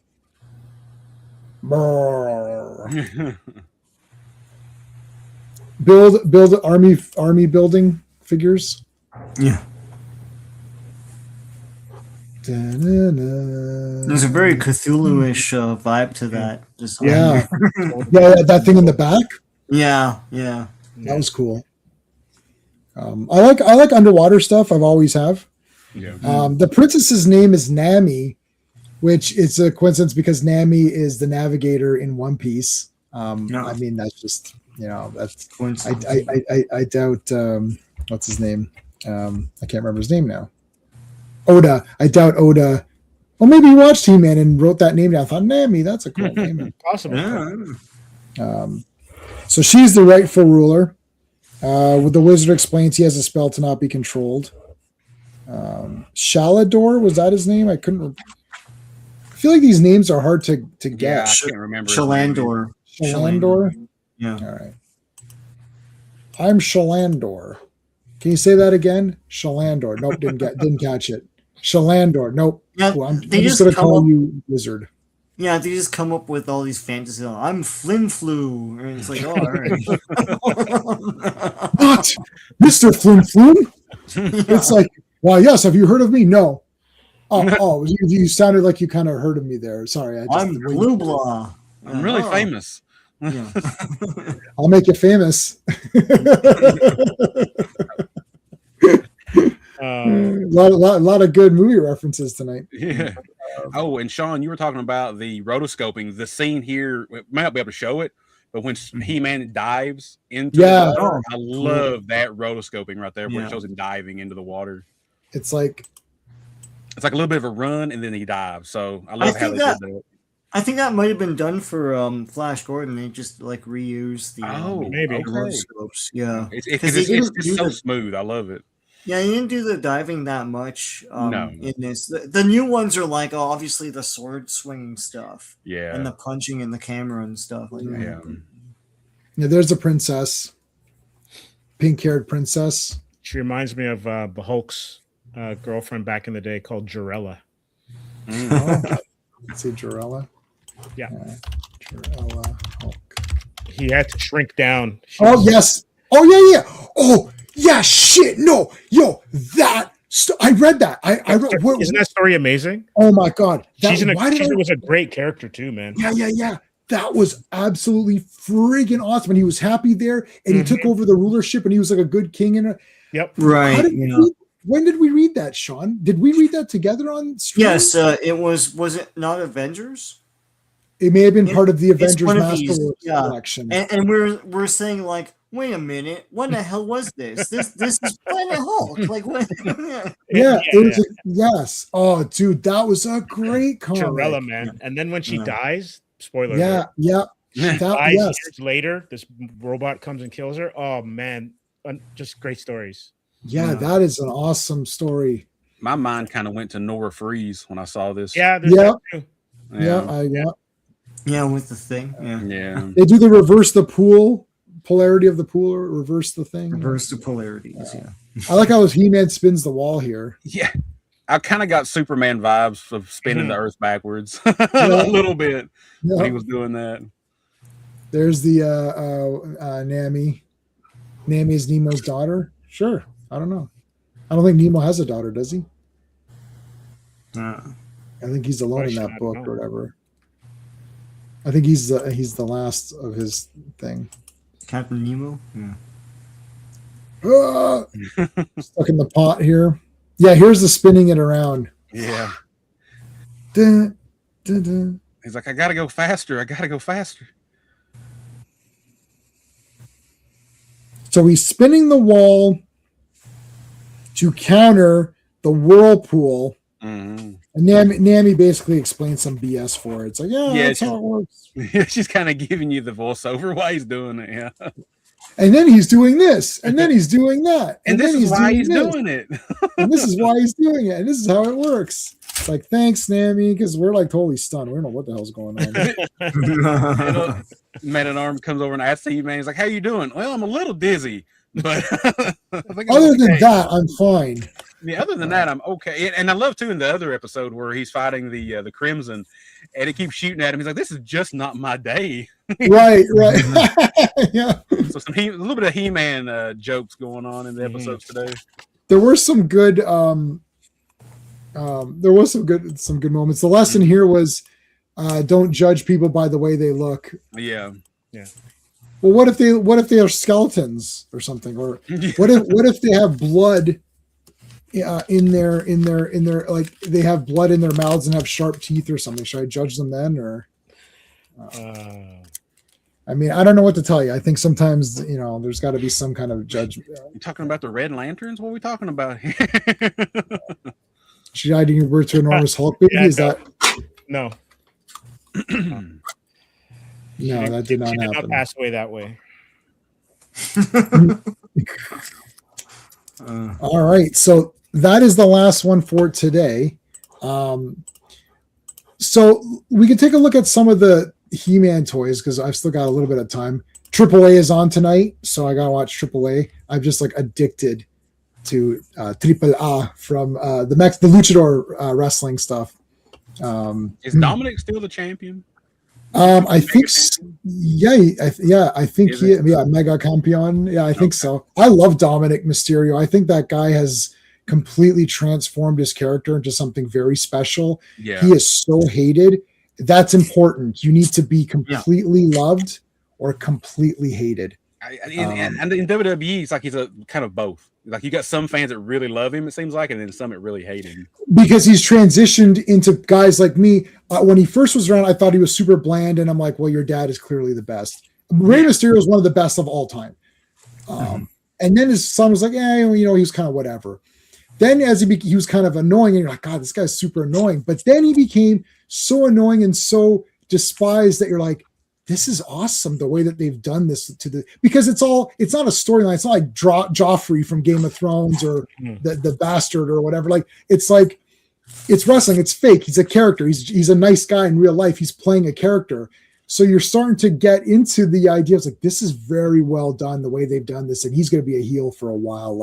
Brrr. Build army building figures. Yeah. Da-na-na. There's a very Cthulhu-ish vibe to that. Just Yeah. Yeah, that thing in the back. yeah. That was cool. I like underwater stuff. I've always have. Yeah. The princess's name is Nami, which is a coincidence because Nami is the navigator in One Piece. No. I mean, that's just that's. Coincidence. I doubt. What's his name? I can't remember his name now. Oda. I doubt Oda. Well, maybe he watched He-Man and wrote that name down. I thought Nami, that's a cool name. Possible. Yeah. So she's the rightful ruler. With the wizard explains he has a spell to not be controlled. Shalador, was that his name? I feel like these names are hard to Yeah, get. I can't remember. his name. Shalandor. Shalandor? Yeah. All right. I'm Shalandor. Can you say that again? Shalandor. Nope, didn't catch it. Shalandor. Nope. Yeah, Well, I'm they just just gonna come call up- you wizard. Yeah, they just come up with all these fantasies. I'm Flim-Flu. And it's like, oh, all right. What? Mr. Flume Flume? It's like, why, yes, have you heard of me? No. Oh, you sounded like you kind of heard of me there. Sorry. I'm Blue Blah. I'm really Oh. famous. Yeah. I'll make you famous. A lot of good movie references tonight. Yeah. Oh, and Sean, you were talking about the rotoscoping. The scene here, we might not be able to show it, but when He-Man dives into Yeah. the water, Oh, I love that rotoscoping right there where Yeah. it shows him diving into the water. It's like, It's like a little bit of a run and then he dives. So I love how think they that- did that. I think that might have been done for Flash Gordon. They just like reuse the maybe. the rotoscopes. Yeah. It's they just didn't so do smooth. I love it. Yeah, you didn't do the diving that much No. in this. The new ones are like obviously the sword swinging stuff Yeah. and the punching and the camera and stuff like that. Yeah. yeah, there's the princess, pink-haired princess. She reminds me of the Hulk's girlfriend back in the day called Jarella. Mm. Let's see, Jarella. Yeah. Jarella Hulk. He had to shrink down. She Oh was- yes. Oh yeah. Oh yeah. Shit. No. Yo. I read that. I read. Isn't that story amazing? Oh my god. She Why did I? was a great character too, man. Yeah. That was absolutely friggin' awesome. And he was happy there, and he Mhm. took over the rulership, and he was like a good king. And Yep. Right. when did we read that, Sean? Did we read that together on stream? Yes, it was it not Avengers? It may have been part of the It's Avengers one of these, Masterworks yeah. collection. And we're saying like, wait a minute, what the hell was this? This is Planet Hulk. Like what? Yeah, it was yes. Oh, dude, that was a great comic. Jarella, man. And then when she Yeah. dies, spoiler Yeah, alert, yeah. That, dies yes. years later, this robot comes and kills her. Oh man, just great stories. Yeah, that is an awesome story. My mind kind of went to Nora Freeze when I saw this. Yeah, there's Yeah. that too. Yeah. Yeah, with the thing. Yeah. Yeah. They do the reverse the pool polarity of the pool, or reverse the thing. Reverse the polarities. Yeah. I like how He-Man spins the wall here. Yeah. I kind of got Superman vibes of spinning the Earth backwards a little bit when he was doing that. There's the Nami. Nami is Nemo's daughter. Sure. I don't know. I don't think Nemo has a daughter, does he? I think he's alone in that book or whatever. I think he's the last of his thing. Captain Nemo. Yeah. Stuck in the pot here. Yeah, here's the spinning it around. Yeah. Dun, dun, dun. He's like, I gotta go faster. I gotta go faster. So he's spinning the wall to counter the whirlpool. Mm-hmm. And Nami basically explains some BS for it. It's like, yeah, that's how it works. She's kind of giving you the voiceover while he's doing it. Yeah. And then he's doing this, and then he's doing that, and this is why he's doing it. And this is why he's doing it, and this is how it works. It's like, thanks, Nami, because we're like totally stunned. We don't know what the hell's going on. Man at Arms comes over and asks He-Man, he's like, "How you doing?" Well, I'm a little dizzy, but other than that, I'm fine. Yeah, other than that, I'm okay. And I love too in the other episode where he's fighting the Crimson, and it keeps shooting at him. He's like, "This is just not my day." Right. Yeah. So a little bit of He-Man jokes going on in the episodes today. There were some good. Some good moments. The lesson here was, don't judge people by the way they look. Yeah. Well, what if they are skeletons or something, or what if they have blood in their like they have blood in their mouths and have sharp teeth or something? Should I judge them then, or? I mean, I don't know what to tell you. I think sometimes, there's got to be some kind of judgment. You talking about the Red Lanterns? What are we talking about here? Should I give birth to an enormous Hulk baby? Yeah, Is that no? No, that did not She did happen. not pass away that way. All right, so that is the last one for today. So we can take a look at some of the He-Man toys because I've still got a little bit of time. AAA is on tonight, so I gotta watch AAA. I'm just like addicted to Triple A from the Luchador wrestling stuff. Is Dominic still the champion? I think, I think Mega Campion. Yeah, I think so. I love Dominic Mysterio. I think that guy has completely transformed his character into something very special. Yeah. He is so hated. That's important. You need to be completely loved or completely hated. And in WWE, it's like he's a kind of both. Like you got some fans that really love him, it seems like, and then some that really hate him. Because he's transitioned into guys like me. When he first was around, I thought he was super bland, and I'm like, well, your dad is clearly the best. Rey Mysterio is one of the best of all time. And then his son was like, he was kind of whatever. Then as he was kind of annoying, and you're like, God, this guy's super annoying. But then he became so annoying and so despised that you're like, this is awesome the way that they've done this because it's not a storyline. It's not like Joffrey from Game of Thrones or the bastard or whatever. Like it's wrestling. It's fake. He's a character. He's a nice guy in real life. He's playing a character. So you're starting to get into the idea of like, this is very well done the way they've done this. And he's going to be a heel for a while.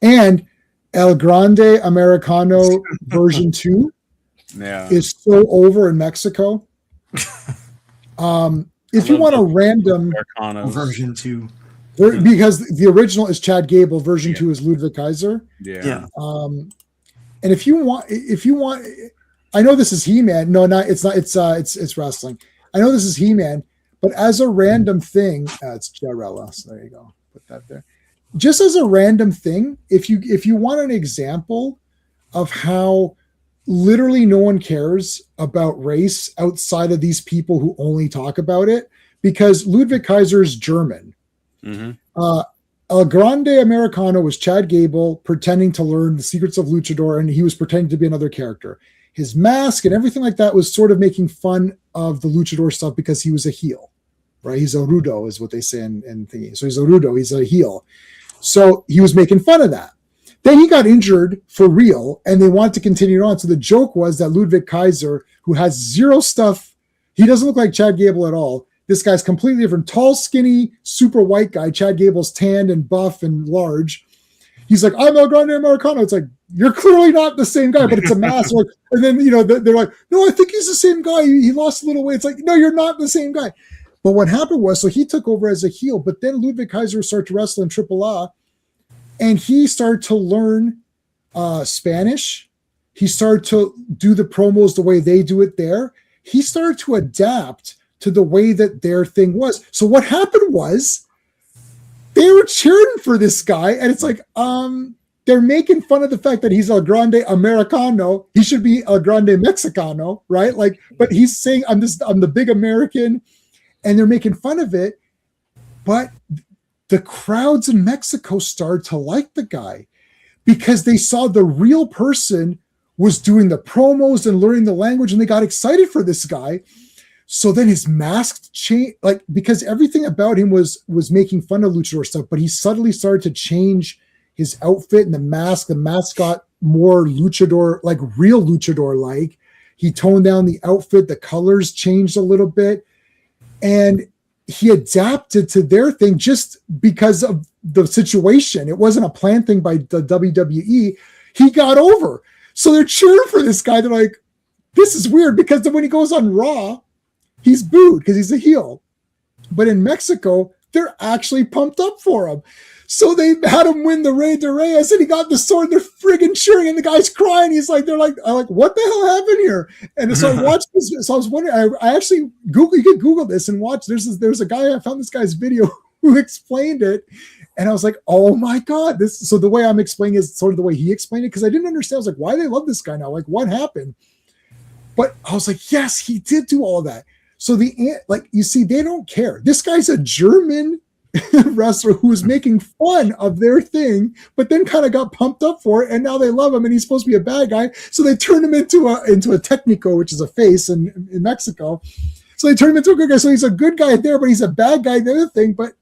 And El Grande Americano version 2 is so over in Mexico. If you want a random version 2, because the original is Chad Gable, version 2 is Ludwig Kaiser. And if you want, I know this is He-Man. No, it's not. It's wrestling. I know this is He-Man, but as a random thing, it's Jarella. So there you go. Put that there. Just as a random thing, if you want an example of how literally no one cares about race outside of these people who only talk about it, because Ludwig Kaiser is German. El Grande Americano was Chad Gable pretending to learn the secrets of Luchador, and he was pretending to be another character. His mask and everything like that was sort of making fun of the Luchador stuff because he was a heel, right? He's a rudo is what they say in thingy. So he's a rudo, he's a heel. So he was making fun of that. Then he got injured for real, and they wanted to continue on. So the joke was that Ludwig Kaiser, who has zero stuff He doesn't look like Chad Gable at all. This guy's completely different. Tall, skinny, super white guy. Chad Gable's tanned and buff and large. He's like, I'm El Grande Americano. It's like, you're clearly not the same guy, but it's a mask. And then, they're like, no, I think he's the same guy. He lost a little weight. It's like, no, you're not the same guy. But what happened was, so he took over as a heel, but then Ludwig Kaiser started to wrestle in AAA, and he started to learn Spanish. He started to do the promos the way they do it there. He started to adapt to the way that their thing was. So what happened was they were cheering for this guy, and it's like, they're making fun of the fact that he's El Grande Americano. He should be El Grande Mexicano, right? Like, but he's saying, I'm the big American, and they're making fun of it. But the crowds in Mexico started to like the guy because they saw the real person was doing the promos and learning the language, and they got excited for this guy. So then his mask changed, like, because everything about him was making fun of luchador stuff, but he suddenly started to change his outfit and the mask. The mask got more luchador, like real luchador like. He toned down the outfit, the colors changed a little bit, and he adapted to their thing just because of the situation. It wasn't a planned thing by the WWE. He got over. So they're cheering for this guy. They're like, this is weird, because then when he goes on Raw, he's booed because he's a heel. But in Mexico, they're actually pumped up for him. So they had him win the Rey de Reyes, and he got the sword. They're friggin' cheering, and the guy's crying. He's like, I'm like, what the hell happened here? And so I watched this. So I was wondering, I actually you could Google this and watch. There's a guy, I found this guy's video who explained it. And I was like, oh my God. So the way I'm explaining is sort of the way he explained it, because I didn't understand. I was like, why do they love this guy now? Like, what happened? But I was like, yes, he did do all of that. So you see, they don't care. This guy's a German wrestler who was making fun of their thing, but then kind of got pumped up for it, and now they love him, and he's supposed to be a bad guy. So they turned him into a Técnico, which is a face in Mexico. So they turned him into a good guy. So he's a good guy there, but he's a bad guy in the other thing. But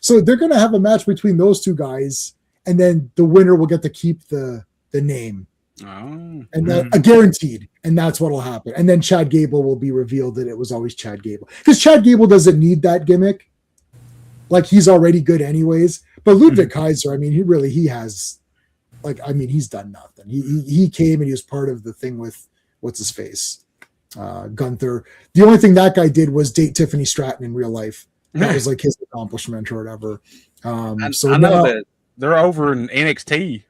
so they're going to have a match between those two guys, and then the winner will get to keep the name. Oh, and guaranteed, and that's what'll happen. And then Chad Gable will be revealed that it was always Chad Gable, because Chad Gable doesn't need that gimmick. Like, he's already good anyways. But Ludwig Kaiser, I mean, he has, like, I mean, he's done nothing. He came and he was part of the thing with what's his face, Gunther. The only thing that guy did was date Tiffany Stratton in real life. That was like his accomplishment or whatever. I know that they're over in NXT.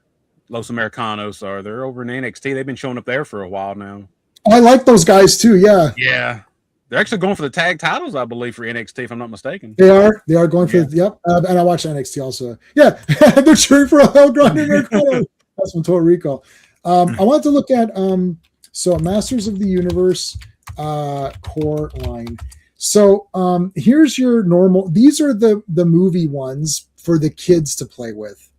Los Americanos are. They're over in NXT. They've been showing up there for a while now. I like those guys too. Yeah. Yeah. They're actually going for the tag titles, I believe, for NXT, if I'm not mistaken. They are going for yep. And I watch NXT also. Yeah. They're cheering for El Grande Americano. That's from Total Recall. I wanted to look at so Masters of the Universe core line. So here's your normal. These are the movie ones for the kids to play with.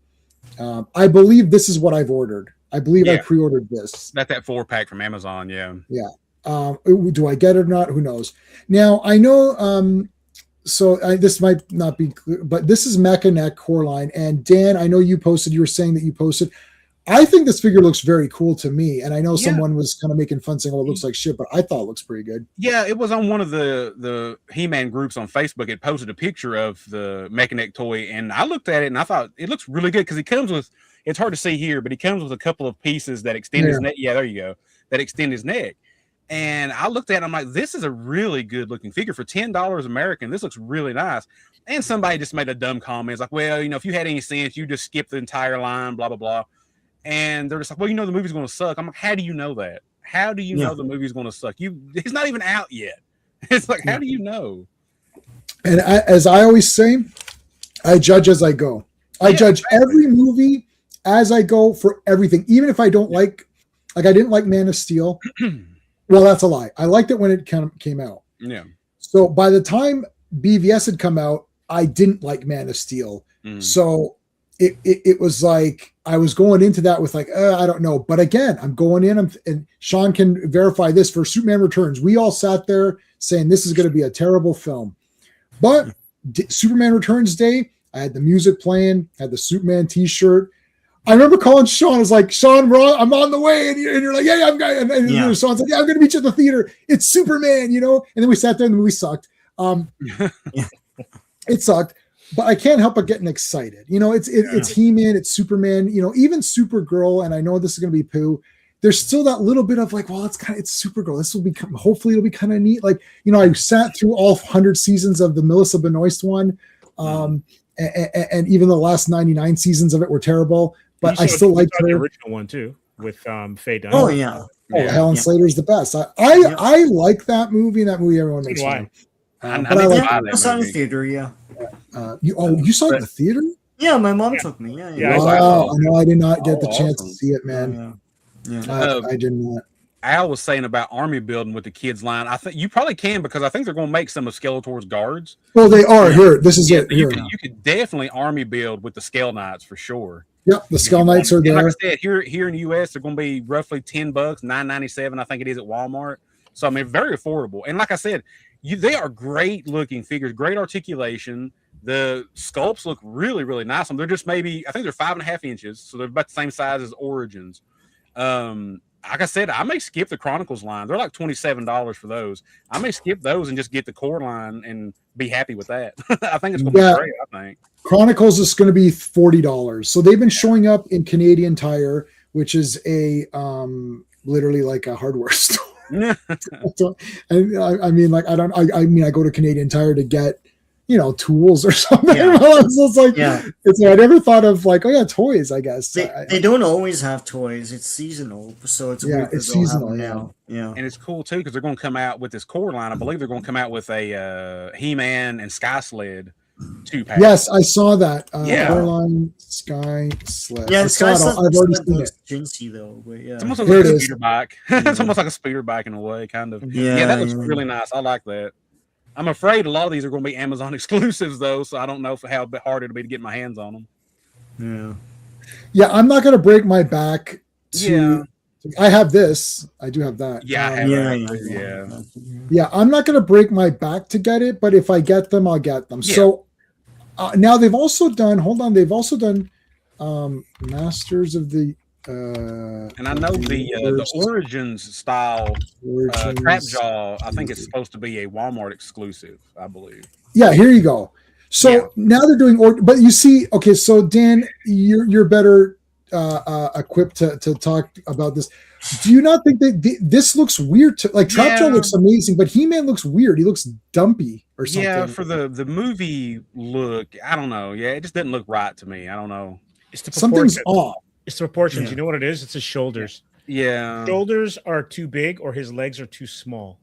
I believe this is what I've ordered. I believe I pre-ordered this. That 4-pack from Amazon, yeah. Yeah. Do I get it or not? Who knows? Now, I know, this might not be clear, but this is Mecha core line. And Dan, I know you were saying that you posted. I think this figure looks very cool to me. And I know someone was kind of making fun saying, oh, it looks like shit, but I thought it looks pretty good. Yeah, it was on one of the He-Man groups on Facebook. It posted a picture of the Mecha toy, and I looked at it and I thought it looks really good, because he comes with, it's hard to see here, but he comes with a couple of pieces that extend his neck. Yeah, there you go. That extend his neck. And I looked at it, I'm like, this is a really good looking figure for $10 American. This looks really nice. And somebody just made a dumb comment. It's like, well, if you had any sense, you just skip the entire line, blah, blah, blah. And they're just like, well, the movie's going to suck. I'm like, how do you know that? How do you know the movie's going to suck? It's not even out yet. It's like, how do you know? And as I always say, I judge as I go. I judge every movie as I go for everything. Even if I don't like I didn't like Man of Steel. Well, that's a lie. I liked it when it came out. Yeah. So by the time BVS had come out, I didn't like Man of Steel. So it was like I was going into that with like, I don't know. But again, I'm going in, and Sean can verify this for Superman Returns. We all sat there saying this is going to be a terrible film. But Superman Returns Day, I had the music playing, had the Superman t-shirt. I remember calling Sean. I was like, Sean, I'm on the way. And you're like, yeah, I'm going. And Sean's like, yeah, I'm going to meet you at the theater. It's Superman, you know? And then we sat there and the movie sucked. It sucked, but I can't help but getting excited. You know, it's He-Man, it's Superman, you know, even Supergirl. And I know this is going to be poo. There's still that little bit of like, well, it's Supergirl. This will be, hopefully it'll be kind of neat. Like, you know, I sat through all 100 seasons of the Melissa Benoist one. And even the last 99 seasons of it were terrible. But I still like the original one too with Faye Dunaway. Oh yeah. Helen Slater's the best. I like that movie. And that movie everyone makes fun. I saw it in the theater. Yeah. You saw it in the theater? Yeah, my mom took me. Yeah. Wow, I know I did not get the chance to see it, man. I did not. Al was saying about army building with the kids line. I think you probably can because I think they're going to make some of Skeletor's guards. Well, they are here. This is it. You could definitely army build with the Skull Knights for sure. Yep, the Skull Knights are there. Like I said, here in the U.S., they're going to be roughly $10, $9.97. I think it is at Walmart. So I mean, very affordable. And like I said, they are great looking figures, great articulation. The sculpts look really, really nice. They're just I think they're 5.5 inches, so they're about the same size as Origins. Like I said, I may skip the Chronicles line. They're like $27 for those. I may skip those and just get the core line and be happy with that. I think it's going to be great. I think Chronicles is going to be $40. So they've been showing up in Canadian Tire, which is a literally like a hardware store. I mean, like I go to Canadian Tire to get, you know, tools or something. It's I never thought of like, oh yeah, toys. I guess they don't always have toys. It's seasonal, so it's weird it's seasonal now. Yeah, and it's cool too because they're going to come out with this core line. I believe they're going to come out with a He-Man and Sky Sled 2-pack. Yes, I saw that. Core line Sky Sled. Yeah, Sky Sled. I've already seen it. Jinxie though, but yeah, it's almost like a speeder bike. It's almost like a speeder bike in a way, kind of. Yeah, that looks really nice. I like that. I'm afraid a lot of these are going to be Amazon exclusives, though, so I don't know how hard it'll be to get my hands on them. Yeah, I'm not going to break my back. I have this. I do have that. Yeah, I'm not going to break my back to get it, but if I get them, I'll get them. Yeah. So now they've also done. Hold on, they've also done Masters of the. And I know the Origins style Trapjaw, I think it's supposed to be a Walmart exclusive, I believe. Yeah, here you go. So now they're doing, but you see, okay, so Dan, you're better equipped to talk about this. Do you not think that this looks weird? Trapjaw looks amazing, but He-Man looks weird. He looks dumpy or something. Yeah, for the movie look, I don't know. Yeah, it just didn't look right to me. I don't know. Something's off. It's the proportions. Yeah. You know what it is? It's his shoulders. Yeah. Shoulders are too big or his legs are too small.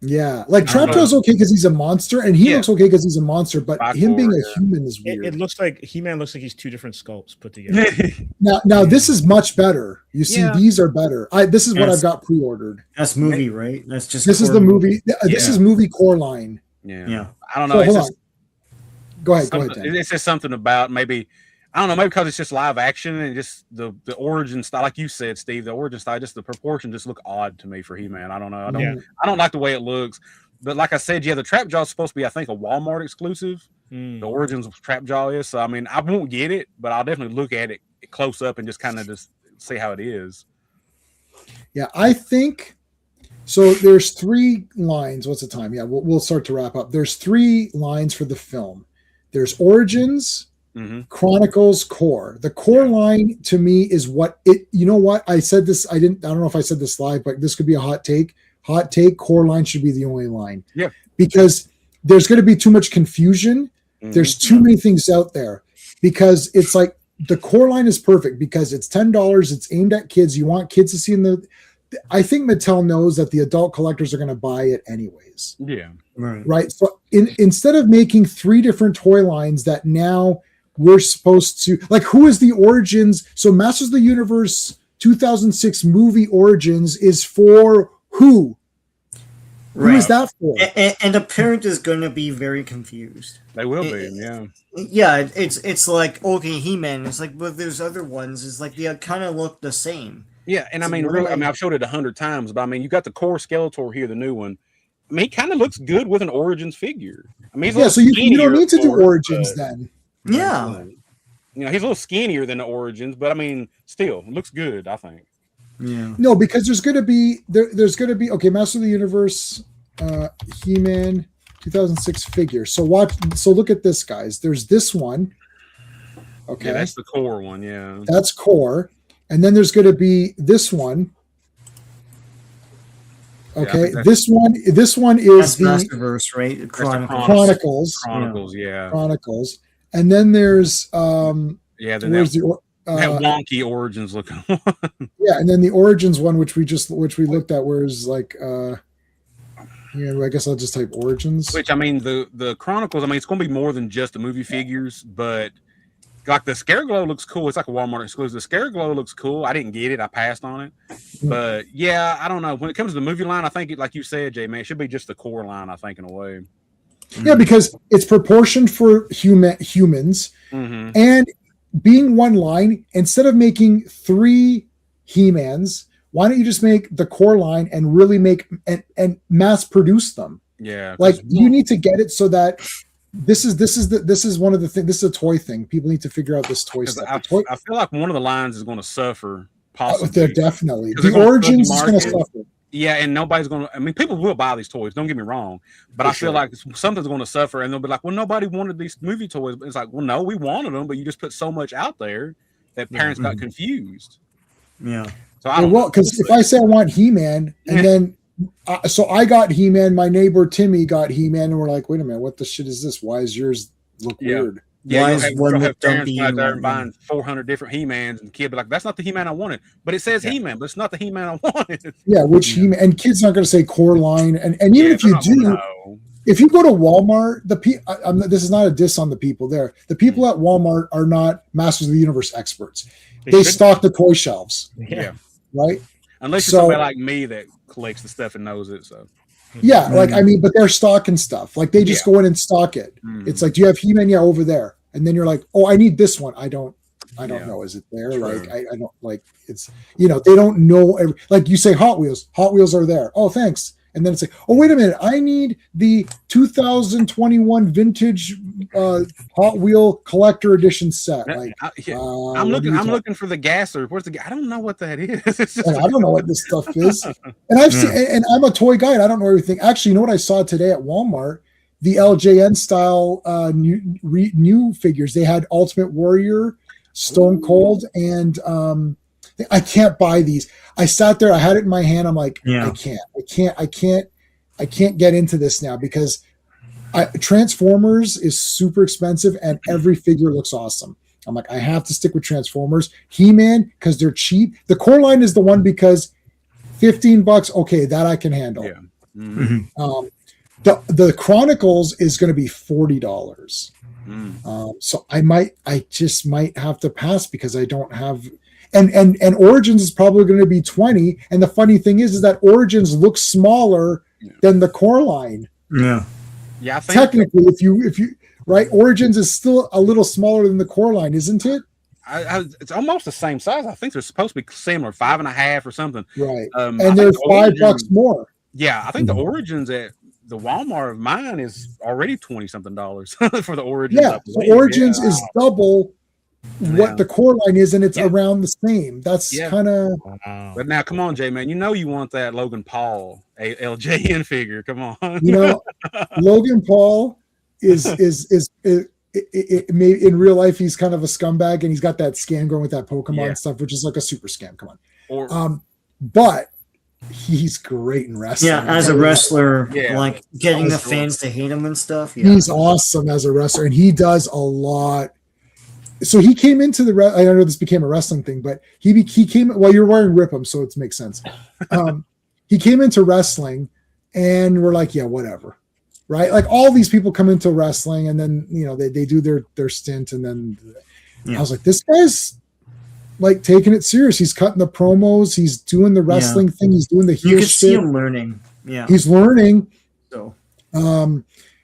Yeah. Like Trapjaw's okay because he's a monster and he looks okay because he's a monster, but him being a human is weird. It looks like He-Man looks like he's two different sculpts put together. Now this is much better. You see, these are better. This is what I've got pre-ordered. That's movie, right? That's just this is the movie. This is movie core line. Yeah. I don't know. Go ahead, Dan. It says something about maybe I don't know, maybe because it's just live action and just the origin style, like you said, Steve, the origin style, just the proportions just look odd to me for He-Man. I don't know. I don't like the way it looks. But like I said, the Trapjaw is supposed to be, I think, a Walmart exclusive. The Origins of Trapjaw is. So, I mean, I won't get it, but I'll definitely look at it close up and just kind of just see how it is. Yeah, I think so. There's 3 lines. What's the time? Yeah, we'll start to wrap up. There's 3 lines for the film. There's Origins, Chronicles, Core. The Core line to me is what it. You know what? I said this. I don't know if I said this live, but this could be a hot take. Hot take. Core line should be the only line. Yeah. Because there's going to be too much confusion. There's too many things out there. Because it's like the Core line is perfect because it's $10. It's aimed at kids. You want kids to see in the. I think Mattel knows that the adult collectors are going to buy it anyways. Yeah. Right. So instead of making 3 different toy lines that now we're supposed to like, who is the Origins? So Masters of the Universe 2006 movie Origins is for who? Right. Who is that for? And a parent is going to be very confused. They will be. Yeah. Yeah. It's like, okay, He-Man. It's like, but there's other ones. It's like they kind of look the same. Yeah, and I mean, really, I've showed it 100 times, but I mean, you got the core Skeletor here, the new one. I mean, he kind of looks good with an Origins figure. I mean, so you don't need to do Origins then. Yeah. You know, he's a little skinnier than the Origins, but I mean, still looks good. I think. Yeah. No, because there's going to be okay. Master of the Universe, He-Man, 2006 figure. So look at this, guys. There's this one. Okay, Yeah, that's the core one. Yeah, that's core, and then there's going to be this one. Okay, this one is That's the Masterverse, right? Chronicles. Yeah. Chronicles, and then there's Then where's that the wonky Origins looking one. yeah, and then the Origins one, which we looked at, where is like I guess I'll just type Origins. Which I mean, the Chronicles. I mean, it's going to be more than just the movie figures, but like the Scareglow looks cool. It's like a Walmart exclusive. The Scareglow looks cool. I didn't get it. I passed on it. But yeah, I don't know. When it comes to the movie line, I think it, like you said, Jay, man, it should be just the core line. I think in a way. Yeah, because it's proportioned for humans, and being one line, instead of making 3 He-Mans, why don't you just make the core line and really make and mass produce them? Yeah, like you need to get it so that this is one of the things. This is a toy thing. People need to figure out this toy stuff. I feel like one of the lines is going to suffer. Possibly, they're definitely the Origins is going to suffer. Yeah, and nobody's going to. I mean, people will buy these toys. Don't get me wrong, but I feel like something's going to suffer, and they'll be like, "Well, nobody wanted these movie toys." It's like, well, no, we wanted them, but you just put so much out there that parents got confused. Yeah. So I don't well, because if I say I want He-Man, and then so I got He-Man, my neighbor Timmy got He-Man, and we're like, wait a minute, what the shit is this? Why is yours look weird? Yeah, you'll have parents out there buying 400 different He-Mans, and the kid be like, "That's not the He-Man I wanted," but it says He-Man, but it's not the He-Man I wanted. Yeah, which He-Man, and kids not going to say core line, and even if you do, if you go to Walmart, this is not a diss on the people there. The people at Walmart are not Masters of the Universe experts. They stock the toy shelves. Yeah. Right. Unless you're somebody like me that collects the stuff and knows it. So. Yeah, like I mean, but they're stocking stuff. Like they just go in and stock it. It's like, do you have He-Man? Yeah, over there. And then you're like, oh, I need this one. I don't know. Is it there? True. Like I don't like it's they don't know like you say Hot Wheels. Hot Wheels are there. Oh, thanks. And then it's like, oh, wait a minute, I need the 2021 vintage Hot Wheel collector edition set. Like, I'm looking for the gasser. Where's the? I don't know what that is. I don't know what this stuff is. And I've seen, and I'm a toy guy. And I don't know everything. Actually, you know what I saw today at Walmart? The LJN style new figures. They had Ultimate Warrior, Stone Cold, and I can't buy these. I sat there, I had it in my hand. I'm like, I can't get into this now because Transformers is super expensive and every figure looks awesome. I'm like, I have to stick with Transformers. He-Man, because they're cheap. The core line is the one because $15, okay, that I can handle. Yeah. The Chronicles is going to be $40. So I just might have to pass because I don't have. And Origins is probably going to be 20. And the funny thing is that Origins looks smaller than the core line. Yeah. Yeah. Technically, if you right, Origins is still a little smaller than the core line, isn't it? It's almost the same size. I think they're supposed to be similar, 5.5 or something. Right. And they're $5 more. Yeah. I think the Origins at the Walmart of mine is already $20-something for the Origins. Yeah. The Origins is double what the core line is, and it's around the same. That's kind of. But now, come on, Jay, man. You know you want that Logan Paul LJN figure. Come on. Logan Paul is maybe in real life he's kind of a scumbag, and he's got that scam going with that Pokemon stuff, which is like a super scam. Come on. But he's great in wrestling. Yeah, as a wrestler, like getting the fans to hate him and stuff. Yeah. He's awesome as a wrestler, and he does a lot. So he came into I don't know this became a wrestling thing, but he came. Well, you're wearing Rip'em, so it makes sense. He came into wrestling, and we're like, yeah, whatever, right? Like all these people come into wrestling, and then they do their stint, and then I was like, this guy's like taking it serious. He's cutting the promos. He's doing the wrestling thing. He's doing the heel You can shit. see him learning. Yeah, he's learning. So.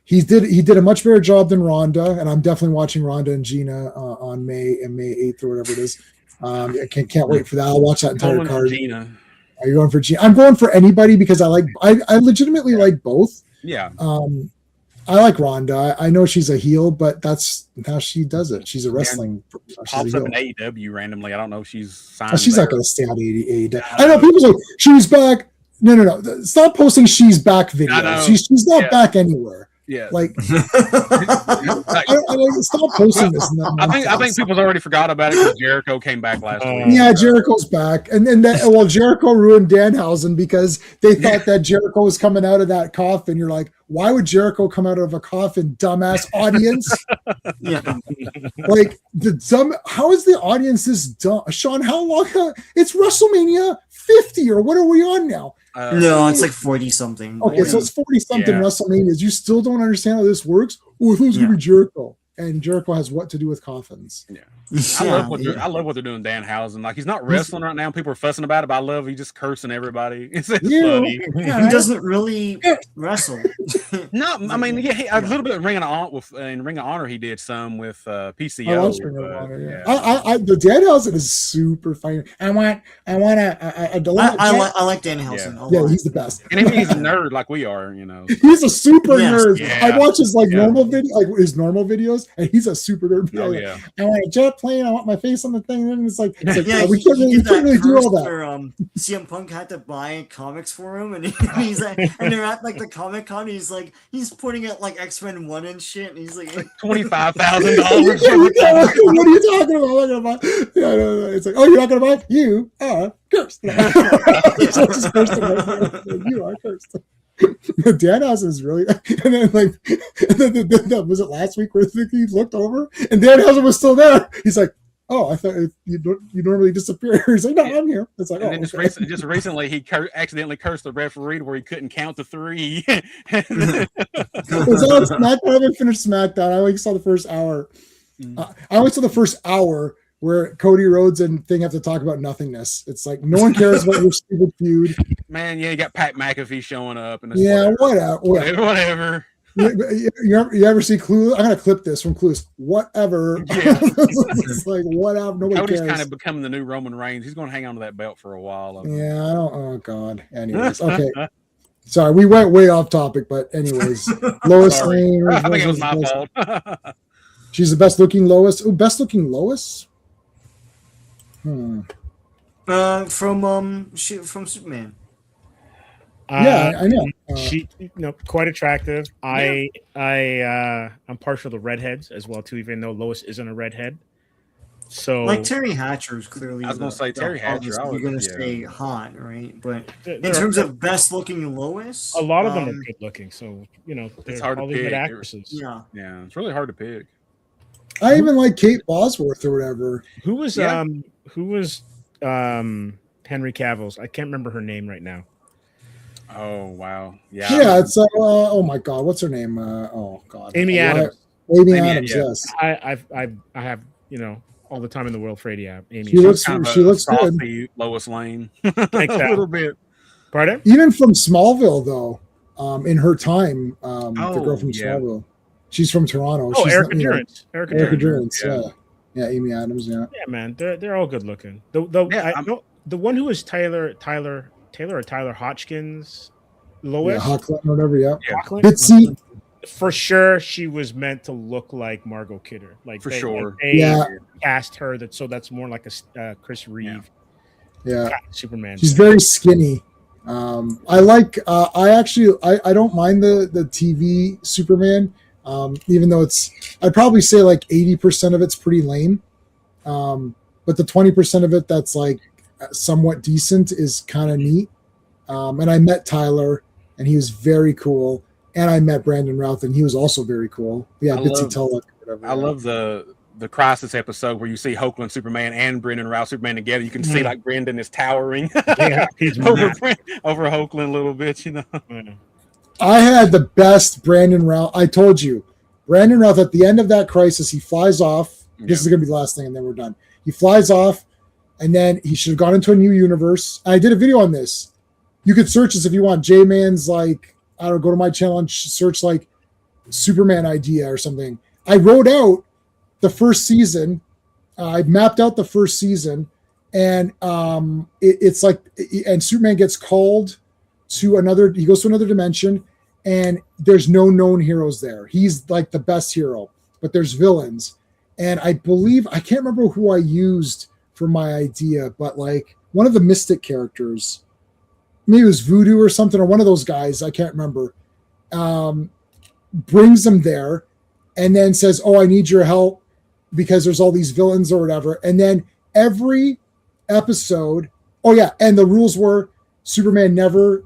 He did a much better job than Ronda, and I'm definitely watching Ronda and Gina on May 8th or whatever it is. I can't wait for that. I'll watch that entire card. Gina. Are you going for Gina? I'm going for anybody because I legitimately like both. Yeah. I like Ronda. I know she's a heel, but that's how she does it. She's a wrestling. She's a Pops heel. up in AEW randomly. I don't know if she's signed. She's there. not going to stay on AEW. I know people say she's back. No. Stop posting she's back videos. She's not back anywhere. Yeah. Like, stop posting this. I think people's already forgot about it because Jericho came back last week. Yeah, Jericho's back, and Jericho ruined Danhausen because they thought that Jericho was coming out of that coffin. You're like, why would Jericho come out of a coffin, dumbass audience? Yeah. Like how is the audience this dumb? Sean, how long? It's WrestleMania 50 or what are we on now? No, it's like 40 something. Okay, so it's 40 something WrestleManias. You still don't understand how this works? Oh, I thought it was gonna be Jericho. And Jericho has what to do with coffins. Yeah. I love what they're doing, Danhausen. Like, he's not wrestling right now. People are fussing about it, but I love he's just cursing everybody. It's funny. He doesn't really wrestle. No, I mean, a little bit of Ring of Honor. He did some with PCO. I watched Ring of Honor. The Danhausen is super funny. I like Danhausen. Yeah, he's the best. And he's a nerd like we are, you know. He's a super nerd. Yeah. I watch his normal video, like his normal videos, and he's a super nerd. Oh yeah. I want a jet plane. I want my face on the thing. And it's like we can't really do all that. Where, CM Punk had to buy comics for him, and he's like, and they're at like the Comic Con. He's putting it like X-Men 1 and shit, and he's like $25,000. What are you talking about? I'm not gonna buy. Yeah, no. It's like, oh, you're not gonna buy? You are cursed. You are cursed. Danhausen is really, and then was it last week where he looked over and Danhausen was still there? He's like, oh, I thought you normally disappear. He's like, no, I'm here. It's like, and then just recently he accidentally cursed the referee where he couldn't count to 3. I haven't finished SmackDown. I only saw the first hour. I only saw the first hour where Cody Rhodes and Thing have to talk about nothingness. It's like no one cares about your stupid feud. Man, you got Pat McAfee showing up. And whatever. You ever see Clueless? I'm gonna clip this from Clueless. Whatever. Yeah. It's like whatever. Nobody Cody's cares. kind of becoming the new Roman Reigns. He's going to hang on to that belt for a while. Yeah, I don't. Oh God. Anyways, okay. Sorry, we went way off topic, but anyways, Lois Lane. I think it was my fault. She's the best looking Lois. Oh, best looking Lois. From Superman. Yeah, I know. She, quite attractive. I'm partial to redheads as well too, even though Lois isn't a redhead. So, like Terry Hatcher is clearly. I was going to say Terry Hatcher. You're going to say hot, right? But in terms of best looking Lois, a lot of them are good looking. So it's hard to pick. Good actresses. Yeah, it's really hard to pick. I even like Kate Bosworth or whatever. Who was Henry Cavill's? I can't remember her name right now. Oh wow, yeah. It's oh my God, what's her name? Oh God, Amy Adams. Amy Adams. Yes, I have all the time in the world for Amy. She looks good. Lois Lane, like that. A little bit. Pardon? Even from Smallville, though, in her time, the girl from Smallville, she's from Toronto. Oh, she's Erica Durance. Erica Durance. Yeah, Amy Adams. Yeah, man, they're all good looking. The one who is Tyler Hodgkins, Lois, Hoechlin or whatever. Yeah. Bitsy. For sure, she was meant to look like Margot Kidder. Like for sure. They cast her that's more like a Chris Reeve. Yeah. Superman. She's very skinny. I like. I don't mind the TV Superman. Even though I'd probably say like 80% of it's pretty lame. But the 20% of it that's like somewhat decent is kind of neat. And I met Tyler, and he was very cool. And I met Brandon Routh, and he was also very cool. Yeah, Bitsy Tulloch. I love the Crisis episode where you see Hoechlin Superman and Brendan Routh Superman together. You can see like Brendan is towering over Hoechlin a little bit, I had the best Brandon Routh. I told you, Brandon Routh at the end of that Crisis, he flies off. This is going to be the last thing, and then we're done. He flies off, and then he should have gone into a new universe. I did a video on this. You could search this if you want. J-Man's like, I don't know, go to my channel and search like Superman idea or something. I wrote out the first season. I mapped out the first season, and it's like, and Superman gets called to another. He goes to another dimension, and there's no known heroes there. He's like the best hero, but there's villains. And I believe, I can't remember who I used for my idea, but like one of the Mystic characters, maybe it was Voodoo or something, or one of those guys, I can't remember, brings them there and then says, oh, I need your help because there's all these villains or whatever. And then every episode, oh yeah, and the rules were Superman never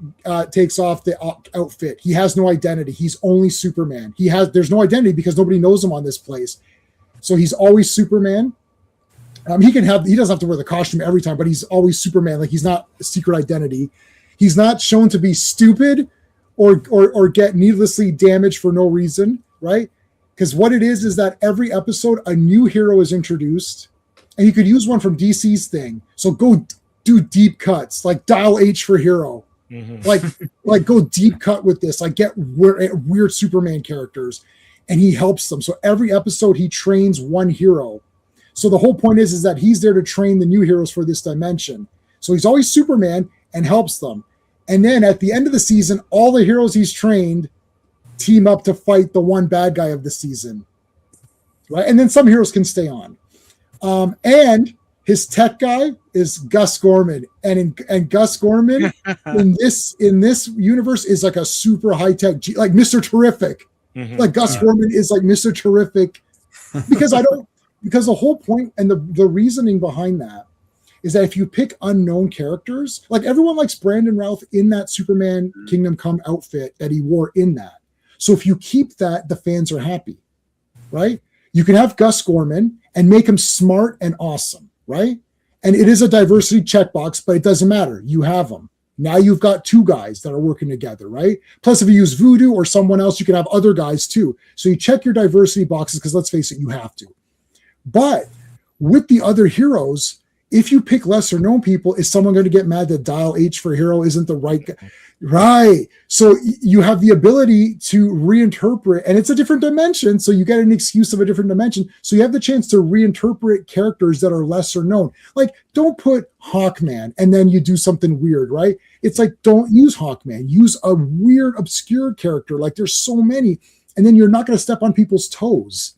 takes off the outfit. He has no identity. He's only Superman. There's no identity because nobody knows him on this place. So he's always Superman. He doesn't have to wear the costume every time, but he's always Superman. Like, he's not a secret identity. He's not shown to be stupid or get needlessly damaged for no reason, right? Because what it is that every episode a new hero is introduced, and you could use one from DC's thing. So go do deep cuts, like dial H for hero. Mm-hmm. Like go deep cut with this. Like get weird Superman characters, and he helps them. So every episode he trains one hero. So the whole point is that he's there to train the new heroes for this dimension. So he's always Superman and helps them. And then at the end of the season, all the heroes he's trained team up to fight the one bad guy of the season, right? And then some heroes can stay on. And his tech guy is Gus Gorman, and Gus Gorman in this universe is like a super high tech, like Mr. Terrific. Mm-hmm. Like Gus Gorman is like Mr. Terrific, because the whole point and the reasoning behind that is that if you pick unknown characters, like everyone likes Brandon Routh in that Superman Kingdom Come outfit that he wore in that. So if you keep that, the fans are happy, right? You can have Gus Gorman and make him smart and awesome, right? And it is a diversity checkbox, but it doesn't matter. You have them. Now you've got two guys that are working together, right? Plus, if you use Voodoo or someone else, you can have other guys too. So you check your diversity boxes because let's face it, you have to. But with the other heroes, if you pick lesser known people, is someone going to get mad that dial H for hero isn't the right guy? Right. So you have the ability to reinterpret, and it's a different dimension. So you get an excuse of a different dimension. So you have the chance to reinterpret characters that are lesser known. Like, don't put Hawkman and then you do something weird, right? It's like, don't use Hawkman. Use a weird, obscure character. Like, there's so many, and then you're not going to step on people's toes.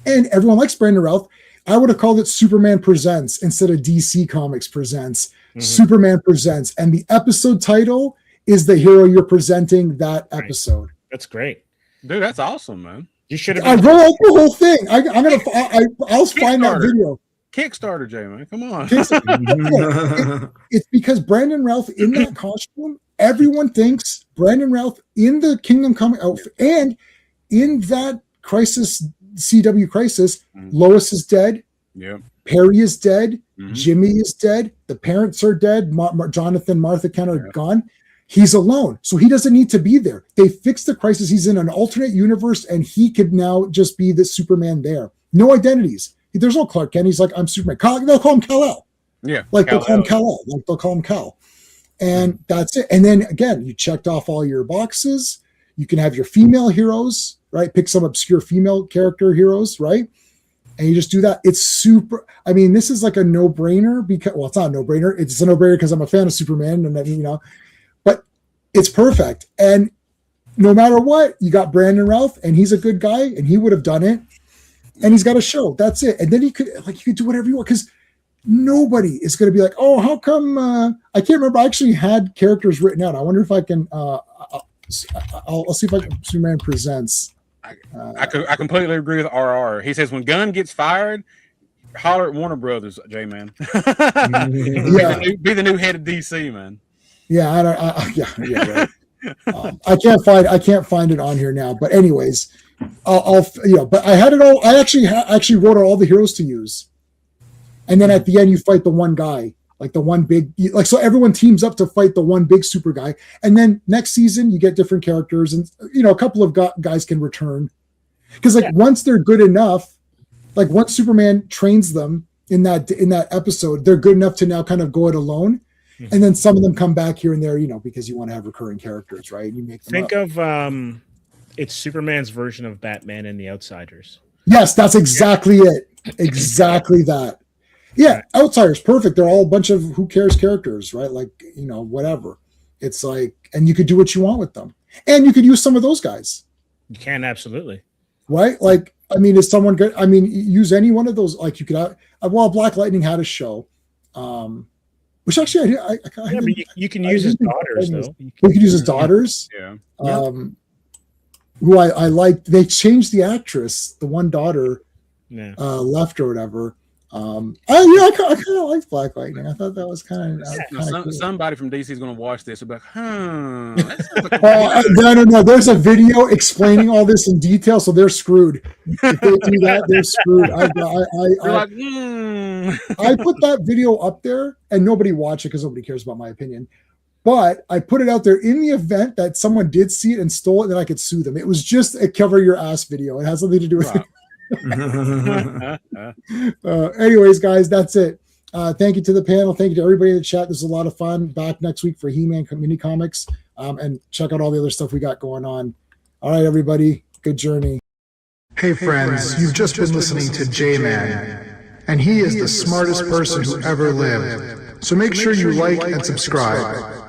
And everyone likes Brandon Routh. I would have called it Superman Presents instead of DC Comics Presents. Mm-hmm. Superman Presents. And the episode title is the hero you're presenting that episode. Right. That's great. Dude, that's awesome, man. You should have. I wrote out the whole thing. I'll find that video. Kickstarter, Jay, man. Come on. It's because Brandon Routh in that costume, everyone thinks Brandon Routh in the Kingdom Come outfit, and in that CW Crisis, Lois is dead. Yep. Perry is dead. Mm-hmm. Jimmy is dead. The parents are dead. Jonathan, Martha Kent are gone. He's alone. So he doesn't need to be there. They fixed the crisis. He's in an alternate universe, and he could now just be the Superman there. No identities. There's no Clark Kent. He's like, I'm Superman. They'll call him Kal-El. Yeah. Like they'll call him Kal-El. Like they'll call him Kal. And that's it. And then again, you checked off all your boxes. You can have your female heroes, right? Pick some obscure female character heroes, right? And you just do that. It's super. I mean, this is like a no-brainer because, well, it's not a no-brainer. It's a no-brainer because I'm a fan of Superman, and then, but it's perfect. And no matter what, you got Brandon Routh, and he's a good guy, and he would have done it. And he's got a show. That's it. And then you could do whatever you want, because nobody is going to be like, oh, how come? I can't remember. I actually had characters written out. I wonder if I can. I'll see if I can. Superman Presents. I completely agree with RR. He says when Gunn gets fired, holler at Warner Brothers, J-Man. Be the new head of DC, man. Yeah, right. I can't find it on here now. But anyways, but I had it all. I actually wrote out all the heroes to use, and then at the end you fight the one guy. Like the one big, like, so everyone teams up to fight the one big super guy. And then next season you get different characters, and, a couple of guys can return. Because once they're good enough, like once Superman trains them in that episode, they're good enough to now kind of go it alone. Mm-hmm. And then some of them come back here and there, because you want to have recurring characters, right? You make them Think of, it's Superman's version of Batman and the Outsiders. Yes, that's exactly it. Exactly that. Yeah, Outsiders, perfect. They're all a bunch of who cares characters, right? Like, whatever. It's like, and you could do what you want with them. And you could use some of those guys. You can absolutely. Right? Like, I mean, is someone good? I mean, use any one of those. Like, you could, well, Black Lightning had a show, which actually, But you can use his daughters, though. You could use his daughters. Yeah. Who I liked. They changed the actress, the one daughter left or whatever. I kind of liked Black Lightning. I thought that was kind of cool. Somebody from DC is going to watch this and be like, that sounds like no. There's a video explaining all this in detail, so they're screwed. If they do that, they're screwed. I put that video up there, and nobody watched it because nobody cares about my opinion. But I put it out there in the event that someone did see it and stole it, then I could sue them. It was just a cover your ass video. It has nothing to do with it. Anyways, guys, that's it. Thank you to the panel. Thank you to everybody in the chat. This is a lot of fun. Back next week for He-Man mini comics, and check out all the other stuff we got going on. All right, everybody, good journey. Hey friends, you've just been listening to J-Man, and he is the smartest person who ever lived. So make sure you like and subscribe.